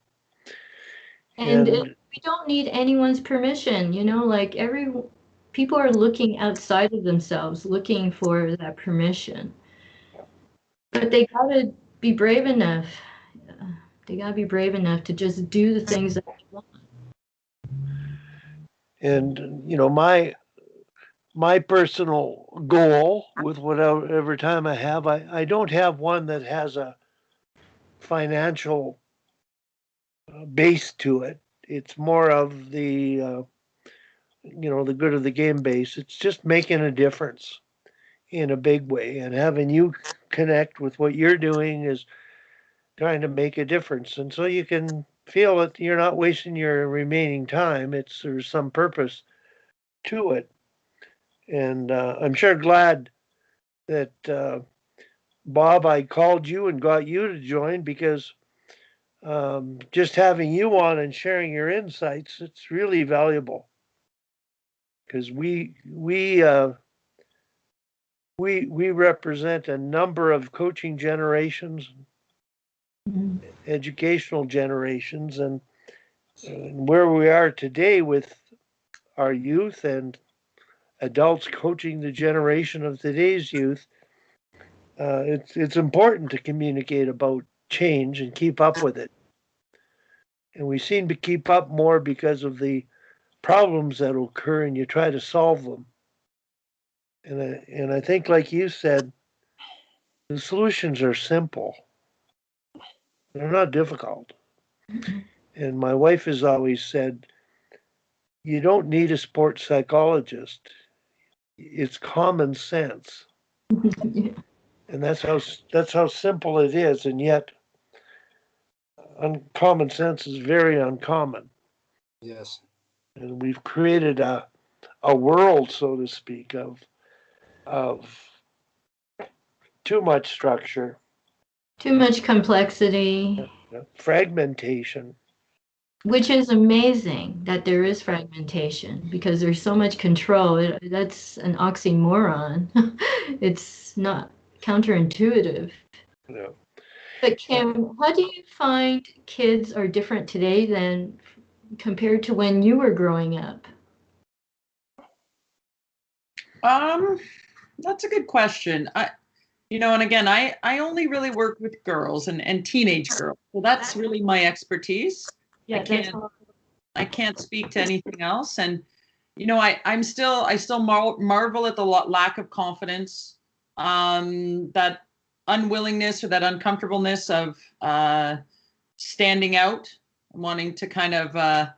And we don't need anyone's permission, you know, like people are looking outside of themselves, looking for that permission. But they gotta be brave enough. They gotta be brave enough to just do the things that they want. And you know, my personal goal with whatever time I have, I don't have one that has a financial base to it. It's more of the you know, the good of the game base. It's just making a difference in a big way, and having you connect with what you're doing is trying to make a difference. And so you can feel that you're not wasting your remaining time. There's some purpose to it. And I'm sure glad that Bob, I called you and got you to join, because just having you on and sharing your insights, it's really valuable. Because we represent a number of coaching generations, educational generations, and where we are today with our youth and adults coaching the generation of today's youth. It's important to communicate about change and keep up with it. And we seem to keep up more because of the problems that occur, and you try to solve them. And I think, like you said, the solutions are simple. They're not difficult. And my wife has always said, you don't need a sports psychologist. It's common sense. Yeah. And that's how simple it is. And yet, common sense is very uncommon. Yes. And we've created a world, so to speak, of too much structure, Too much complexity. fragmentation. Which is amazing that there is fragmentation, because there's so much control. That's an oxymoron. It's not counterintuitive. Yeah. But Kim, how do you find kids are different today than compared to when you were growing up? That's a good question. And again, I only really work with girls and teenage girls. So that's really my expertise. Yeah, I can't speak to anything else. And, I still marvel at the lack of confidence, that unwillingness or that uncomfortableness of standing out, wanting to kind of,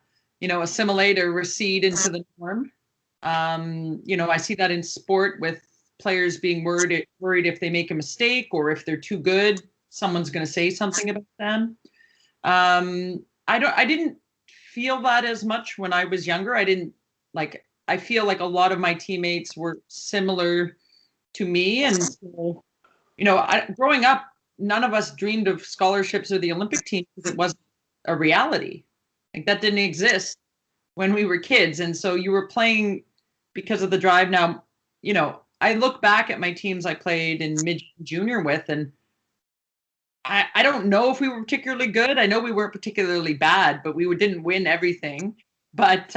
assimilate or recede into the norm. I see that in sport with players being worried if they make a mistake or if they're too good, someone's going to say something about them. I didn't feel that as much when I was younger. I feel like a lot of my teammates were similar to me. And so, growing up, none of us dreamed of scholarships or the Olympic team because it wasn't a reality. Like that didn't exist when we were kids. And so you were playing because of the drive. Now, you know, I look back at my teams I played in mid junior with, and I don't know if we were particularly good. I know we weren't particularly bad, but we didn't win everything. But,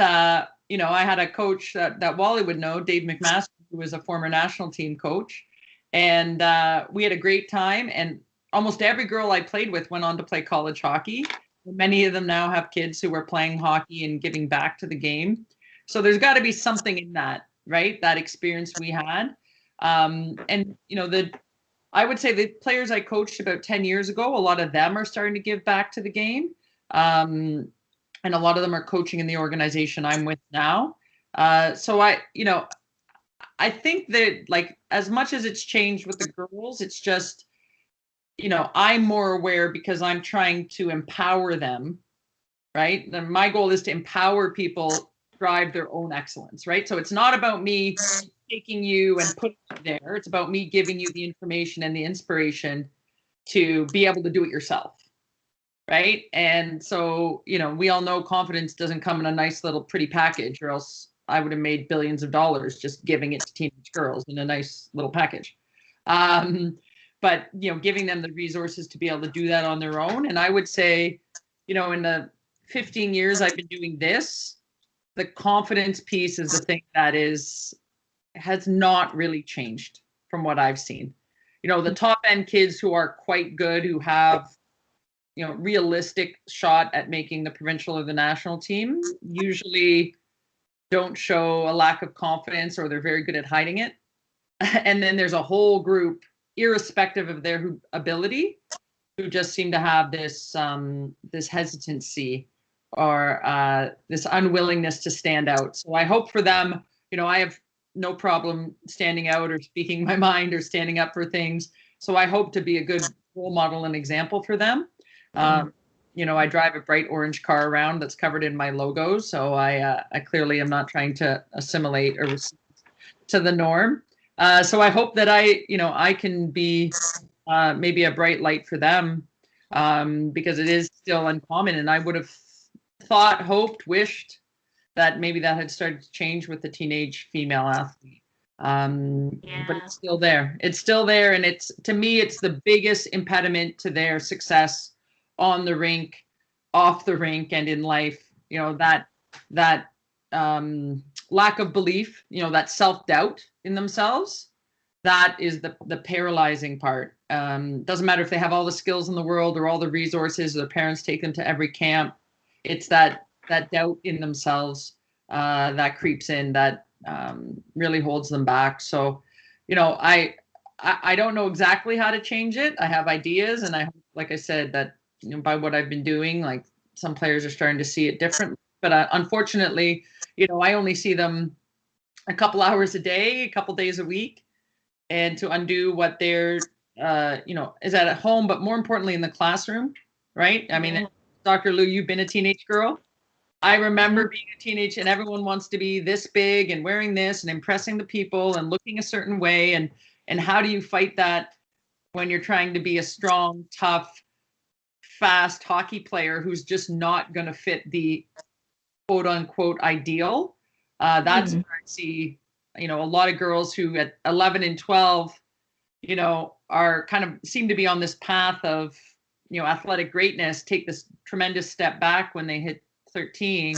you know, I had a coach that Wally would know, Dave McMaster, who was a former national team coach. And we had a great time. And almost every girl I played with went on to play college hockey. Many of them now have kids who are playing hockey and giving back to the game. So there's got to be something in that, right? That experience we had. And, you know, I would say the players I coached about 10 years ago, a lot of them are starting to give back to the game. And a lot of them are coaching in the organization I'm with now. So I think that, like, as much as it's changed with the girls, it's just, you know, I'm more aware because I'm trying to empower them, right? And my goal is to empower people drive their own excellence, right? So it's not about me taking you and putting you there. It's about me giving you the information and the inspiration to be able to do it yourself, right? And so, you know, we all know confidence doesn't come in a nice little pretty package, or else I would have made billions of dollars just giving it to teenage girls in a nice little package. But, you know, giving them the resources to be able to do that on their own. And I would say, you know, in the 15 years I've been doing this, the confidence piece is the thing that has not really changed from what I've seen. You know, the top end kids who are quite good, who have, you know, realistic shot at making the provincial or the national team, usually don't show a lack of confidence, or they're very good at hiding it. And then there's a whole group, irrespective of their ability, who just seem to have this this hesitancy or this unwillingness to stand out. So I hope for them, you know, I have no problem standing out or speaking my mind or standing up for things. So I hope to be a good role model and example for them. You know, I drive a bright orange car around that's covered in my logo. So I clearly am not trying to assimilate or to the norm. So I hope that I can be maybe a bright light for them, because it is still uncommon. And I would have thought, hoped, wished that maybe that had started to change with the teenage female athlete. But it's still there. It's still there. And to me, it's the biggest impediment to their success on the rink, off the rink, and in life. You know, that lack of belief, you know, that self-doubt in themselves, that is the paralyzing part. Doesn't matter if they have all the skills in the world or all the resources, or their parents take them to every camp. It's that doubt in themselves that creeps in, that really holds them back. So, you know, I don't know exactly how to change it. I have ideas, and I hope, like I said, that, you know, by what I've been doing, like, some players are starting to see it differently. But unfortunately, you know, I only see them a couple hours a day, a couple days a week, and to undo what they're, you know, is at home, but more importantly in the classroom, right? I mean, Dr. Lui, you've been a teenage girl. I remember being a teenage, and everyone wants to be this big and wearing this and impressing the people and looking a certain way. And how do you fight that when you're trying to be a strong, tough, fast hockey player who's just not going to fit the quote unquote ideal? That's where I see, you know, a lot of girls who at 11 and 12, you know, are kind of seem to be on this path of, you know, athletic greatness, take this tremendous step back when they hit 13,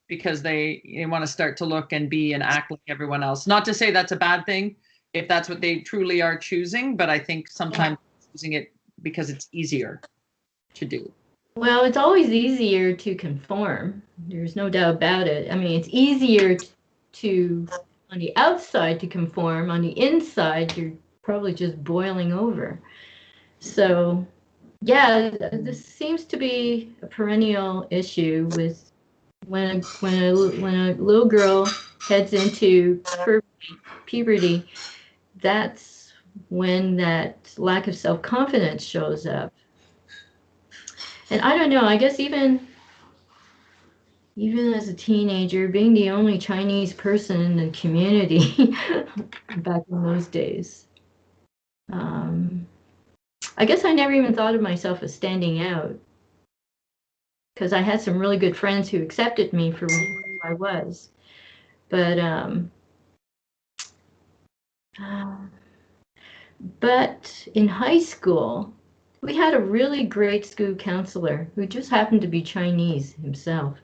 because they want to start to look and be and act like everyone else. Not to say that's a bad thing if that's what they truly are choosing, but I think sometimes choosing it because it's easier to do. Well, it's always easier to conform. There's no doubt about it. I mean, it's easier to on the outside to conform. On the inside, you're probably just boiling over. So, yeah, this seems to be a perennial issue with when a little girl heads into puberty. That's when that lack of self-confidence shows up. And I don't know, I guess even as a teenager, being the only Chinese person in the community back in those days, I guess I never even thought of myself as standing out. because I had some really good friends who accepted me for who I was. But in high school, we had a really great school counselor who just happened to be Chinese himself.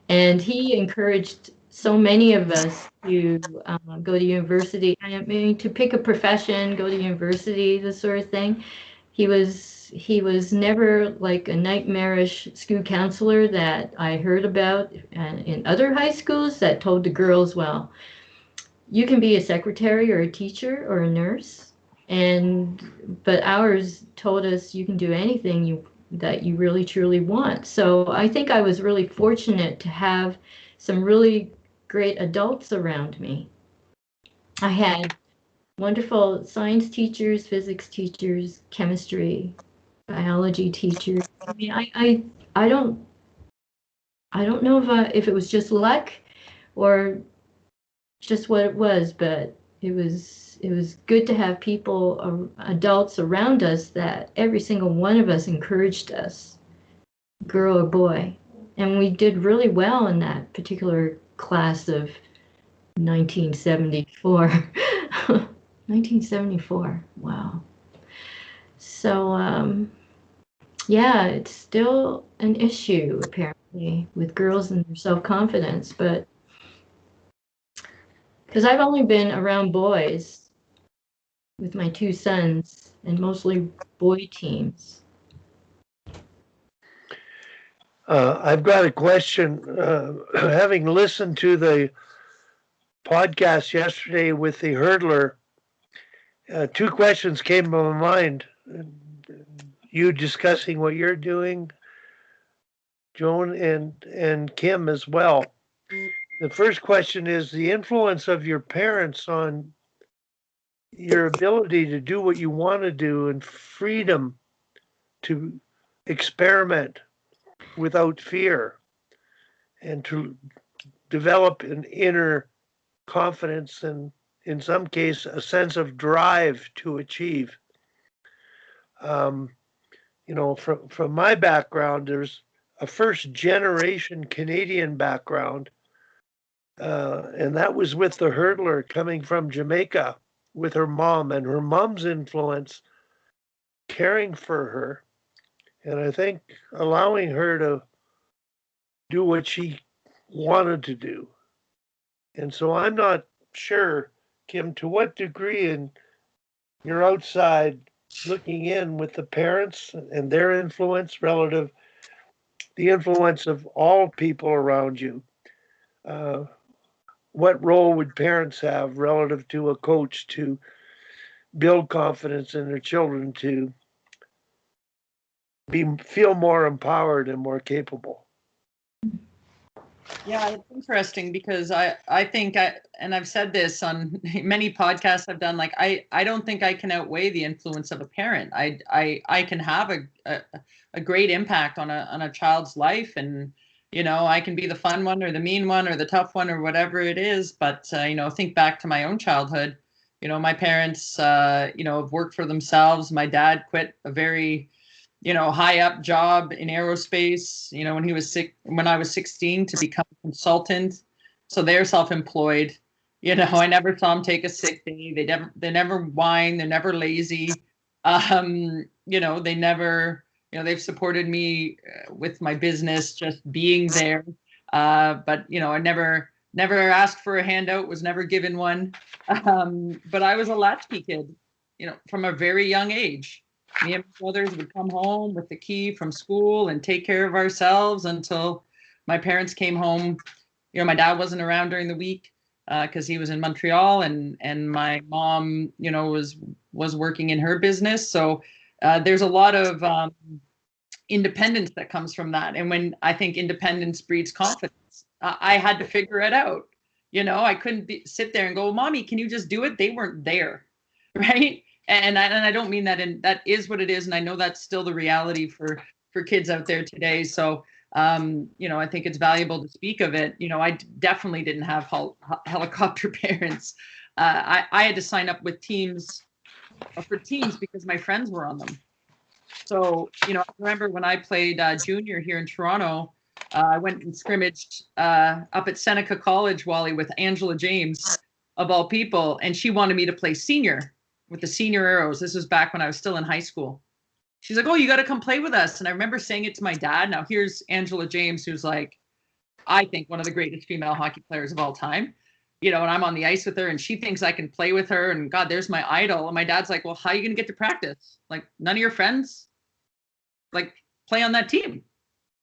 And he encouraged so many of us to go to university. I mean, to pick a profession, go to university, this sort of thing. He was never like a nightmarish school counselor that I heard about in other high schools that told the girls, well, you can be a secretary or a teacher or a nurse, but ours told us you can do anything that you really truly want. So I think I was really fortunate to have some really great adults around me. I had wonderful science teachers, physics teachers, chemistry, biology teachers. I mean, I don't know if it was just luck or just what it was, but it was good to have people, adults around us that every single one of us encouraged us, girl or boy. And we did really well in that particular class of 1974. 1974. Wow. So, yeah, it's still an issue apparently with girls and their self-confidence, but because I've only been around boys with my two sons and mostly boy teams. I've got a question. Having listened to the podcast yesterday with the hurdler, two questions came to my mind. You discussing what you're doing, Joan, and Kim as well. The first question is the influence of your parents on your ability to do what you want to do and freedom to experiment without fear and to develop an inner confidence and, in some case, a sense of drive to achieve. You know, from my background, there's a first generation Canadian background, and that was with the hurdler coming from Jamaica with her mom and her mom's influence caring for her. And I think allowing her to do what she wanted to do. And so I'm not sure, Kim, to what degree, and you're outside looking in with the parents and their influence relative, the influence of all people around you. What role would parents have relative to a coach to build confidence in their children to feel more empowered and more capable? Yeah, it's interesting because I think and I've said this on many podcasts I've done, like I don't think I can outweigh the influence of a parent. I can have a great impact on a child's life, and you know, I can be the fun one or the mean one or the tough one or whatever it is, but you know, think back to my own childhood. You know, my parents you know, have worked for themselves. My dad quit a very, you know, high up job in aerospace, you know, when I was 16 to become a consultant. So they're self-employed. You know, I never saw them take a sick day. They never whine. They're never lazy. You know, they never, you know, they've supported me with my business, just being there. But, you know, I never asked for a handout, was never given one. But I was a latchkey kid, you know, from a very young age. Me and my brothers would come home with the key from school and take care of ourselves until my parents came home. You know, my dad wasn't around during the week because he was in Montreal, and my mom, you know, was working in her business. So there's a lot of independence that comes from that. And when I think independence breeds confidence, I had to figure it out. You know, I couldn't sit there and go, "Mommy, can you just do it?" They weren't there, right? And I don't mean that, and that is what it is. And I know that's still the reality for kids out there today. So, you know, I think it's valuable to speak of it. You know, I definitely didn't have helicopter parents. I had to sign up with teams for teams because my friends were on them. So, you know, I remember when I played junior here in Toronto, I went and scrimmaged up at Seneca College, Wally, with Angela James, of all people, and she wanted me to play senior with the senior arrows. This was back when I was still in high school. She's like, "Oh, you got to come play with us." And I remember saying it to my dad. Now here's Angela James, who's like, I think one of the greatest female hockey players of all time. And I'm on the ice with her and she thinks I can play with her. And God, there's my idol. And my dad's like, "Well, how are you going to get to practice? Like, none of your friends like play on that team."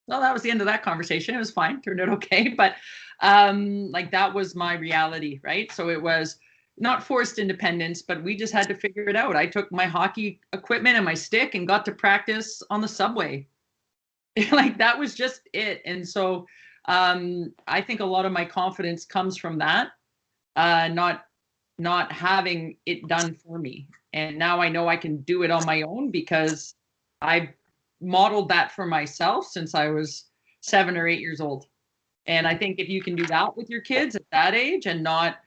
Well, that was the end of that conversation. It was fine. Turned out okay. But like that was my reality, right? So it was not forced independence, but we just had to figure it out. I took my hockey equipment and my stick and got to practice on the subway. Like that was just it. And so I think a lot of my confidence comes from that, not having it done for me. And now I know I can do it on my own because I modeled that for myself since I was 7 or 8 years old. And I think if you can do that with your kids at that age and not,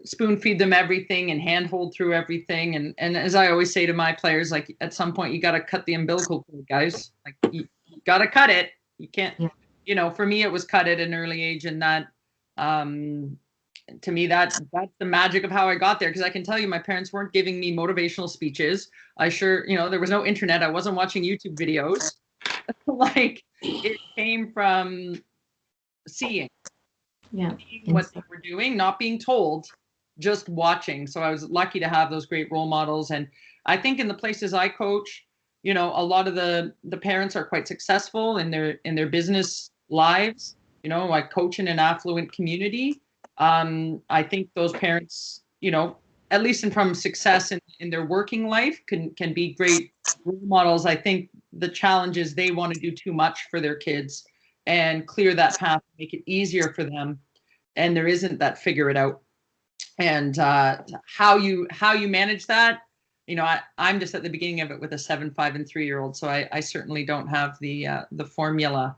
spoon feed them everything and handhold through everything. And as I always say to my players, like at some point you got to cut the umbilical cord, guys. Like you got to cut it. You can't, for me, it was cut at an early age. And that, to me, that's the magic of how I got there. Because I can tell you, my parents weren't giving me motivational speeches. There was no internet. I wasn't watching YouTube videos. Like it came from seeing what they were doing, not being told, just watching. So I was lucky to have those great role models. And I think in the places I coach, a lot of the parents are quite successful in their business lives. I coach in an affluent community. I think those parents, at least from success in their working life can be great role models. I think the challenge is they want to do too much for their kids and clear that path, make it easier for them. And there isn't that figure it out. And how you manage that, I'm just at the beginning of it with a 7, 5, and 3-year-old. So I certainly don't have the formula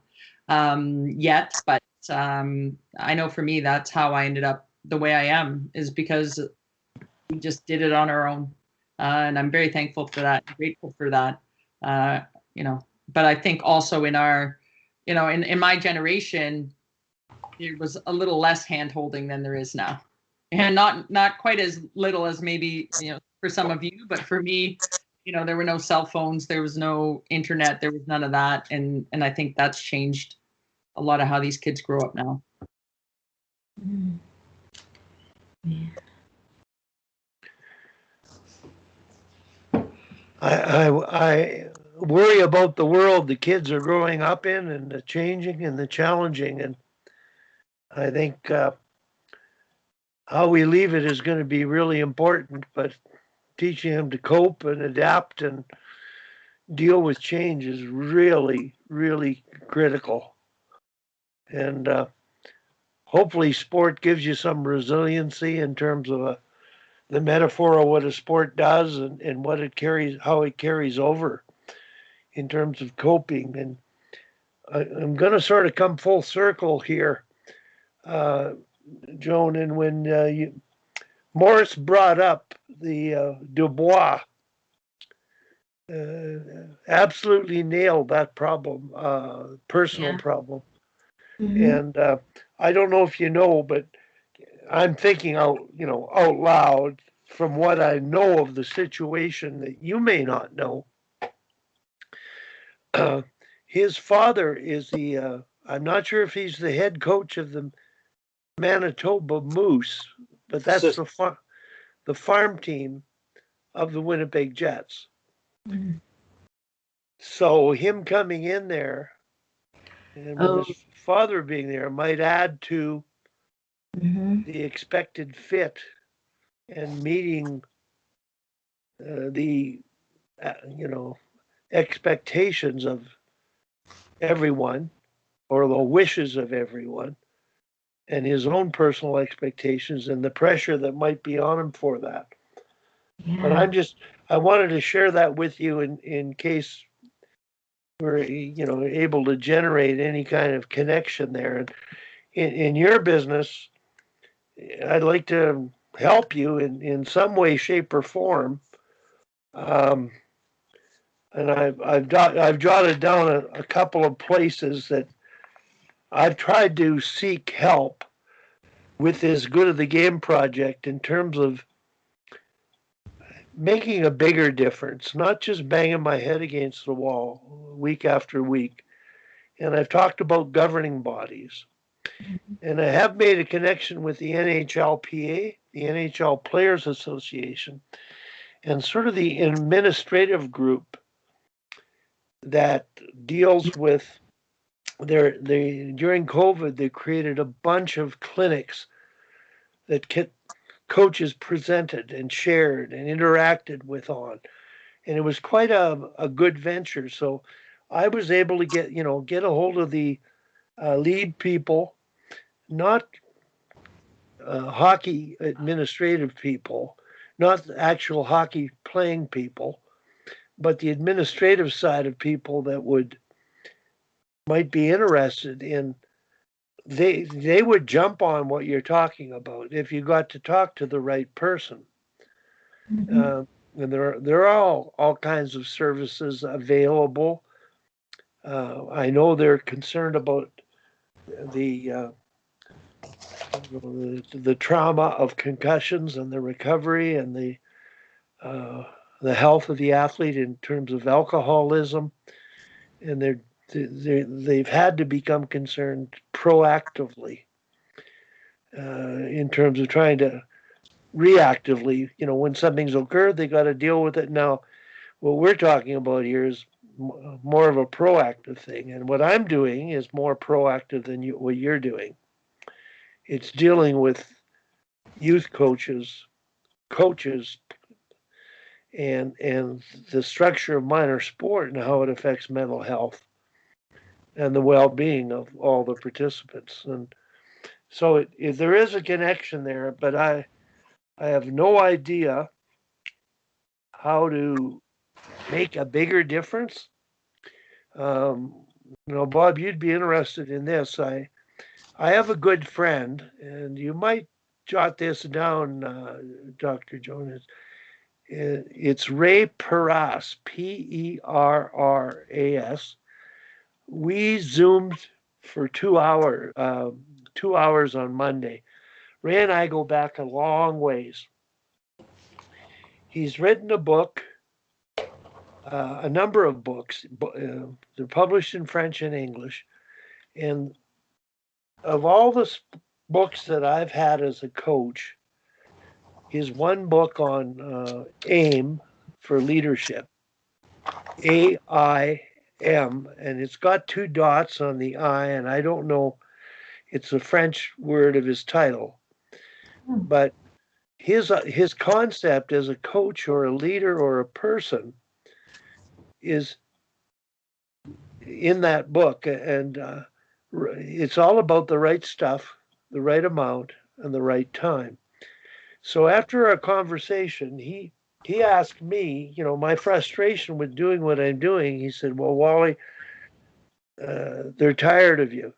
yet, but I know for me, that's how I ended up the way I am, is because we just did it on our own. And I'm very thankful for that, grateful for that. But I think also in our, in my generation, there was a little less hand holding than there is now. And not quite as little as maybe, for some of you, but for me, there were no cell phones, there was no internet, there was none of that. And I think that's changed a lot of how these kids grow up now. Mm. Yeah. I worry about the world the kids are growing up in and the changing and the challenging. And I think how we leave it is going to be really important, but teaching them to cope and adapt and deal with change is really, really critical. And hopefully sport gives you some resiliency in terms of the metaphor of what a sport does and what it carries, how it carries over in terms of coping. And I'm going to sort of come full circle here, Joan. And when Morris brought up the Dubois, absolutely nailed that problem, personal problem. Mm-hmm. And I don't know if you know, but I'm thinking out loud from what I know of the situation that you may not know. His father is I'm not sure if he's the head coach of the Manitoba Moose, but that's the farm team of the Winnipeg Jets. Mm-hmm. So him coming in there and with his father being there might add to the expected fit and meeting the expectations of everyone or the wishes of everyone and his own personal expectations and the pressure that might be on him for that. Yeah. But I wanted to share that with you in case we're able to generate any kind of connection there. And in your business, I'd like to help you in some way, shape, or form. And I've jotted down a couple of places that I've tried to seek help with this Good of the Game project in terms of making a bigger difference, not just banging my head against the wall week after week. And I've talked about governing bodies. And I have made a connection with the NHLPA, the NHL Players Association, and sort of the administrative group that deals with during COVID, they created a bunch of clinics that coaches presented and shared and interacted with on. And it was quite a good venture. So I was able to get a hold of the lead people, not hockey administrative people, not actual hockey playing people, but the administrative side of people that might be interested in. They would jump on what you're talking about if you got to talk to the right person. And there are all kinds of services available. I know they're concerned about the trauma of concussions and the recovery and the health of the athlete in terms of alcoholism, and they've had to become concerned proactively in terms of trying to reactively, when something's occurred, they got to deal with it. Now, what we're talking about here is more of a proactive thing, and what I'm doing is more proactive than what you're doing. It's dealing with youth coaches, and the structure of minor sport and how it affects mental health and the well-being of all the participants. And so there is a connection there, but I have no idea how to make a bigger difference. Bob, you'd be interested in this. I have a good friend, and you might jot this down, Dr. Jonas. It's Ray Perras, Perras. We Zoomed for 2 hours, 2 hours on Monday. Ray and I go back a long ways. He's written a book, a number of books. They're published in French and English. And of all the books that I've had as a coach, his one book on AIM for leadership, AIM, and it's got 2 dots on the I, and I don't know, it's a French word of his title. But his concept as a coach or a leader or a person is in that book, and it's all about the right stuff, the right amount, and the right time. So after our conversation, he asked me, my frustration with doing what I'm doing. He said, "Well, Wally, they're tired of you.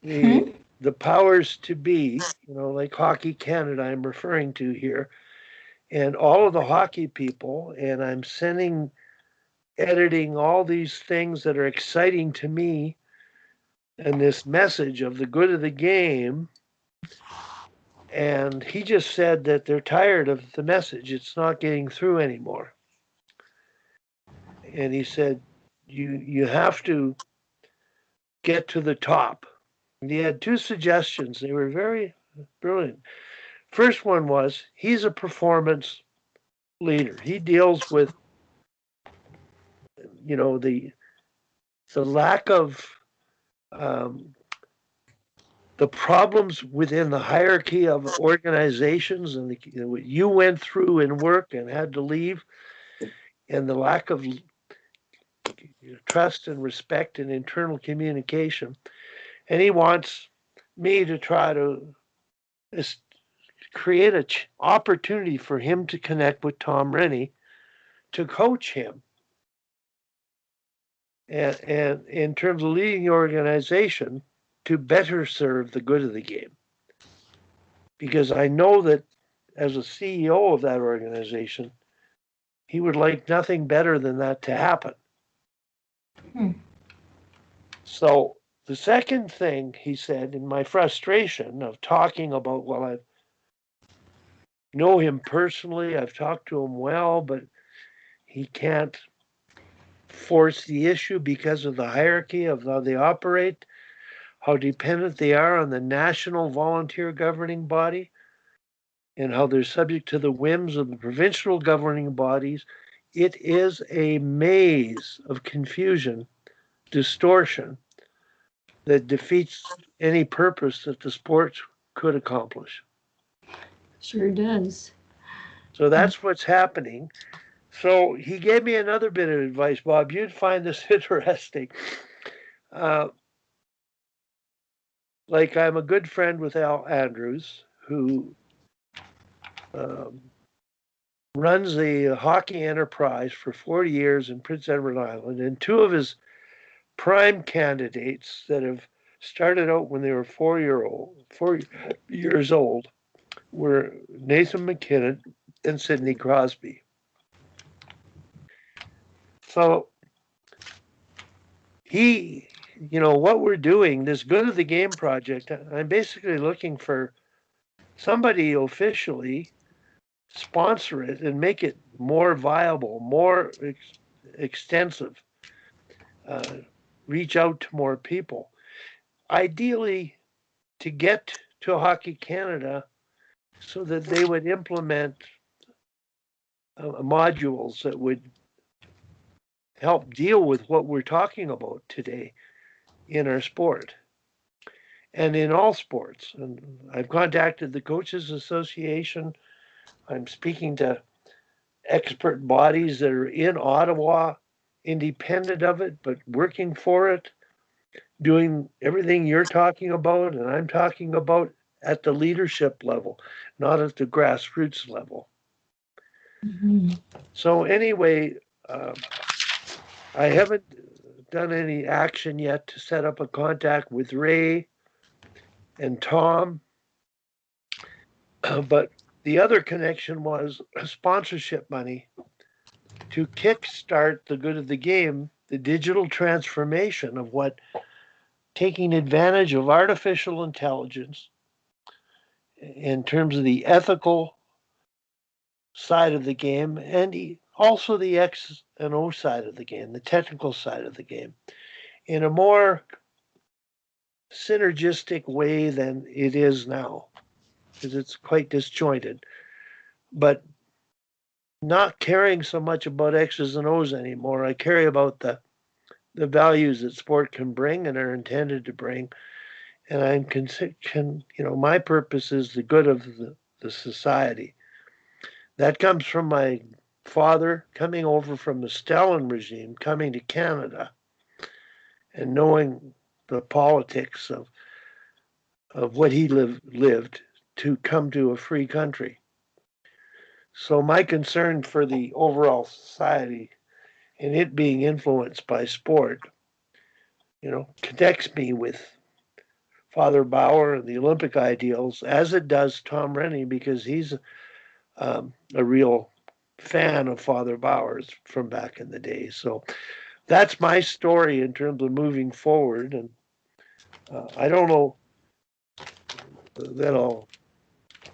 The powers to be, like Hockey Canada, I'm referring to here, and all of the hockey people, and I'm editing all these things that are exciting to me, and this message of the good of the game." And he just said that they're tired of the message. It's not getting through anymore. And he said, you have to get to the top. And he had 2 suggestions. They were very brilliant. First one was, he's a performance leader. He deals with, the lack of the problems within the hierarchy of organizations, and what you went through in work and had to leave, and the lack of trust and respect and internal communication. And he wants me to try to create an opportunity for him to connect with Tom Rennie to coach him. And in terms of leading the organization to better serve the good of the game. Because I know that as a CEO of that organization, he would like nothing better than that to happen. Hmm. So the second thing he said, in my frustration of talking about, well, I know him personally, I've talked to him well, but he can't force the issue because of the hierarchy of how they operate, how dependent they are on the national volunteer governing body, and how they're subject to the whims of the provincial governing bodies. It is a maze of confusion, distortion that defeats any purpose that the sport could accomplish. Sure does. So that's what's happening. So he gave me another bit of advice, Bob. You'd find this interesting. Like, I'm a good friend with Al Andrews, who runs the hockey enterprise for 40 years in Prince Edward Island. And two of his prime candidates that have started out when they were 4 years old were Nathan McKinnon and Sidney Crosby. So what we're doing, this Good of the Game project, I'm basically looking for somebody officially sponsor it and make it more viable, more extensive, reach out to more people. Ideally, to get to Hockey Canada so that they would implement modules that would help deal with what we're talking about today in our sport and in all sports. And I've contacted the Coaches Association. I'm speaking to expert bodies that are in Ottawa, independent of it, but working for it, doing everything you're talking about and I'm talking about at the leadership level, not at the grassroots level. Mm-hmm. So anyway, I haven't done any action yet to set up a contact with Ray and Tom, but the other connection was sponsorship money to kickstart the Good of the Game, the digital transformation of what taking advantage of artificial intelligence in terms of the ethical side of the game and also the X and O side of the game, the technical side of the game, in a more synergistic way than it is now, because it's quite disjointed. But not caring so much about X's and O's anymore. I care about the values that sport can bring and are intended to bring. And my purpose is the good of the society. That comes from my father coming over from the Stalin regime, coming to Canada and knowing the politics of what he lived to come to a free country. So my concern for the overall society and it being influenced by sport, connects me with Father Bauer and the Olympic ideals, as it does Tom Rennie, because he's a real fan of Father Bauer's from back in the day. So that's my story in terms of moving forward. And I don't know that I'll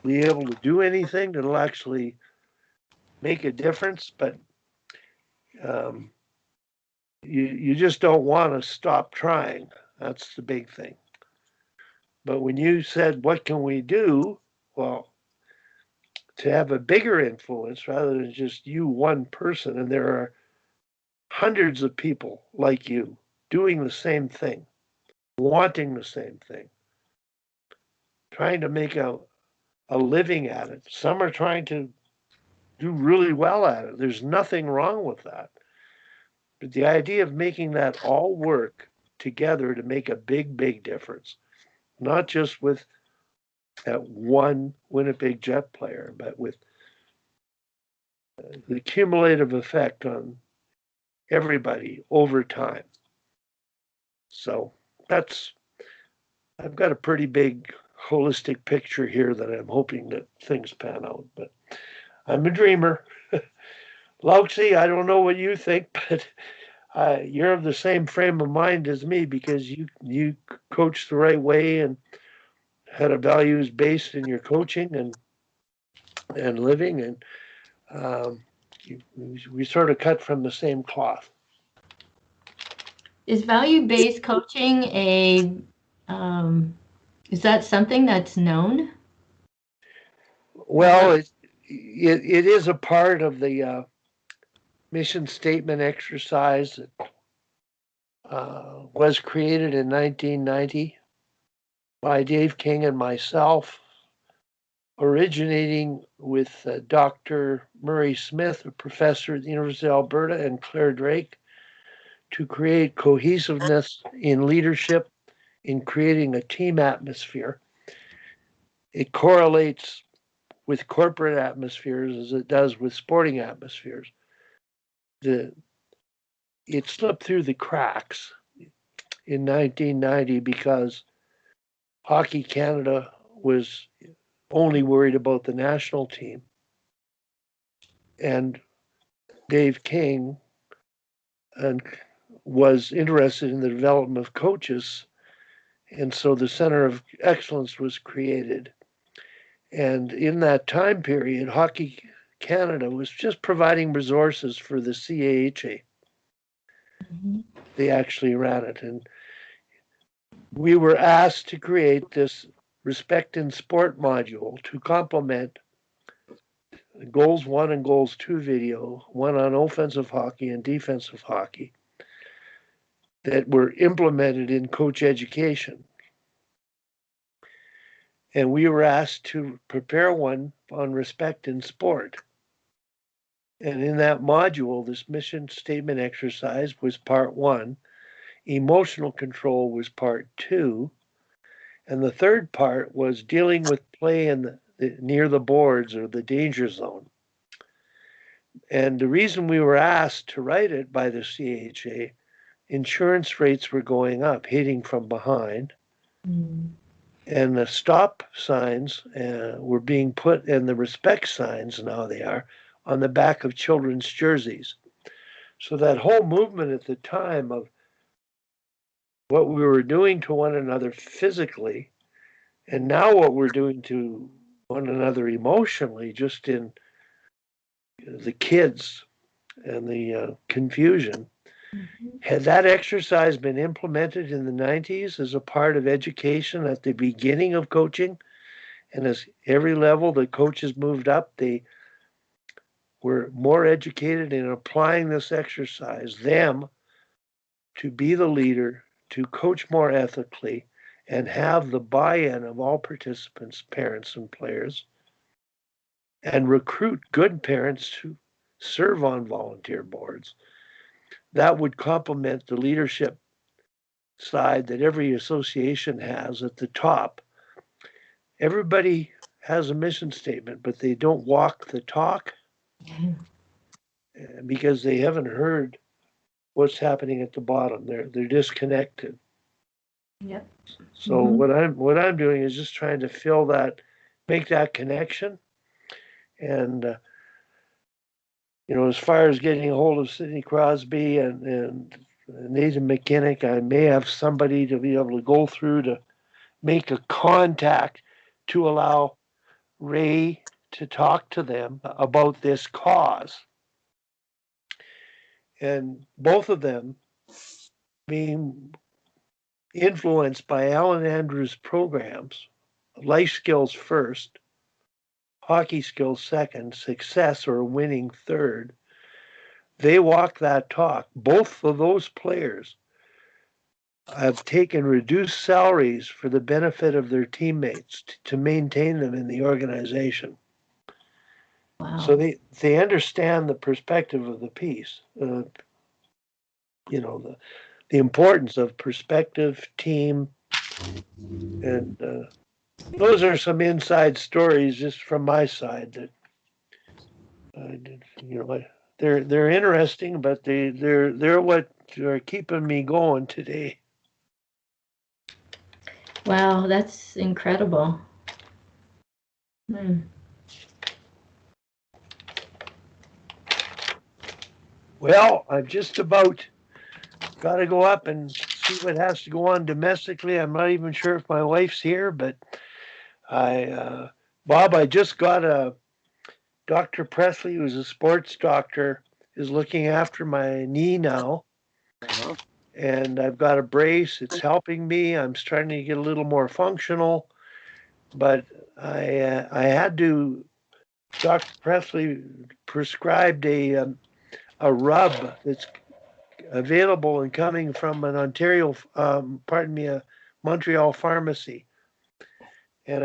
be able to do anything that'll actually make a difference, but you just don't want to stop trying. That's the big thing. But when you said, what can we do? Well, to have a bigger influence rather than just you, one person, and there are hundreds of people like you doing the same thing, wanting the same thing, trying to make a living at it. Some are trying to do really well at it. There's nothing wrong with that. But the idea of making that all work together to make a big, big difference, not just with that one Winnipeg Jet player, but with the cumulative effect on everybody over time. So I've got a pretty big holistic picture here that I'm hoping that things pan out, but I'm a dreamer. Luxie, I don't know what you think, but you're of the same frame of mind as me because you coach the right way and had a values based in your coaching and living, and we sort of cut from the same cloth. Is value-based coaching is that something that's known? Well, it is a part of the mission statement exercise that was created in 1990 by Dave King and myself, originating with Dr. Murray Smith, a professor at the University of Alberta, and Claire Drake, to create cohesiveness in leadership, in creating a team atmosphere. It correlates with corporate atmospheres as it does with sporting atmospheres. It slipped through the cracks in 1990 because Hockey Canada was only worried about the national team. And Dave King was interested in the development of coaches. And so the Center of Excellence was created. And in that time period, Hockey Canada was just providing resources for the CAHA. Mm-hmm. They actually ran it. And we were asked to create this Respect in Sport module to complement Goals 1 and Goals 2 video, one on offensive hockey and defensive hockey, that were implemented in coach education. And we were asked to prepare one on respect in sport. And in that module, this mission statement exercise was part 1, emotional control was part 2, and the third part was dealing with play in near the boards or the danger zone. And the reason we were asked to write it by the CHA, insurance rates were going up, hitting from behind. Mm. And the stop signs were being put, and the respect signs, now they are, on the back of children's jerseys. So that whole movement at the time of what we were doing to one another physically, and now what we're doing to one another emotionally, just in the kids and the confusion. Mm-hmm. Had that exercise been implemented in the 90s as a part of education at the beginning of coaching, and as every level the coaches moved up, they were more educated in applying this exercise, them to be the leader, to coach more ethically, and have the buy-in of all participants, parents and players, and recruit good parents to serve on volunteer boards. That would complement the leadership side that every association has at the top. Everybody has a mission statement, but they don't walk the talk because they haven't heard what's happening at the bottom. They're disconnected. Yep. So what I'm doing is just trying to fill that, make that connection. And as far as getting a hold of Sidney Crosby and Nathan McKinnick, I may have somebody to be able to go through to make a contact to allow Ray to talk to them about this cause. And both of them being influenced by Alan Andrews' programs, life skills first, hockey skills second, success or winning third. They walk that talk. Both of those players have taken reduced salaries for the benefit of their teammates to maintain them in the organization. Wow. So they understand the perspective of the piece. The importance of perspective, team, and those are some inside stories just from my side that they're interesting, but they're what are keeping me going today. Wow, that's incredible. Well, I've just about got to go up and see what has to go on domestically. I'm not even sure if my wife's here, but Bob, I just got a Dr. Presley, who's a sports doctor, is looking after my knee now. Uh-huh. And I've got a brace. It's helping me. I'm starting to get a little more functional, but I had to. Dr. Presley prescribed a rub that's available and coming from an Ontario, a Montreal pharmacy. And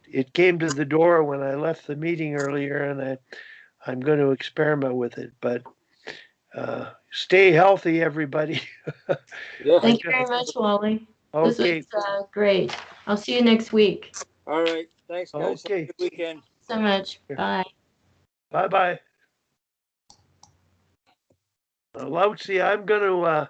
it came to the door when I left the meeting earlier, and I'm going to experiment with it. But stay healthy, everybody. Yeah. Thank you very much, Wally. This Okay. was great. I'll see you next week. All right. Thanks, guys. Have a Okay. good weekend. So much. Bye. Bye-bye. Loutsy, I'm going to